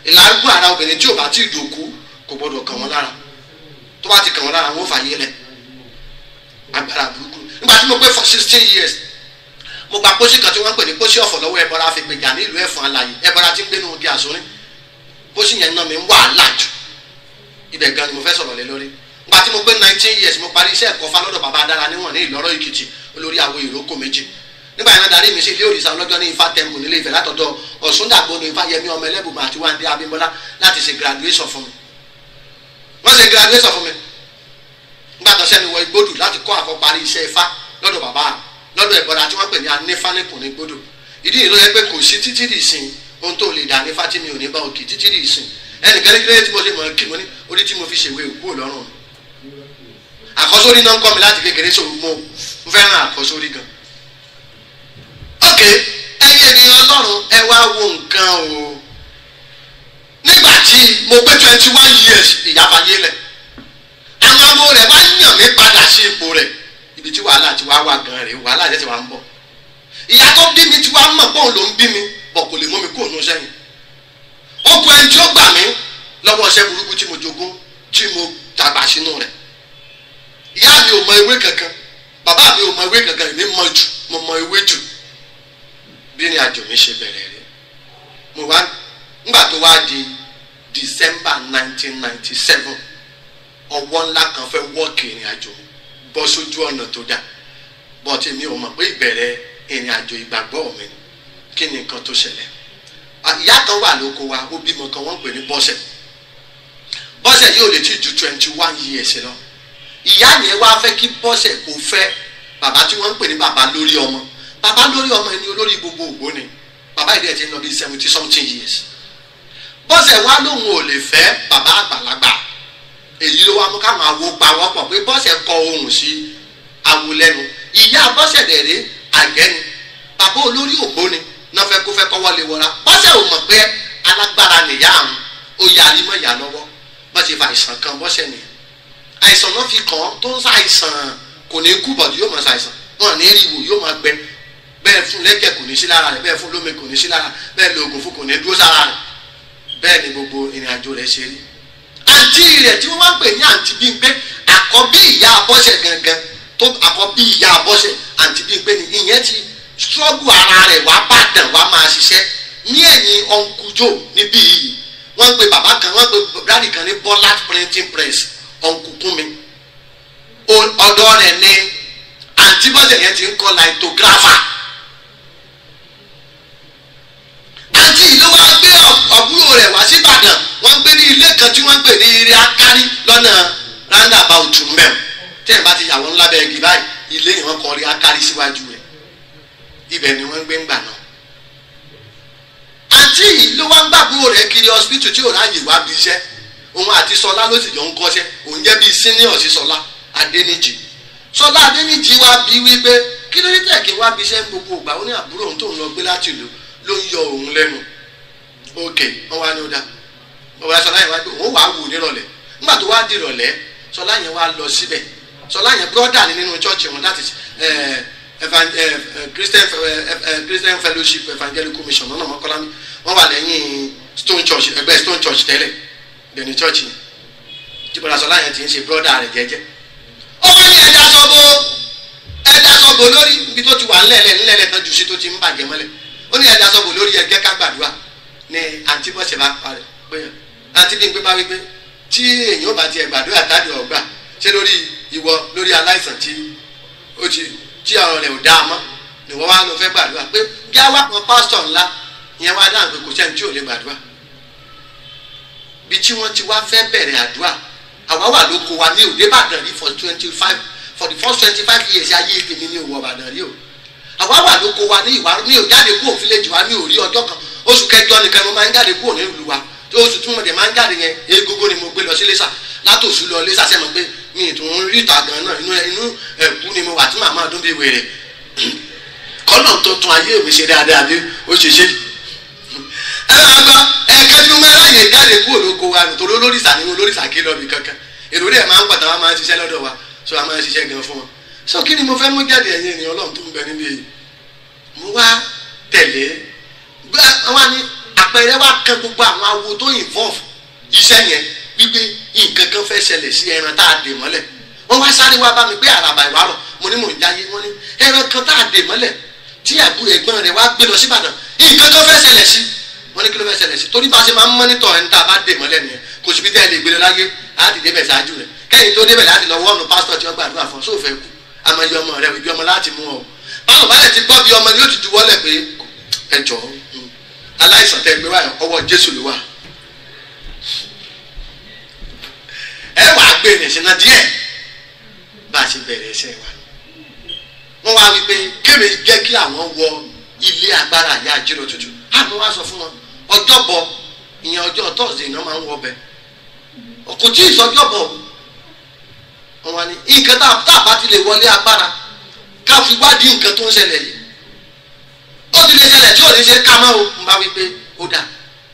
ìlàgùn ara obìnrin tí ò bá tí ì dòkú kò gbọ́dọ̀ kàn wọ́n lára tó bá ti kàn wọ́n lára wọ́n fàyè lẹ̀ agbára burúkú nígbà tí mo pé for 16 years mo gba pósí kan tí wọ́n pè ní pósí ọ̀fọ̀ lọ́wọ́ ẹbọra fi gbèjà nílùú Ẹ̀fọ̀n Alàyè ẹbọra tí ń gbénu oge àsórí pósí yẹn náà mi ń wàhálà jù ibẹ̀ gan ni mo fẹ́ sọ̀rọ̀ lé lórí gba tí mo pé 19 years mo parí iṣẹ́ ẹ̀kọ́ lọ́dọ̀ bàbá adára níwọ̀n ní Ìlọ́rọ̀ Èkìtì olórí àwo ìrókò méjì nígbà yẹn darí mi sí ilé òrìṣà ọlọ́jọ́ ní Ifá temple nílé Ifẹ̀ látọ̀dọ̀ Ọ̀ṣúndàgbọ́nù Ifáyẹmí ọmọ Ẹlẹ́bùbọn àti Wándé Abímbọ́lá láti ṣe graduation fún mi wọ́n ṣe graduation fún mi nígbà tó sẹ́ni wọ Igbódù láti kọ́ àkọ́parí iṣẹ́ Ifá lọ́dọ̀ bàbá lọ́dọ̀ ẹ̀bọ̀dà tí wọ́n pè ní anífánikùn ní Igbódù ìdí yìí ló yẹ pé kò sí títí dì sin ohun tó lè dà ní fátí mi ò ní bá òkè títí dì sin ẹnì kẹ́lẹ́kẹ́lẹ́ tí mo ṣe mọ̀ kí mo ní orí tí mo fi ṣèwé òkú Ọlọ́run àkọ́sórí náà ń kọ́ mi láti kékeré so mo fẹ́ràn àkọ́sórí gan. ok ẹ̀yin ènìyàn Ọlọ́run ẹ wá wo nǹkan o nígbà tí mo pé 21 years ìyáfayé lẹ̀ àwọn ọmọ rẹ̀ wá yàn mí padà sí ipò rẹ̀ ibi tí wàhálà ti wá wà gan rẹ̀ wàhálà jẹ́ ti wá ń bọ̀ ìyá tó bí mi ti wá mọ̀ pọ́n ló ń bí mi bọ̀ kò lè mú mi kúrò ní sẹ́yìn ó kú ẹni tí ó gbà mí lọ́wọ́ ọṣẹ́ burúkú tí mo jogún tí mo dàgbà sínú rẹ̀ ìyá mi ò mọ ewé kankan bàbá mi ò mọ ewé kankan èmi mọ jù mo mọ ewé jù bí ni àjò mi ṣe bẹ̀rẹ̀ rẹ̀ mo wá nígbà tó wá di December 1997 ọwọ́ ńlá kan fẹ́ wọ́ọ̀kì ìrìn àjò bọ́ sójú ọ̀nà tó dà bọ́tí mi ò mọ̀ pé ìbẹ̀rẹ̀ ìrìn àjò ìgbàgbọ́ mi kí ni nǹkan tó ṣẹlẹ̀ ìyá kan wà lóko wa ó bímọ kan wọ́n pè ní Bọ́sẹ̀ yóò lè ti ju 21 years lọ ìyá yẹn wá fẹ́ kí Bọ́sẹ̀ kó fẹ́ bàbá tí wọ́n ń pè ní bàbá lórí ọmọ ẹni olórí gbogbo ògbó ni bàbá ìdí ẹ̀ ti ń lọ bí 70 something years Bọ́sẹ̀ wá lóhun ò lè fẹ́ bàbá àgbàlagbà èyí ló wá mú káwọn awo pa wọ́n pọ̀ pé Bọ́sẹ̀ kọ ohùn sí awo lẹ́nu ìyá Bọ́sẹ̀ dẹ̀rẹ́ àgẹ́ni bàbá olórí ògbó ni náà fẹ́ kó fẹ́ kọ́wọ́ lè wọra Bọ́sẹ̀ ò mọ̀ pé alágbára nìyá àwọn ó yarí mọ́ ìyá lọ́wọ́ bọ́ ṣe fa àìsàn kan Bọ́sẹ̀ nìyẹn àìsàn náà fi kàn án tó ń ṣàìsàn kò ní kú bọ̀dù yóò máa ṣàìsàn wọn ní ìrìwò yóò máa gbẹ bẹ́ẹ̀ fún lẹ́kẹ̀ kò ní sí lára rẹ̀ bẹ́ẹ̀ fún lómi kò ní sí lára bẹ́ẹ̀ lo oògùn fún kò ní dúró sára rẹ̀ bẹ́ẹ̀ ni gbogbo ìrìn àjò rẹ̀ ṣe rí àǹtí rẹ̀ tí wọ́n máa ń pè ní àǹtí Bímpé àkọ́bí ìyá Bọ́sẹ̀ gangan tó àkọ́bí ìyá Bọ́sẹ̀ àǹtí Bímpé ni ìyẹn ti struggle ara rẹ̀ wá bàdàn wá máa ṣiṣẹ́ ní ẹ̀yìn ọ̀nkújò níbí yìí wọ́n pe bàbá kan wọ́n pe dáàdì kan ní Bọ́lá printing press ọ̀nkùnkùn mi ọ̀dọ̀ rẹ̀ ni àǹtí Bọ́sẹ̀ yẹn ti ń kọ́ lithographer àǹtí yìí ló wá gbé àbúrò rẹ̀ wá sí Ìbàdàn wọ́n gbé ní ilé kan tí wọ́n pè ní Ire Akárí lọ́nà roundabout mbẹ́m tí ẹ̀ bá ti yàwó ńlá bẹ́ẹ̀ gì báyìí ilé yìí wọ́n kọ́ Ire Akárí síwájú rẹ̀ ibẹ̀ ni wọ́n gbé ń gbà náà àǹtí yìí ló wá ń gbàgbó rẹ̀ kiri hospital tí ò ráyè wá bí iṣẹ́ òun àti Sọlá ló sì jọ ń kọ́ṣẹ́ òun jẹ́ bíi senior sí Sọlá Adéníjì Sọlá Adéníjì wá bí wípé kí ló dé tẹ̀ kí wá bí iṣẹ́ gbogbo ìgbà ó ní àbúrò òun tó ń lọ gbé láti ìlú ló ń yọ òun lẹ́nu ok wọ́n wá ní ó dá ọ̀rẹ́ Sọlá yẹn wá pé òun wàá wò nírọ̀lẹ́ nígbà tó wá di ìrọ̀lẹ́ Sọlá yẹn wá lọ síbẹ̀ Sọlá yẹn brọ́dà ní nínú chọ́ọ̀chì wọn láti Christian Fellowship Evangelical Mission lọ́nà Mọ́kọ́lá ní wọ́n wà lẹ́yìn Stone Church ẹgbẹ́ Stone Church tẹ́lẹ̀ bẹ̀rẹ̀ church yẹn tí bọ́lá Sọlá yẹn ti ń ṣe brọ́dà rẹ̀ jẹ́jẹ́ ó wá ní ẹ̀dá sọ́bò lórí ibi tó ti wà ńlẹ̀lẹ̀ tán jù sí tó ti ń bàjẹ́ mọ́lẹ̀ ó ní ẹ̀dá sọ́bò lórí ẹ̀jẹ̀ ká gbàdúrà ní àǹtí Bọ́sẹ̀ bá parẹ́ pé àǹtí Bímpé bá wípé tí èèyàn bá tiẹ̀ gbàdúrà tàbí ọ̀gbà ṣé lórí ìwọ lórí aláìsàn tí ọ̀rọ̀ rẹ̀ ò dáa mọ́ ni wọ́n wá lọ fẹ́ gbàdúrà pé bí a wá kan pásítọ̀ ńlá ìyẹn wá dáhùn pé kò sẹ́ni tí ò lè gbàdúrà bí tí wọ́n ti wá fẹ́ bẹ̀rẹ̀ àdúrà àwa wà lóko wa ní òde Ìbàdàn rí for the first 25 years ayé tèmi ní òwò Ìbàdàn rí o àwa wà lóko wa ní ìwà ní òjáde kúrò fílẹ̀jì wa ní òrí ọjọ́ kan oṣù kẹjọ nìkan mo máa ń jáde kúrò ní ìlú wa tó oṣù tí mo dẹ̀ máa ń jáde yẹn egogo ni mo gbé lọ sí Iléṣà látòṣù lọ Iléṣà sẹ́mo pé mi ì tún rí ìta gan náà inú ẹ̀kú ni mo wà tí màmá dún bí wèrè kọ́nà tó tún ayé mi ṣe dáadáa bí ó ṣe ṣe ẹ̀kẹ́ tí mo máa ráyè jáde kúrò lóko wa nítorí olórìṣà nínú olórìṣà kí lọ́ọ̀bì kankan èrò rẹ̀ máa ń pàtàkì wọn máa ń ṣiṣẹ́ lọ́dọ̀ wa so a máa ń ṣiṣẹ́ gan fún wọn so kí ni mo fẹ́ mú jáde ẹ̀yìn ènìyàn Ọlọ́run tó ń bẹ níbi èyí mo wá tẹ̀lé wọn ni àpẹẹrẹ wa kan gbogbo àwọn awo tó involve iṣẹ́ yẹn wípé nǹkan kan fẹ́ ṣẹlẹ̀ sí ẹran tá a dè mọ́lẹ̀ wọ́n wá sáré wá bá mi pé àràbà ìwárọ̀ mo ní mò ń jáyé wọ́n ní ẹran kan tá a dè mọ́lẹ̀ tí ẹ̀gbọ́n rẹ̀ wá gbé lọ sí Ìbàdàn nǹkan kan fẹ́ ṣẹlẹ̀ sí wọ́n ní kí ló fẹ́ ṣẹlẹ̀ sí torí bá ṣe máa ń mọ́nítọ̀ ẹni tá a bá dè mọ́lẹ̀ nìyẹn kò síbi tẹ́ ẹ lè gbélé láyé láti débẹ̀ ṣáájú rẹ̀ kẹ́yìn tó débẹ̀ láti lọ wọ́ọ̀nù pásítọ̀ tí wọ́n gbàdúrà fún sóòfẹ́ kú àmọ́ iye ọmọ rẹ̀ ibi ọmọ láti mú ọ báwo bá lè ti gbọ́ bí ọmọ yóò ti juwọ́lẹ̀ pé ẹ jọ aláìsàn tẹ́ gbé wáyọ̀ ọwọ́ Jésù ló wà ẹ wàá gbé nìṣẹ́nà díẹ̀ bá a ṣe bẹ̀rẹ̀ ẹsẹ̀ wa wọ́n wá wípé kémi jẹ́ kí àwọn wọ ilé agbára àyà àjírò tuntun àmọ́ wá sọ fún wọn ọjọ́bọ̀ ìyẹn ọjọ́ Thursday náà máa ń wọ ọbẹ̀ kò tí ì sọjọ́bọ̀ wọn wá ní nǹkan tá a bá ti lè wọlé agbára ká fi wádìí nǹkan tó ń ṣẹlẹ̀ yìí ó ti lè ṣẹlẹ̀ tí ò ní ṣe ká mọ́ o ń bá wípé ó dà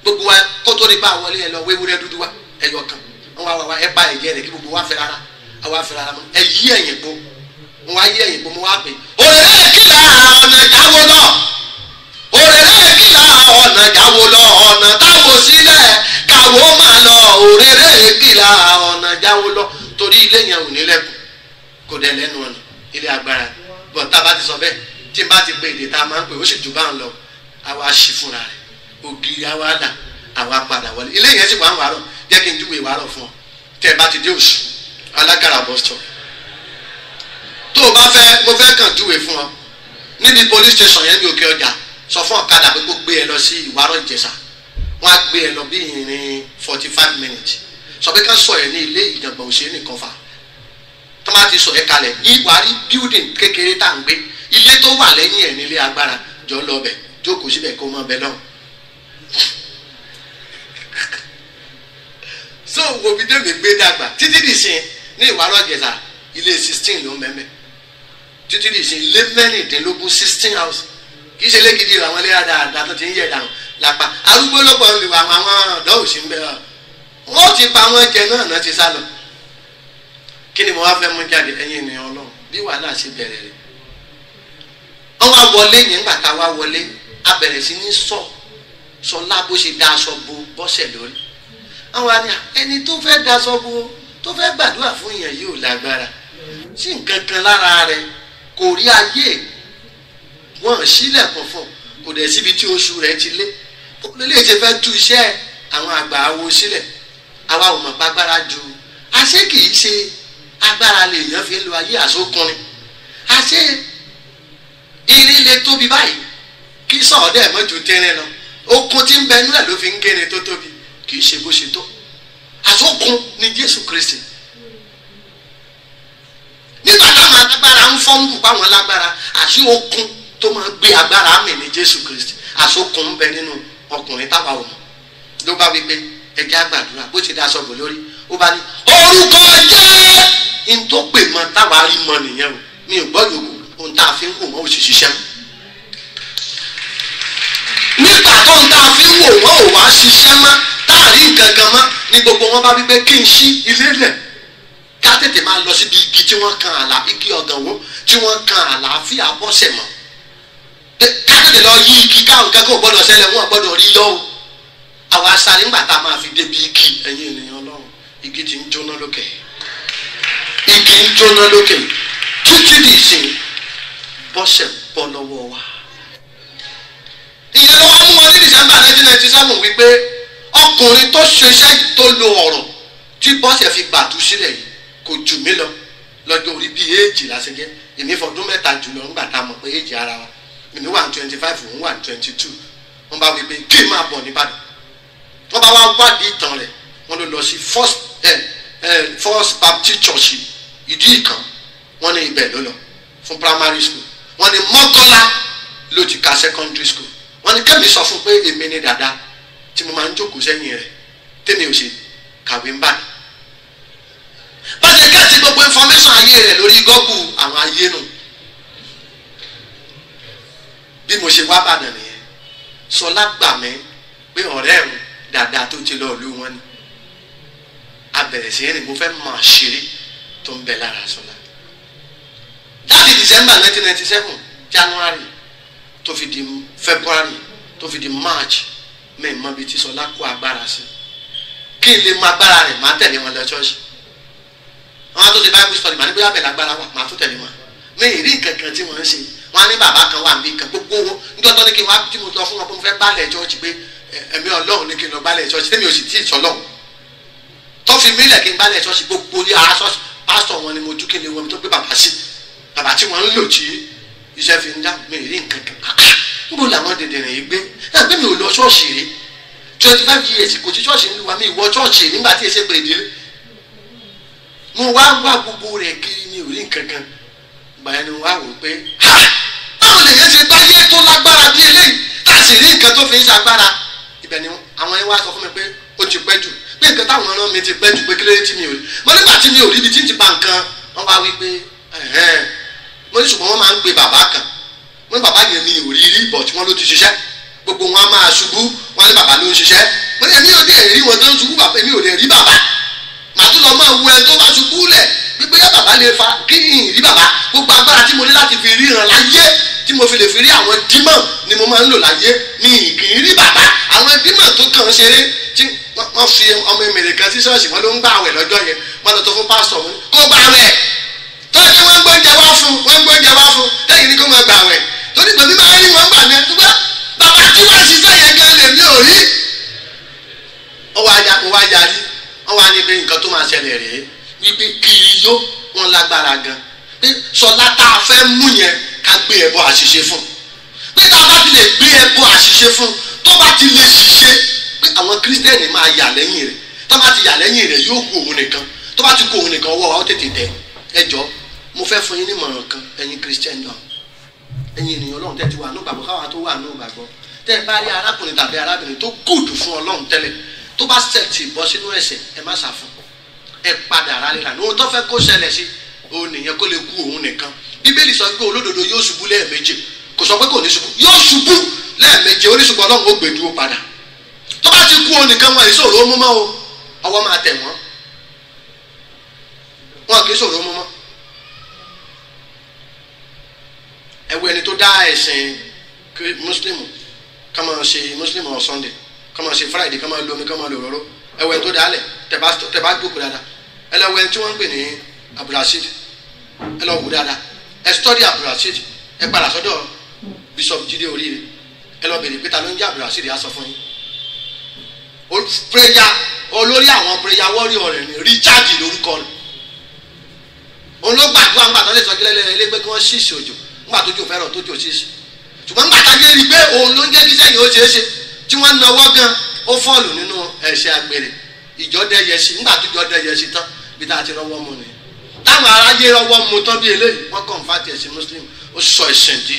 gbogbo wa kó tó ní bá wọlé yẹn lọ wéwúrẹ́ dúdú wa ẹyọ kan wọn wá ẹ bá ẹ̀jẹ̀ rẹ̀ kí gbogbo wa fẹ́ rárá àwa fẹ́ rárá mọ́ ẹ yí ẹ̀yìn po wọn wá yí ẹ̀yìn po mo wá pè òrèrè kìlà ọ̀nà ìjáwó lọ òrèrè kìlà ọ̀nà ìjáwó lọ ọ̀nà táwọn sílẹ̀ káwó máa lọ òrèrè kìlà ọ̀nà ìjáwó lọ torí ilé yẹn ò ní lẹ́kùn kò dẹ̀ lẹ́nu ọ̀nà ilé agbára bọ̀ tá a bá ti sọ bẹ́ẹ̀ tí n bá ti pe èdè tá a máa ń pè ó sì jù bá ń lọ àwa ṣí fúnra rẹ̀ ògiri àwa là àwa padà wọlé ilé yẹn sì wà ń wàárọ̀ jẹ́ kí n júwèé wàárọ̀ fún ọ tẹ́ ẹ bá ti dé Òṣù alágàrà bọ́sítọ̀ tó o bá fẹ́ mo fẹ́ kàn júwèé fún ọ níbi police station yẹn ní Òkè Ọjà sọ fún ọ̀kadà pé kó gbé ẹ lọ sí Ìwárọ̀ Ìjẹ̀ṣà wọ́n á gbé ẹ lọ bí ìrìn 45 minutes sọ pé ká sọ ẹ ní ilé ìjàngbọ̀n òṣèré nìkan fà tó máa ti sọ ẹ kalẹ̀ ìwárí building kékeré tá à ń gbé ilé tó wà lẹ́yìn ẹ̀ nílé agbára jọ lọ bẹ̀ jókòó síbẹ̀ kó mọ bẹ lọ́hùn. so wo bí dèmi gbé dàgbà títí dì sin ní Ìwárọ̀ Ìjẹ̀ṣà ilé 16 ló ń bẹ́ẹ̀ títí dì sin ilé mẹ́rìndínlógún 16 house kì í ṣe lẹ́gidi àwọn ilé dáadáa tó ti ń yẹ̀ dànù lápá arúgbó lọ́pọ̀ ń lè àwọn ọ̀dọ́ òsì ń bẹ wọ́n ti pa àwọn jẹ náà ti sá lọ kí ni mo wá fẹ́ mú jáde ẹ̀yin ènìyàn Ọlọ́run bí wàhálà ṣe bẹ̀rẹ̀ rẹ̀ wọ́n wá wọlé yẹn nígbà tá a wá wọlé a bẹ̀rẹ̀ sí ní sọ lábó ṣe da aṣọ bo bọ́sẹ̀ lórí àwọn àni ẹni tó fẹ́ da aṣọ bo tó fẹ́ gbàdúrà fún èèyàn yìí ò lágbára sí nǹkan kan lára rẹ̀ kò rí ayé wọn sílẹ̀kùn fún kò dẹ̀ síbi tí oṣù rẹ̀ ti lé lè ṣe fẹ́ tú iṣẹ́ àwọn àgbà awo sílẹ̀ àwa ò mọ̀ pàgbára ju àṣé kì í ṣe agbára lè yàn fi lo ayé àsókùnrin àṣé irin lè tóbi báyìí kí sọ̀ọ́dẹ̀ mọ́jú tẹ́rẹ́ lọ okun tí ń bẹ nílẹ̀ ló fi ń gẹ́ni tó tóbi kì í ṣe bó ṣe tó àsókun ni Jésù Kristi nígbà táwọn alágbára ń fọ́nbù báwọn lágbára àṣé okun tó máa gbé agbára mi ní Jésù Kristi àsókun ń bẹ nínú ọkùnrin táwa ò mọ̀ ló bá wí pé ẹjẹ́ àgbàdúrà bó ti da aṣọ bò lórí ó bá ní orúkọ jẹ́ n tó pè mọ́ táwa rí mọ́ nìyẹn o mi ò gbọ́ yòókù ohun tá a fi ń wò wọ́n ò sì ṣiṣẹ́ nígbà tó ń tá a fi ń wò wọ́n ò wá ṣiṣẹ́ mọ́ tá a rí nǹkan kan mọ́ ní gbogbo wọn bá wí pé kí n ṣí ilé lẹ̀ ká tètè máa lọ síbi igi tí wọ́n kan igi ọ̀gànwó tí wọ́n kan àlàáfíà bọ́sẹ̀ mọ́ ká tètè lọ yí igi káwọn kẹ́kọ̀ọ́ gbọ́dọ̀ ṣẹlẹ̀ wọn gbọ́dọ̀ rí lọ́wọ́ àwọn asáré ńgbà tá a máa fi débi igi ẹ̀yin ènìyàn Ọlọ́run igi ti ń jóná lókè igi ń jóná lókè títí di ìsìn bọ́sẹ̀ bọ́ lọ́wọ́ wa. ìyẹn ló wá mú wọn ní December 1997 wípé ọkùnrin tó ṣiṣẹ́ tó lo ọ̀rọ̀ tí bọ́sẹ̀ fi gbàdú sílẹ̀ yìí kò jù mí lọ lọ́jọ́ orí bíi èjì lásán jẹ́ èmi fọdún mẹ́ta jùlọ ńgbà tá a mọ̀ pé èjì ara wa èmi wà ní 25 òun wà ní 22 wọ́n bá wí pé kí n máa bọ̀ nìbàdàn wọ́n bá wá wádìí ìtàn rẹ̀ wọ́n ló lọ sí First Baptist Church ìdí ìkan wọ́n ní ibẹ̀ ló lọ fún primary school wọ́n ní Mọ́kọ́lá ló ti ka secondary school wọ́n ní kẹ́mi sọ fún pé èmi ni dàda tí mo máa ń jókòó sẹ́yìn rẹ̀ tèmi ò ṣe kàwé ń bàdàn bá ṣe kẹ́ẹ̀tì gbogbo information ayé rẹ̀ lórí Google àwọn ayé nù bí mo ṣe wá bàdàn nìyẹn Sọlá gbà mí pé ọ̀rẹ́ ẹ̀rùn dáadáa tó ti lọ ìlú wọn ni a bẹ̀rẹ̀ sí ẹni mo fẹ́ máa ṣeré tó ń bẹ lára Sọlá láti December 1997 January tó fi di February tó fi di March mẹ́rin mọ́ bíi tí Sọlá kó agbára sí kí n lè mọ agbára rẹ̀ máa tẹ̀lé wọn lọ ṣọ́ọ̀ṣì wọn á tó ṣe Bible study màá ní bóyá bẹ̀rẹ̀ agbára wà máa tó tẹ̀lé wọn mẹ́rin rí nǹkan kan tí wọ́n ń ṣe wọ́n ní bàbá kan wà níbi kan gbogbo níjọ́ tó ní kí n wá tí mo lọ fún wọn pé mo fẹ́ gbálẹ̀ church pé ẹ̀mí Ọlọ́run ní kí n lọ gbálẹ̀ church tẹ́mi ò sì tí ì sọ́lọ́run tó fi mílẹ̀ kí n gbálẹ̀ church gbogbo ní ara church pásítọ̀ wọn ni mo jú kí ni wọn tó gbé bàbá sí bàbá tí wọ́n ń lò tí iṣẹ́ fi ń dá mi rí nǹkan kan níbo làwọn dèdèrè yìí gbé ẹgbẹ́ mi ò lọ ṣọ́ọ̀ṣì rí 25 years kò sí ṣọ́ọ̀ṣì ń lu wa mi ìwọ ṣọ́ọ̀ṣì nígbà tí èsè pè délé mo wá gbogbo rẹ̀ kiri mi ò rí nǹkan kan gbàyẹn ni mo wá wò pé báwo lè yẹn ṣe gbáyé tó lágbára bí eléyìí tá a sì rí nǹkan tó fi ń ṣagbára ibẹ̀ ni àwọn yẹn wá sọ fún mi pé ó ti pẹ́ jù pé nǹkan táwọn ọ̀ràn mi ti pẹ́ jù pé kílódé tí mi ò rí mo nígbà tí mi ò rí ibi tí ń ti ba nǹkan wọ́n wá wí pé mo ní ṣùgbọ́n wọ́n máa ń pe bàbá kan wọ́n ní bàbá yẹn mi ò rí rí bọ̀ tí wọ́n ló ti ṣiṣẹ́ gbogbo wọn á máa ṣubú wọ́n ní bàbá ló ń ṣiṣẹ́ mo ní èmi ò dé rí wọn tó ń ṣubú bàbá èmi ò lè rí bàbá màá tún lọ máa wu ẹ tó bá ṣubú lẹ̀ gbígbé yá bàbá lè fa kí n rí bàbá gbogbo agbára tí mo ní láti fi ríran láyé tí mo fi lè fi rí àwọn dímọ̀ ni mo máa ń lò láyé mi kì í rí bàbá àwọn dímọ̀ tó kàn ṣeré tí wọ́n fi ọmọ èmèrè kan sí ṣọ́ọ̀ṣì wọn ló ń gbà àwẹ̀ lọ́jọ́ yẹn wọ́n lọ tó fún pásítọ̀ wọn kó gbà àwẹ̀ tó yẹ kí wọ́n gbóúnjẹ wá fún lẹ́yìn ní kó máa gbà àwẹ̀ torí pẹ̀lú máa rí wọn gbà ní ẹtúgbà bàbá tí wọ́n ṣiṣẹ́ yẹn gan lè mí ò rí. wọ́n wá yarí wọ́n wá ní pé nǹkan tó máa ṣẹlẹ̀ rèé wípé kiri yó wọn lágbára gan pé sọlá tá a fẹ́ mú yẹn ká gbé ẹbọ àṣìṣe fún pé tá a bá ti lè gbé ẹbọ àṣìṣe fún tó bá ti lè ṣiṣẹ́ pé àwọn kírísítẹ́nì máa yà lẹ́yìn rẹ̀ tó bá ti yà lẹ́yìn rẹ̀ yóò kú òun nìkan tó bá ti kú òun nìkan ọwọ́ wa ó tètè tẹ̀ ẹ jọ mo fẹ́ fún yín ní ìmọ̀ràn kan ẹ̀yin kírísítẹ́nì náà ẹ̀yin ènìyàn Ọlọ́run tẹ́ ti wà ní ìgbàgbọ́ káwa tó wà ní ìgbàgbọ́ tẹ́ ẹ bá rí arákùnrin tàbí arábìnrin tó gùdù fún Ọlọ́run tẹ́lẹ̀ tó bá ṣẹ̀tì bọ́ sínú ẹ̀ṣẹ̀ ẹ má ṣàfún ẹ padà rálẹ̀ lànà ohun tó fẹ́ kó ṣẹlẹ̀ sí òun nìyẹn kó lè kú òun nìkan Bíbélì sọ pé olódodo yóò ṣubú lẹ́ẹ̀méje kò sọ pé kò ní ṣubú yóò ṣubú lẹ́ẹ̀méje oníṣùgbọ́n Ọlọ́run ó gbé dúró padà tó bá ti kú òun nìkan wọn ìṣòro ó mú mọ́ o ọwọ́ máa tẹ̀ wọ́n wọn kì í ṣòro ó mú mọ́ ẹwọ ẹni tó dá ẹ̀sìn mùsùlùmù ká máa ṣe mùsùlùmù on Sunday ká máa ṣe Friday ká máa lo omi ká máa lo òróró ẹwọ ẹni tó dá lẹ̀ tẹ̀ bá gbókù dáadáa ẹ lọ wọ ẹni tí wọ́n ń pè ní Abdulrasheed ẹ lọ wò dáadáa ẹ study Abdulrasheed ẹ padà sọ́dọ̀ Bishop Jídé Oríire ẹ lọ bèrè pé ta ló ń jẹ́ Abdulrasheed á sọ fún yín prayer olórí àwọn prayer warrior rẹ̀ ní Richard lórúkọ rẹ̀ òun ló gbàdúrà ńgbà tó lè sọ kílẹ̀ lẹ́yìn pé kí wọ́n ṣìṣì òjò ńgbà tó jò fẹ́ràn tó jò ṣìṣì ṣùgbọ́n ńgbà tá a rí i pé òun ló ń jẹ́ kí sẹ́yìn ó ṣeé ṣe tí wọ́n náwó gan ó fọ́ọ̀lù nínú ẹ̀ṣẹ̀ àgbèrè ìjọ dẹ́yẹsí ńgbà tó jọ dẹ́yẹsí tán bí tá a ti rọwọ́ mu ni táwọn aráyé rọwọ́ mu tán bí eléyìí wọ́n convert ẹ̀sìn muslim ó sọ ẹ̀sìn di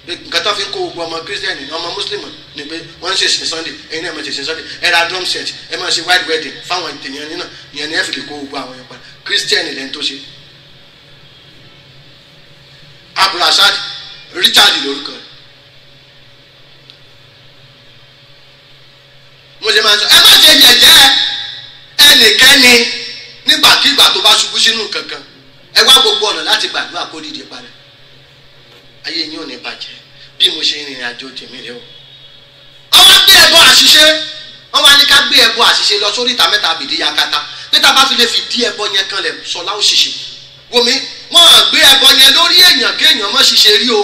nǹkan tó fi ń kó gbogbo ọmọ kírísítẹ́nì ọmọ muslim ni pé wọ́n ń ṣe ìsìn sunday ẹ̀yin náà máa ṣe ìsìn sunday ẹ ra drum set ẹ máa ṣe white wedding fáwọn èèyàn nínà ìyẹn ni ẹ fi lè kó gbogbo àwọn yẹn padà kírísítẹ́nì lẹ́ni tó ṣe. Abdulrasheed Richard lórúkọ rẹ̀ mo ṣe máa ń sọ ẹ má ṣe yẹ̀yẹ́ ẹnikẹ́ni nígbàkigbà tó bá ṣubú sínú kankan ẹ wá gbogbo ọ̀nà láti gbàdúrà kó dìde padà ayé yín ò ní bàjẹ́ bí mo ṣe rìnrìn àjò tèmi rẹ o. wọ́n wá gbé ẹbọ àṣìṣe wọ́n wá ní ká gbé ẹbọ àṣìṣe lọ sórí ìta mẹ́ta àbìdí yakata pété bá fi lè fi dí ẹbọ yẹn kan lẹ̀ sọlá òṣìṣẹ́ wòmí wọ́n gbé ẹbọ yẹn lórí èèyàn kéèyàn mọ́ ṣiṣẹ́ rí o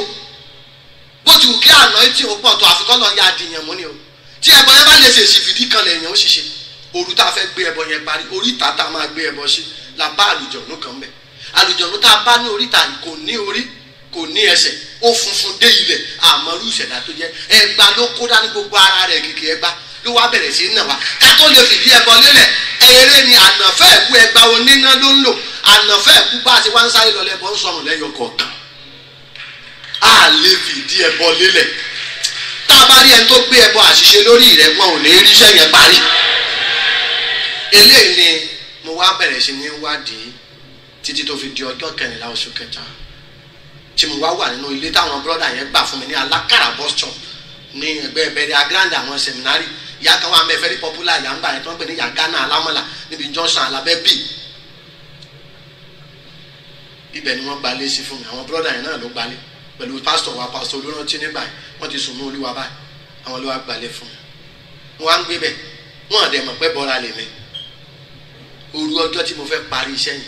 bó ti wù kí àná tí o pọ̀ tó àfikọ́ lọ ya àdìyàn mú ni o tí ẹbọ yẹn bá lè ṣe ìṣìfìdí kan lẹ̀ èèyàn ó ṣiṣẹ́ òru tá a fẹ́ gbé ẹbọ yẹn parí oríta tá a máa gbé ẹbọ sí la bá àlùjọ̀nù kan bẹ̀ àlùjọ̀nù tá a bá ní oríta kò ní orí kò ní ẹsẹ̀ ó funfun dé ilẹ̀ àmọ́rú ìṣẹ̀dá tó jẹ́ ẹgba ló kó dání gbogbo ara rẹ̀ kìkì ẹgba ló wá bẹ̀rẹ̀ sí náà wá ká tó lè fìdí ẹbọ lélẹ̀ eré ni ànàfẹ́ ẹ̀kú ẹgba oníná ló ń lò ànàfẹ́ ẹ̀kú bá a ti wá ń sáré lọ lẹ́bọ̀ ń sọnù lẹ́yọ kọ̀ọ̀kan a lè fìdí ẹbọ lélẹ̀ tá a bá rí ẹni tó gbé ẹbọ àṣìṣe lórí rẹ̀ wọn ò ní rí iṣẹ́ yẹn parí eléyìí ni mo wá bẹ̀rẹ̀ sí ní wádìí títí tó fi di ọjọ́ 14 oṣù kẹta tí mo wá wà nínú ilé táwọn brọ́dà yẹn gbà fún mi ní alákàrà bus stop ní ẹgbẹ́ bẹ̀rẹ̀ agrand àwọn seminary ìyá kan wà mẹ́fẹ́ rí popular ìyá ń gbà yẹn tó ń pè ní ìyá Ghana alámọ̀là níbi Johnson alábẹ́ bì ibẹ̀ ni wọ́n gbalé sí fún mi àwọn brọ́dà yẹn náà ló gbalé pẹ̀lú pásítọ̀ wa pásítọ̀ olórántí nígbà yẹn wọ́n ti sùn ní olúwa báyìí àwọn ló wá gbalé fún mi wọ́n á ń gbé bẹ̀ wọ́n àdẹ̀ mọ̀ pé bọ́ra lè mi òru ọjọ́ tí mo fẹ́ parí iṣẹ́ yìí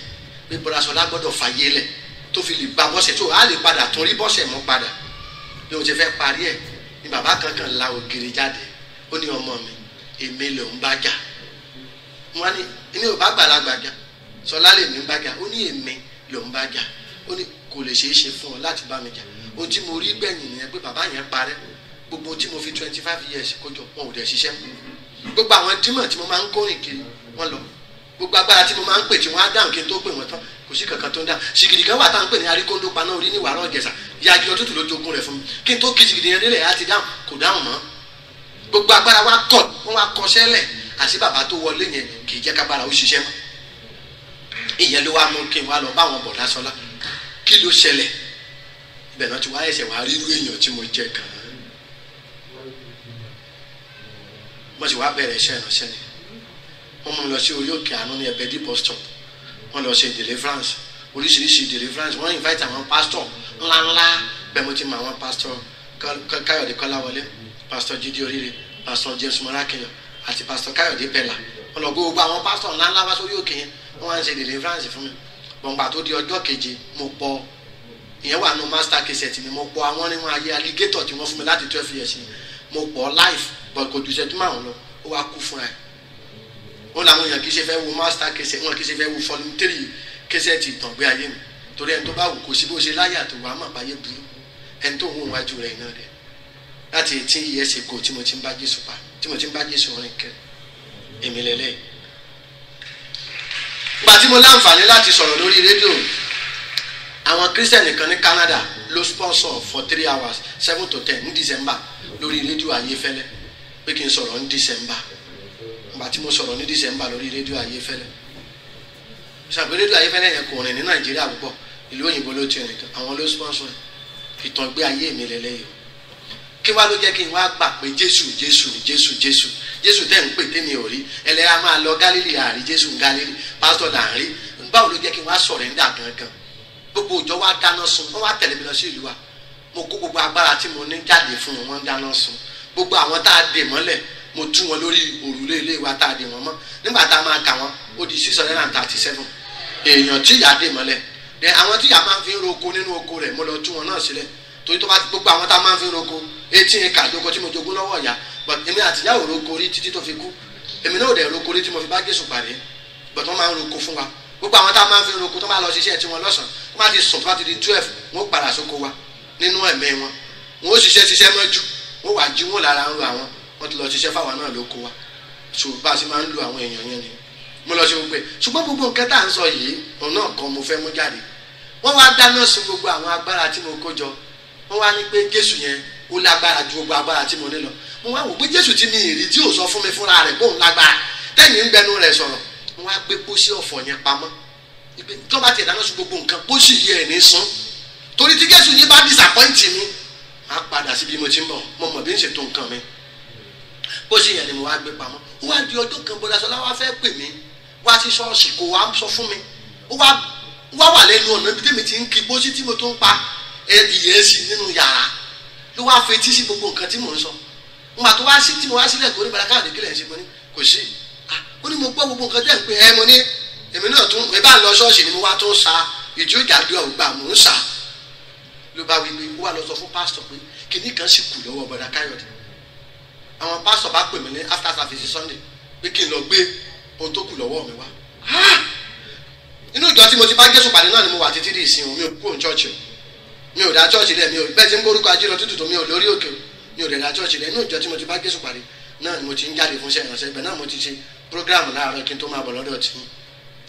pé bọ́ra sọlá gbọ́dọ̀ fàyè lẹ̀ tó fi lè ba bọ́sẹ̀ tó a lè padà tún rí bọ́sẹ̀ mọ́ padà bí mo ti fẹ́ parí ẹ̀ ni bàbá kankan la ògiri jáde ó ní ọmọ mi èmi lòún bá jà wọn ní èmi ò bá gbàlagbà jà Sọlá lèmi ń bá jà ó ní èmi lòún bá jà ó ní kò lè ṣeé ṣe fún ọ láti bá mi jà ohun tí mo rí gbẹ̀yìn nìyẹn pé bàbá yẹn parẹ́ gbogbo tí mo fi 25 years kójọ wọn ò dẹ̀ ṣiṣẹ́ gbogbo àwọn dímọ̀ tí mo máa ń kórìn kiri wọn lọ gbogbo agbára tí mo máa ń pè tí wọ́n á dáhùn kí n tó pè wọ́n tán kò sí kankan tó ń dáhùn ṣìgìdì kan wà tá à ń pè ní aríkóńdó paná orí ní Ìwàrà Ọ̀jẹ̀sà yagi ọtútù ló jogún rẹ̀ fún mi kí n tó kí ṣìgìdì yẹn délẹ̀ á ti dáhùn kò dáhùn mọ́ gbogbo agbára wa kọ̀ wọ́n wá kọṣẹ́ lẹ̀ àti bàbá tó wọlé yẹn kì í jẹ́ kágbára ó ṣiṣẹ́ mọ́ ìyẹn ló wá mú kí n wá lọ bá àwọn bọ̀dá Sọlá kí ló ṣẹlẹ̀ ibẹ̀ náà ti wá ẹsẹ̀ wá rírú èèyàn tí mo jẹ́ kan mo sì wá bẹ̀rẹ̀ iṣẹ́ ìránṣẹ́ ni wọ́n mú mi lọ sí orí òkè àánú ní Ẹbẹdí bus stop wọ́n lọ ṣe deliverance oríṣiríṣi deliverance wọ́n invite àwọn pastor ńláńlá bẹ́ẹ̀ mo ti mọ àwọn pastor Káyọ̀dé Kọ́láwọlé pastor Jídé Oríire pastor James Morakiyo àti pastor Káyọ̀dé Bella wọ́n lọ gbogbo àwọn pastor ńláńlá wá sórí òkè yẹn wọ́n wá ń ṣe deliverance fún mi gbọ̀ngbà tó di ọjọ́ keje mo pọ̀ ìyẹn wà nù master cassette mi mo pọ̀ àwọn nínú ayé alligator tí wọ́n fún mi láti 12 years mo pọ̀ live but kò ju ìṣẹ́jú márùn lọ ó wá kú fúnra ẹ̀ wọn làwọn èèyàn kì í ṣe fẹ́ wo master cassette wọn kì í ṣe fẹ́ wo voluntary cassette ìtàngbé ayé mi torí ẹni tó bá wù kó sí bó ṣe láyà tó wàá mà báyé burú ẹni tó ń wò wájú rẹ̀ iná rẹ̀ láti 18 years ago tí mo ti ń bá Jésù pa tí mo ti ń bá Jésù rìn kẹ́ èmi lẹ́lẹ́ ìgbà tí mo láǹfààní láti sọ̀rọ̀ lórí rédíò àwọn Christian nìkan ní Canada ló sponsor for 3 hours 7 to 10 ní December lórí rédíò Ayéfẹ́lẹ́ pé kí n sọ̀rọ̀ ní December ìgbà tí mo sọ̀rọ̀ ní December lórí rédíò Ayéfẹ́lẹ́ ṣàpè rédíò Ayéfẹ́lẹ́ yẹn kò rìn ní Nàìjíríà púpọ̀ ìlú òyìnbó ló ti rìn tó àwọn ló sponsor ìtàn gbé ayé mi lẹ́lẹ́yìí kí wá ló jẹ́ kí n wá gbà pé Jésù Jésù Jésù Jésù Jésù tẹ́ ń pè tẹ́mi ò rí ẹlẹ́yà máa lọ Gálílì àrí Jésù Gálílì pásítọ̀ là ń rí báwo ló jẹ́ kí n wá sọ̀rẹ́ńdà gangan gbogbo òjò wa dáná sun wọ́n wá tẹ̀lé mi lọ sí ìlú wa mo kó gbogbo agbára tí mo ní jáde fún wọn wọ́n dáná sun gbogbo àwọn tá a dè mọ́lẹ̀ mo tú wọn lórí òrùlé ilé wa tá a dè wọ́n mọ́ nígbà tá a máa kà wọ́n ó di 637 èèyàn tí ìyá dè mọ́lẹ̀ àwọn tí ìyá máa ń fi roko nínú oko rẹ̀ mo lọ tú wọn náà sílẹ̀ torí tó bá ti gbogbo àwọn tá a máa ń fi roko 18 acre àjọkọ tí mo jogún lọ́wọ́ ìyá but èmi àtìyàwó roko rí títí tó fi kú èmi náà ò dẹ̀ roko rí tí mo fi bá Jésù pàdé but wọ́n máa ń roko fún wa gbogbo àwọn tá a máa ń fi roko tó máa lọ ṣiṣẹ́ tí wọ́n lọ́sàn tó máa ti sùn tó máa ti di 12 wọ́n padà sóko wa nínú ẹ̀mí wọn wọ́n ó ṣiṣẹ́ mọ́jú wọ́n wà jí wọn lára ń lo àwọn wọ́n ti lọ ṣiṣẹ́ fáwọn náà lóko wa so bá a sì máa ń lo àwọn èèyàn yẹn ni mo lọ ṣe gbogbo ẹ̀ ṣùgbọ́n gbogbo nǹkan tá à ń sọ yìí òun náà kan mo fẹ́ mú jáde wọ́n wá dáná sun gbogbo àwọn agbára tí mo kó jọ wọ́n wá ní pé Jésù yẹn ó lágbára ju gbogbo agbára tí mo ní lọ mo wá wò pé Jésù tí mi ìrì tí ò sọ fún mi fúnra rẹ̀ bóun lágbára tẹ́yìn ń gbẹnu rẹ̀ sọ̀rọ̀ wọ́n wá gbé pósí ọ̀fọ̀ yẹn pamọ́ tó bá ti dáná sun gbogbo nǹkan pósí yẹ ẹ̀ ní sún torí tí Jésù yẹn bá disappoint mi máa padà síbi mo ti ń bọ̀ mo mọ̀ bí ń ṣètò nǹkan mi pósí yẹn ni mo wá gbé pamọ́ ó wá di ọjọ́ kan bọ́dá Ṣọlá wá fẹ́ pè mí wá sí ṣọ́ọ̀ṣì kó wá sọ fún mi ó wá wà lẹ́nu ọ̀nà ibi tẹ́mi ti ń kí pósí tí mo tó ń pa ẹ̀dìyẹ sí nínú yàrá ló wá fetí sí gbogbo nǹkan tí mò ń sọ nígbà tó wá sí tí mo wá sílẹ̀ kó ní Bàrà Káyọ̀dé kílẹ̀ ṣe mo ní kò sí ó ní mo gbọ́ gbogbo nǹkan tẹ̀ ń pè ẹ́ mo ní èmi náà tún mi bá lọ ṣọ́ọ̀ṣì ni mo wá tún sa ìjú ìjàdú ọ̀gbà mò ń sà ló bá wí pé ó wá lọ sọ fún pásítọ̀ pé kinní kan sì kù lọ́wọ́ Bàrà Káyọ̀dé àwọn pásítọ̀ bá pè mí ní after service Sunday pé kí n lọ gbé ohun tó kù lọ́wọ́ mi wá inú ìjọ tí mo ti bá Jésù pàdé náà ni mo wà títí di ìsìn mi ò kúrò ní ṣọ́ọ̀ṣì mi ò dá ṣọ́ọ̀ṣì rẹ̀ mi ò bẹ́ẹ̀ tí ń gbórúkọ Ajé lọ tútù tó mi ò lórí òkè mi ò dẹ̀ dá ṣọ́ọ̀ṣì rẹ̀ inú ìjọ tí mo ti bá Jésù pàdé náà ni mo ti ń jáde fún iṣẹ́ ìrànṣẹ́ ibẹ̀ náà mo ti ṣe program láàárọ̀ kí n tó máa bọ̀ lọ́dọ̀ tí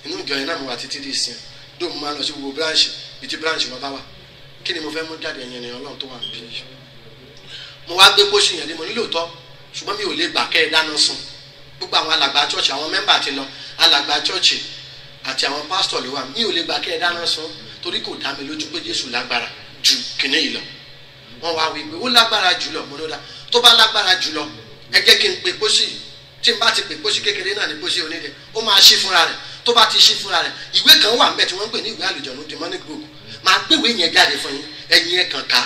inú ìjọ yẹn náà mo wà títí di ìsìn dó mo máa lọ sí gbogbo branch bí tí branch wọn bá wà kí ni mo fẹ́ mú jáde ẹ̀yìn ènìyàn Ọlọ́run tó wà níbí mo wá gbé pósí yẹn dé mo nílò tọ́ ṣùgbọ́n mi ò lè gbà kẹ́ ẹ dáná sun gbogbo àwọn alàgbà church àwọn mẹ́mbà ti lọ alàgbà church àti àwọn pásítọ̀ ló wà mi ò lè gbà kẹ́ ẹ dáná sun torí kò dá mi lójú pé Jésù lágbára ju kìnìún yìí lọ wọ́n wá wí pé ó lágbára jù lọ mo ló dá tó bá lágbára jù lọ ẹ jẹ́ kí n pe pósí tí n bá ti pe pósí kékeré náà ní pósí onídẹ ó máa ṣí fúnra rẹ̀ tó bá ti ṣí fúnra rẹ̀ ìwé kan wà níbẹ̀ tí wọ́n ń pè ní ìwé àlùjọ̀nù demonic book máa gbéwé yẹn jáde fún yín ẹ̀yin ẹ̀ kàn ká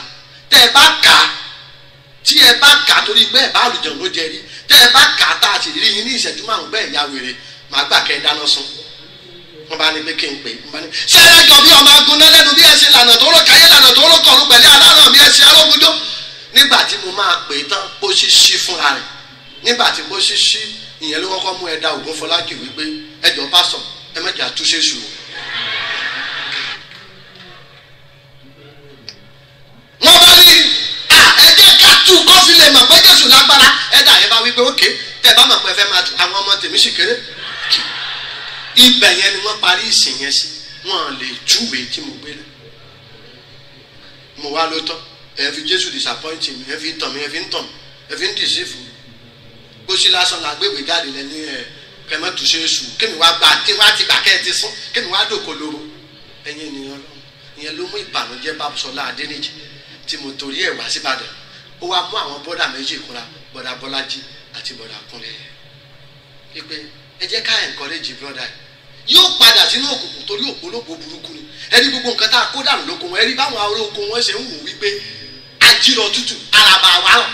tẹ́ ẹ bá kà á tí ẹ bá kà á torí pé ẹ bá àlùjọ̀nù ló jẹ rí tẹ́ ẹ bá kà á tá a sì rí yín ní ìṣẹ́jú márùn-ún bẹ́ẹ̀ ya wèrè màá gbà kẹ́ ẹ dáná sun wọ́n bá ní pé kí n pè wọ́n bá ní sẹ́rẹ́ jọ bí ọmọ agun náà lẹ́nu bí ẹ ṣe lànà tó rọ káyé lànà tó rọ kọ̀ọ̀rù pẹ̀lú aláàrán mi ẹ ṣe arógundó máa pè é tán bó ṣí ṣí fúnra rẹ̀ nígbà tí bó ṣí ṣí ìyẹn ló kọ́kọ́ mú ẹ̀dá Ògúnfọlákì wípé ẹjọ́ pásọ̀ ẹ má jà túnṣe ṣù. wọ́n bá ní ẹ jẹ́ ká tú kọ́fí lè mọ̀ pé Jésù lágbára ẹ̀dá yẹn bá wípé ókè tẹ́ ẹ bá mọ̀ pé ẹ fẹ́ máa tu àwọn ọmọ tèmi sì kéré. ibẹ̀ yẹn ni wọ́n parí ìsìn yẹn sí wọ́n lè júwèé tí mo gbé lẹ̀. mo wá ló tán ẹ fi Jésù disappoint mi ẹ fi tàn mí ẹ fi ń tàn mí ẹ fi ń deceive mi bó ṣe lásán la gbégbé jáde lẹ ní kẹmẹ tó ṣe é sùn kémi wá gbà kí wá ti gbà kẹ́ ẹ ti sún kémi wá dòkó lóró ẹ̀yin ènìyàn lọ ìyẹn ló mú ìbànújẹ́ bá Ṣọlá Adéníjì tí mo torí ẹ̀ wá síbàdàn ó wá mú àwọn bọ́dà méjì kúnra bọ́dà Bọ́lájí àti bọ́dà Kúnlé pé ẹ jẹ́ ká encourage brother yóò padà sínú òkùnkùn torí òpólógbò burúkú ni ẹni gbogbo nǹkan tá a kó dànù lóko wọn ẹni báwọn ará oko wọn ṣe ń wò wípé ajírọ̀ tútù araba àwárọ̀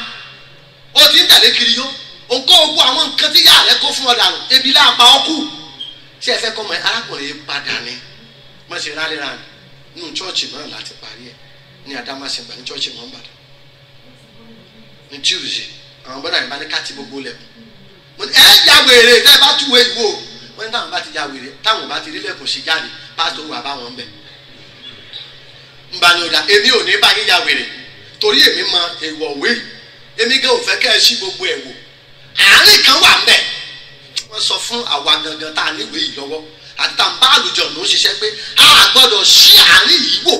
ó ti ń tẹ̀lé kiri yó òǹkọ́ ogun àwọn nǹkan tí yáà rẹ kó fún ọ dànù ebi láàpá ọkù ṣé ẹ fẹ́ kọ́ mọ arákùnrin yìí padà ní wọ́n ṣe rálẹ́ra nínú chọ́ọ̀chì náà láti parí ẹ̀ ní Adámàsìngbà ní chọ́ọ̀chì wọn bàdàn ní Tuesday àwọn bọ́dà yìí bá ní káàtì gbogbo lẹ̀kùn ẹ ya wèrè tẹ́ ẹ bá túwé ìwò wọ́n ní táwọn bá ti ya wèrè táwọn bá ti rí lẹ̀kùn sí jáde pásítọ̀ wà báwọn ń bẹ̀ ń bá ní ọ̀dà èmi ò ní bá yín ya wèrè torí èmi mọ èèwọ̀ wé èmi gẹ́ òfẹ́ kẹ́ ẹ sí gbogbo ẹ̀ wò àárín kan wà ń bẹ̀ wọ́n sọ fún àwa gangan tá a níwèé yìí lọ́wọ́ àti tá a bá àlùjọ̀nù ń ṣiṣẹ́ pé a gbọ́dọ̀ sí àárín yìí wò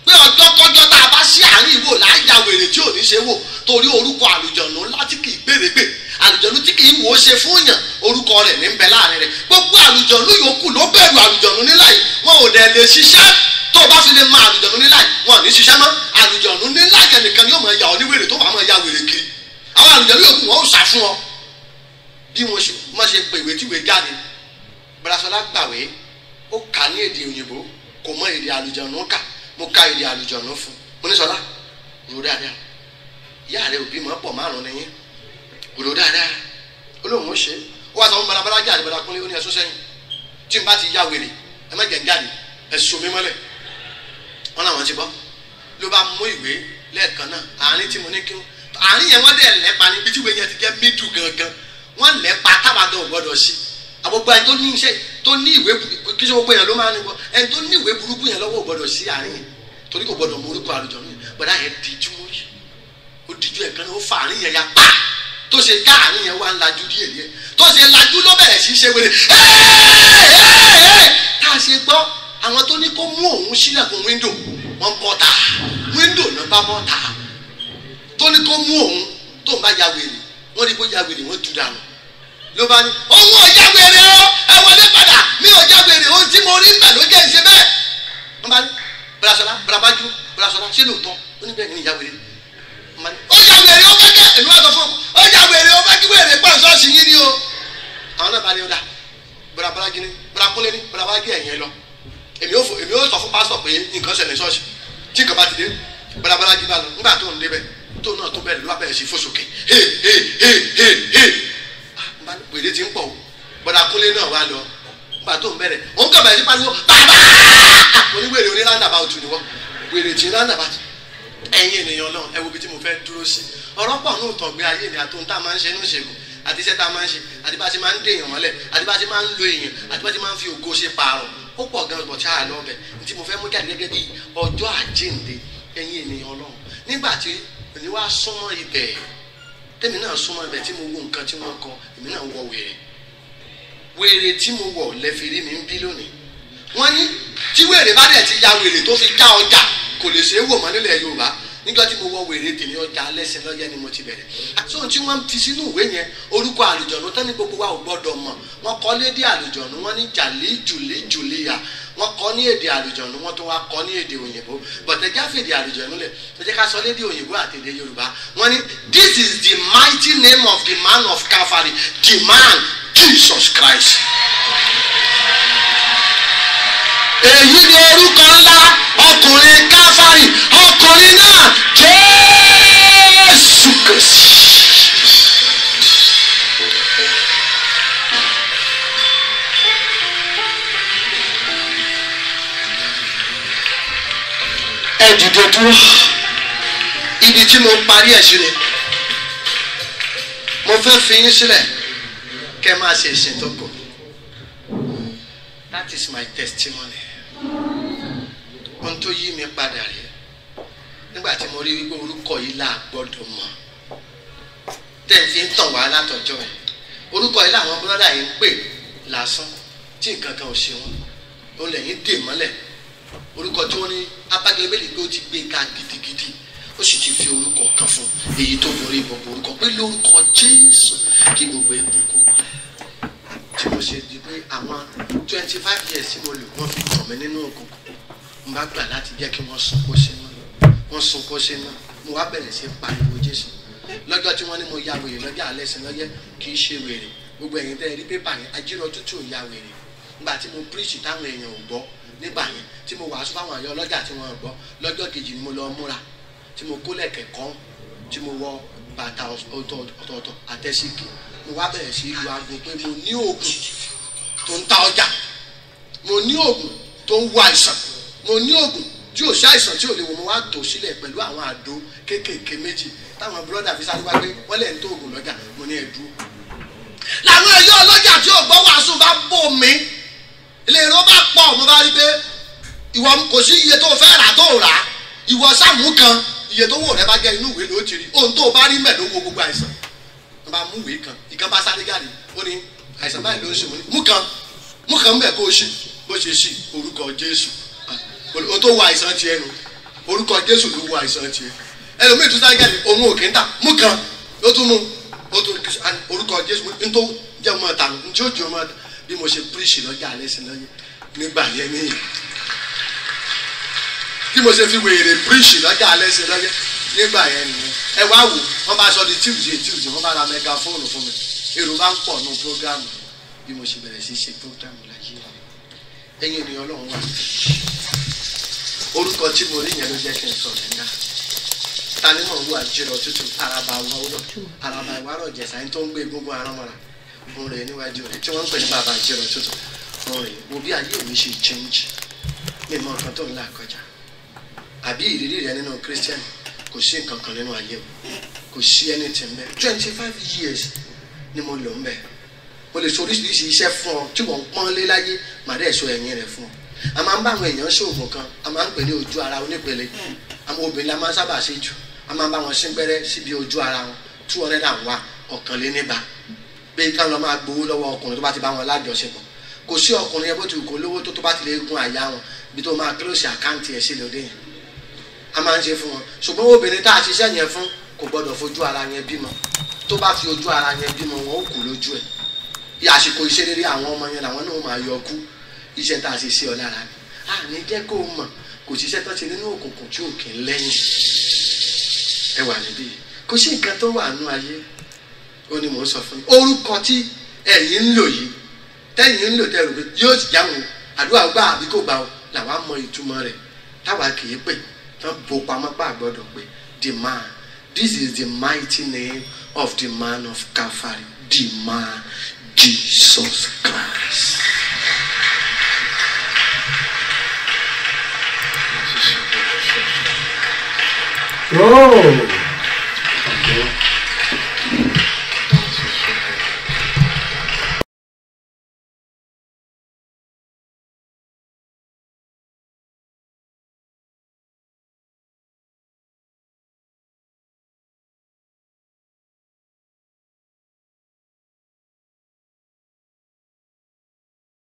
pé ọjọ́ kọjọ́ tá a bá sí àárín yìí wò láì ya wèrè tí ò ní ṣe wò torí orúkọ àlùjọ̀nù láti kì í gbèrègbè àlùjọ̀nù tí kì í wò ó ṣe fún yàn orúkọ rẹ̀ ní bẹ láàrin rẹ̀ gbogbo àlùjọ̀nù yòókù ló bẹ̀rù àlùjọ̀nù níláyìí wọn ò dẹ̀ lè ṣiṣẹ́ tó o bá fi lè mọ àlùjọ̀nù níláyìí wọn ò ní ṣiṣẹ́ mọ́ àlùjọ̀nù níláyìí nìkan yóò máa ya ọ ní wèrè tó bá máa ya wèrè kiri àwọn àlùjọ̀nù yòókù wọn ò sá fún ọ bí mo ṣe pè ìwé tí ìwé jáde Bọ́láṣọlá gbàwé ó kà ní èdè òyìnbó kò mọ èdè àlùjọ̀nù kà mo ka èdè àlùjọ̀nù fún mo ní Ṣọlá rò dáadáa ìyá rẹ òbí mọ́ pọ̀ márùn-ún nìyẹn rò dáadáa ó lóun ó ṣe ó wá sọ fún balabala jáde bọ́lá Kúnlé ó ní ẹ̀sùn sẹ́yìn tí n bá ti ya wèrè ẹ má jẹ́ jáde ẹ̀sùn mi mọ́lẹ̀ wọn làwọn ti bọ́ ló bá mú ìwé lẹ́ẹ̀kan náà àárín tí mo ní kí àárín yẹn wọ́n dẹ̀ lẹ́pa níbi tí ìwé yẹn ti jẹ́ mídù gangan wọ́n lẹ́pa tábàdàn ò gbọ́dọ̀ sí àgbogbo ẹni tó ní iṣẹ́ tó ní ìwé kí ṣe gbogbo yẹn ló máa ń gbọ́ ẹni tó ní ìwé burúkú yẹn lọ́wọ́ ò gbọ́dọ̀ sí àárín yẹn torí kò gbọ́dọ̀ mú orúkọ àlùjọ̀nù yẹn gbọ́dọ̀ yẹn díjú mórí ó díjú ẹ̀ kan náà ó fa àárín yẹn ya pa tó ṣe ká àárín yẹn wá ń lajú díẹ̀ díẹ̀ tó ṣe lajú ló bẹ̀rẹ̀ sí ṣe wèrè tá a ṣe gbọ́ àwọn tó ní kó mú òun sílẹ̀kùn wíńdò wọ́n bọ́ ta wíńdò náà bá bọ́ ta tó ní kó mú òun tó ń bá ya wèrè wọ́n ní kó ya wèrè wọ́n tú dànù ló bá ní òun ò já wèrè o ẹ wọlé padà mi ò já wèrè ohun tí mo rí bẹ̀ ló jẹ́ ìṣe bẹ́ẹ̀ wọ́n bá ní Bọ́láṣọlá Bọ́lábájú Bọ́láṣọlá ṣé lóòótọ́ ó ní bẹ́ẹ̀ ni ìyá wèrè ó já wèrè ó kẹ́kẹ́ èmi wá sọ fún ọ ó já wèrè ó fẹ́ kí wèrè pọ̀ ṣọ́ọ̀ṣì yín ni o àwọn náà bá ní ọ̀dà Bọ́lábájú ní Bọ́lákúnlé ní Bọ́lábájú ẹ̀yìn ẹ lọ èmi ó sọ fún pásítọ̀ pé nǹkan ṣẹlẹ̀ ṣọ́ọ̀ṣì tí nǹkan bá ti dé Bọ́lábájú bá lọ nígbà tó ń débẹ̀ tó náà tó bẹ̀rẹ̀ ló bá bẹ̀rẹ̀ sí fòṣòkè wèrè ti ń pọ̀ Bọ́lákúnlé náà wá lọ nígbà tó ń bẹ̀rẹ̀ òun kàn bẹ̀rẹ̀ sí pariwo bàbá oníwèrè oní roundabout ni wọ́n wèrè tí roundabout ẹ̀yin ènìyàn náà ẹ wo ibi tí mo fẹ́ dúró sí ọ̀rọ̀ pọ̀ ní ìtàn gbé ayé mi àtòun tá a máa ń ṣe ní ìṣègùn àti iṣẹ́ tá a máa ń ṣe àti bá a ṣe máa ń dé èèyàn mọ́lẹ̀ àti bá a ṣe máa ń lo èèyàn àti bá a ṣe máa ń fi ògo ṣe pààrọ̀ ó pọ̀ gan-an bọ̀ tí a lọ bẹ̀ ní tí mo fẹ́ mú jáde gẹ́gẹ́ bí ọjọ́ àjíǹde ẹ̀yin ènìyàn náà nígbà tí èmi wá súnmọ́ ibẹ̀ tèmi náà súnmọ́ ibẹ̀ tí mo wo nǹkan tí wọ́n kọ èmi náà wọ wèrè tí mo wọ̀ lẹ́fìrí mi ń bí lónìí wọ́n ní tí wèrè bá dẹ̀ ti ya wèrè tó fi ká ọjà kò lè ṣe é wò mọ́ nílẹ̀ Yorùbá nígbà tí mo wọ wèrè tèmi ọjà lẹ́sẹ̀ lọ́yẹ́ ni mo ti bẹ̀rẹ̀ àti ohun tí wọ́n fi sínú ìwé yẹn orúkọ àlùjọ̀nù tán ní gbogbo wa ò gbọ́dọ̀ mọ̀ wọ́n kọ́ lédè àlùjọ̀nù wọ́n ní jàlí jùlí jùlíyà wọ́n kọ́ ní èdè àlùjọ̀nù wọ́n tó wá kọ́ ní èdè òyìnbó bọ̀tẹ́ jáfẹ́ èdè àlùjọ̀nù lẹ̀ tó jẹ́ ká sọ lédè òyìnbó àti èdè Yorùbá wọ́n ní this is the mighty name of the man of Calvary the man Jesus Christ. èyí ni orúkọ ńlá ọkùnrin Calvary ọkùnrin náà Jésù Kristi. ẹ dìde dúró ibi tí mo parí ẹ̀ sí rẹ̀ mo fẹ́ fi yín sílẹ̀ kẹ́ máa ṣe ìsìn tó kù. That is my testimony. Ohun tó yí mi padà rèé nígbà tí mo rí wípé orúkọ yìí là gbọ́dọ̀ mọ̀ tẹ́ ń fi ń tàn wá látọjọ́ yìí. Orúkọ yìí làwọn bọ́dà yìí ń pè lásán tí nǹkan kan ò ṣe wọn. Ó lẹ́yìn dè mọ́lẹ̀. Orúkọ tí wọ́n ní abágbébélé pé ó ti gbé ká gidigidi. Ó sì ti fi orúkọ kan fún èyí tó borí gbogbo orúkọ pé lórúkọ Jésù kí gbogbo ẹkún kó wá. Tí mo ṣe di pé àwọn 25 years tí mo lò wọ́n fi kàn mí nínú òkùnkùn. Mo bá gbà láti jẹ́ kí wọ́n sunkún sínú. Wọ́n sunkún sínú. Mo wá bẹ̀rẹ̀ sí pariwo Jésù. Lọ́jọ́ tí wọ́n ní mo ya wèrè lọ́jọ́ alẹ́ sí lọ́jọ́ kì í ṣe wèrè. Gbogbo ẹ̀yin tẹ́ ẹ rí pépà yẹn Ajírọ̀ Tútù ya wèrè. Nígbà tí mo preach táwọn èèyàn ò gbọ́ nígbà yẹn tí mo wàásù fáwọn àyọ ọlọ́jà tí wọ́n gbọ́ lọ́jọ́ kejì ni mo lọ múra tí mo kó lẹ̀kẹ̀ kan tí mo wọ bàtà ọ̀tọ̀ọ̀tọ̀ àtẹ́síkì mo wá bẹ̀rẹ̀ sí lu aago pé mo ní oògùn tó ń ta ọjà mo ní oògùn tó ń wo àìsàn mo ní oògùn tí ò sí àìsàn tí ò lè wo mo wá tò sílẹ̀ pẹ̀lú àwọn àdó kéékèèké méjì táwọn bírọ́dà fi sáré wá pé wọ́n lẹ̀ ń tó oògùn lọ́jà mo ní ẹ̀dú. làwọn ẹ̀yọ́ ọlọ́jà tí ò gbọ́ wàásù bá bò mí ilé ìró bá pọ̀ mo bá rí pé ìwọ kò sí iye tó fẹ́ rà tó rà ìwọ sàmú kan iye tó wò rẹ bá jẹ́ inú ìwé ló ti rí ohun tó bá rí mẹ́ ló wo gbogbo àìsàn wọ́n bá mú ìwé kan ìkan bá sáré jáde ó ní àìsàn báyìí ló ń ṣe mú kan mbẹ kó o ṣì bó ṣe ṣì orúkọ Jésù o tó wo àìsàn tiẹ̀ nu orúkọ Jésù ló wo àìsàn tiẹ̀ ẹlòmíì tó sáré jáde òun ò kí ń tà mú kan ó tún mú orúkọ Jésù n tó jẹ́ ọmọ tànù n tí ó jẹ́ ọmọ bí mo ṣe píríṣì lọ́jà alẹ́ sí lọ́yẹ nígbà yẹn nìyí bí mo ṣe fi wèrè píríṣì lọ́jà alẹ́ sí lọ́yẹ nígbà yẹn nìyẹn ẹ wá wò wọ́n bá sọ di Tuesday wọ́n bá ra mẹgafóònù fún mi èrò bá ń pọ̀ nù prógrámù bí mo ṣe bẹ̀rẹ̀ sí ṣe prógrámù láyé ẹ̀yin ènìyàn Ọlọ́run wà orúkọ tí mo rí yẹn ló jẹ́ kí n sọ̀rọ̀ nígbà ta ni mò ń wo Ajírọ̀ Tútù araba ìwárọ̀ Ìjẹ̀ṣà ẹni tó ń gbé egungun arámọ́ra òun rẹ̀ níwájú rẹ̀ tí wọ́n ń pè ní bàbá Ajírọ̀ Tútù òun rẹ̀ wo bí ayé mi ṣe change ní ìmọ̀ nǹkan tó ń là kọjá àbí ìrírí rẹ nínú Christian kò sí nǹkan kan nínú ayé mi kò sí anything bẹ́ẹ̀ 25 years ni mo lò ń bẹ̀ mo lè sọ oríṣiríṣi iṣẹ́ fún ọ tí wọ́n ń pọ́n lé láyé màá dẹ̀ sọ ẹ̀yìn rẹ̀ fún ọ a máa ń bá àwọn èèyàn ṣoògùn kan a máa ń pè ní ojú ara onípele àwọn obìnrin la máa ń sábà ṣe jù a máa ń bá wọn sín gbẹ́rẹ́ síbi ojú ara wọn 201 ọ̀kànlénígba pé ká lọ máa gbowó lọ́wọ́ ọkùnrin tó bá ti bá wọn lájọṣepọ̀ kò sí ọkùnrin yẹn bó ti kò lówó tó bá ti lè gun àyà wọn bí tó máa close àkáǹtì ẹ̀ sí lóde yẹn a máa ń ṣe fún wọn ṣùgbọ́n obìnrin tá a ṣiṣẹ́ yẹn fún kò gbọ́dọ̀ fojú ara yẹn bímọ tó bá fi ojú ara yẹn bímọ wọn ó kù lójú ẹ̀ àsìkò iṣẹ́ rere àwọn ọmọ yẹn làwọn náà máa yọ kú iṣẹ́ tá a ṣe sí ọ lára ni a ní jẹ́ kó o mọ̀ kò síṣẹ́ tó ṣe nínú òkùnkùn tí ò kì í lẹ́yìn ẹ wà níbí kò sí nǹkan tó wà nú ayé ó ní mò ń sọ fún yín orúkọ tí ẹ̀yin ń lò yìí tẹ́yin ń lò tẹ́ rò pé yóò ti jáwọn àdúrà gbà àbí kò gbà ó làwa mọ ìtumọ̀ rẹ̀ táwa kì í pè tán bo pamọ́ pa àgbọ̀dọ̀ pé the man this is the mighty name of the man of Calvary the man Jesus Christ. Oh.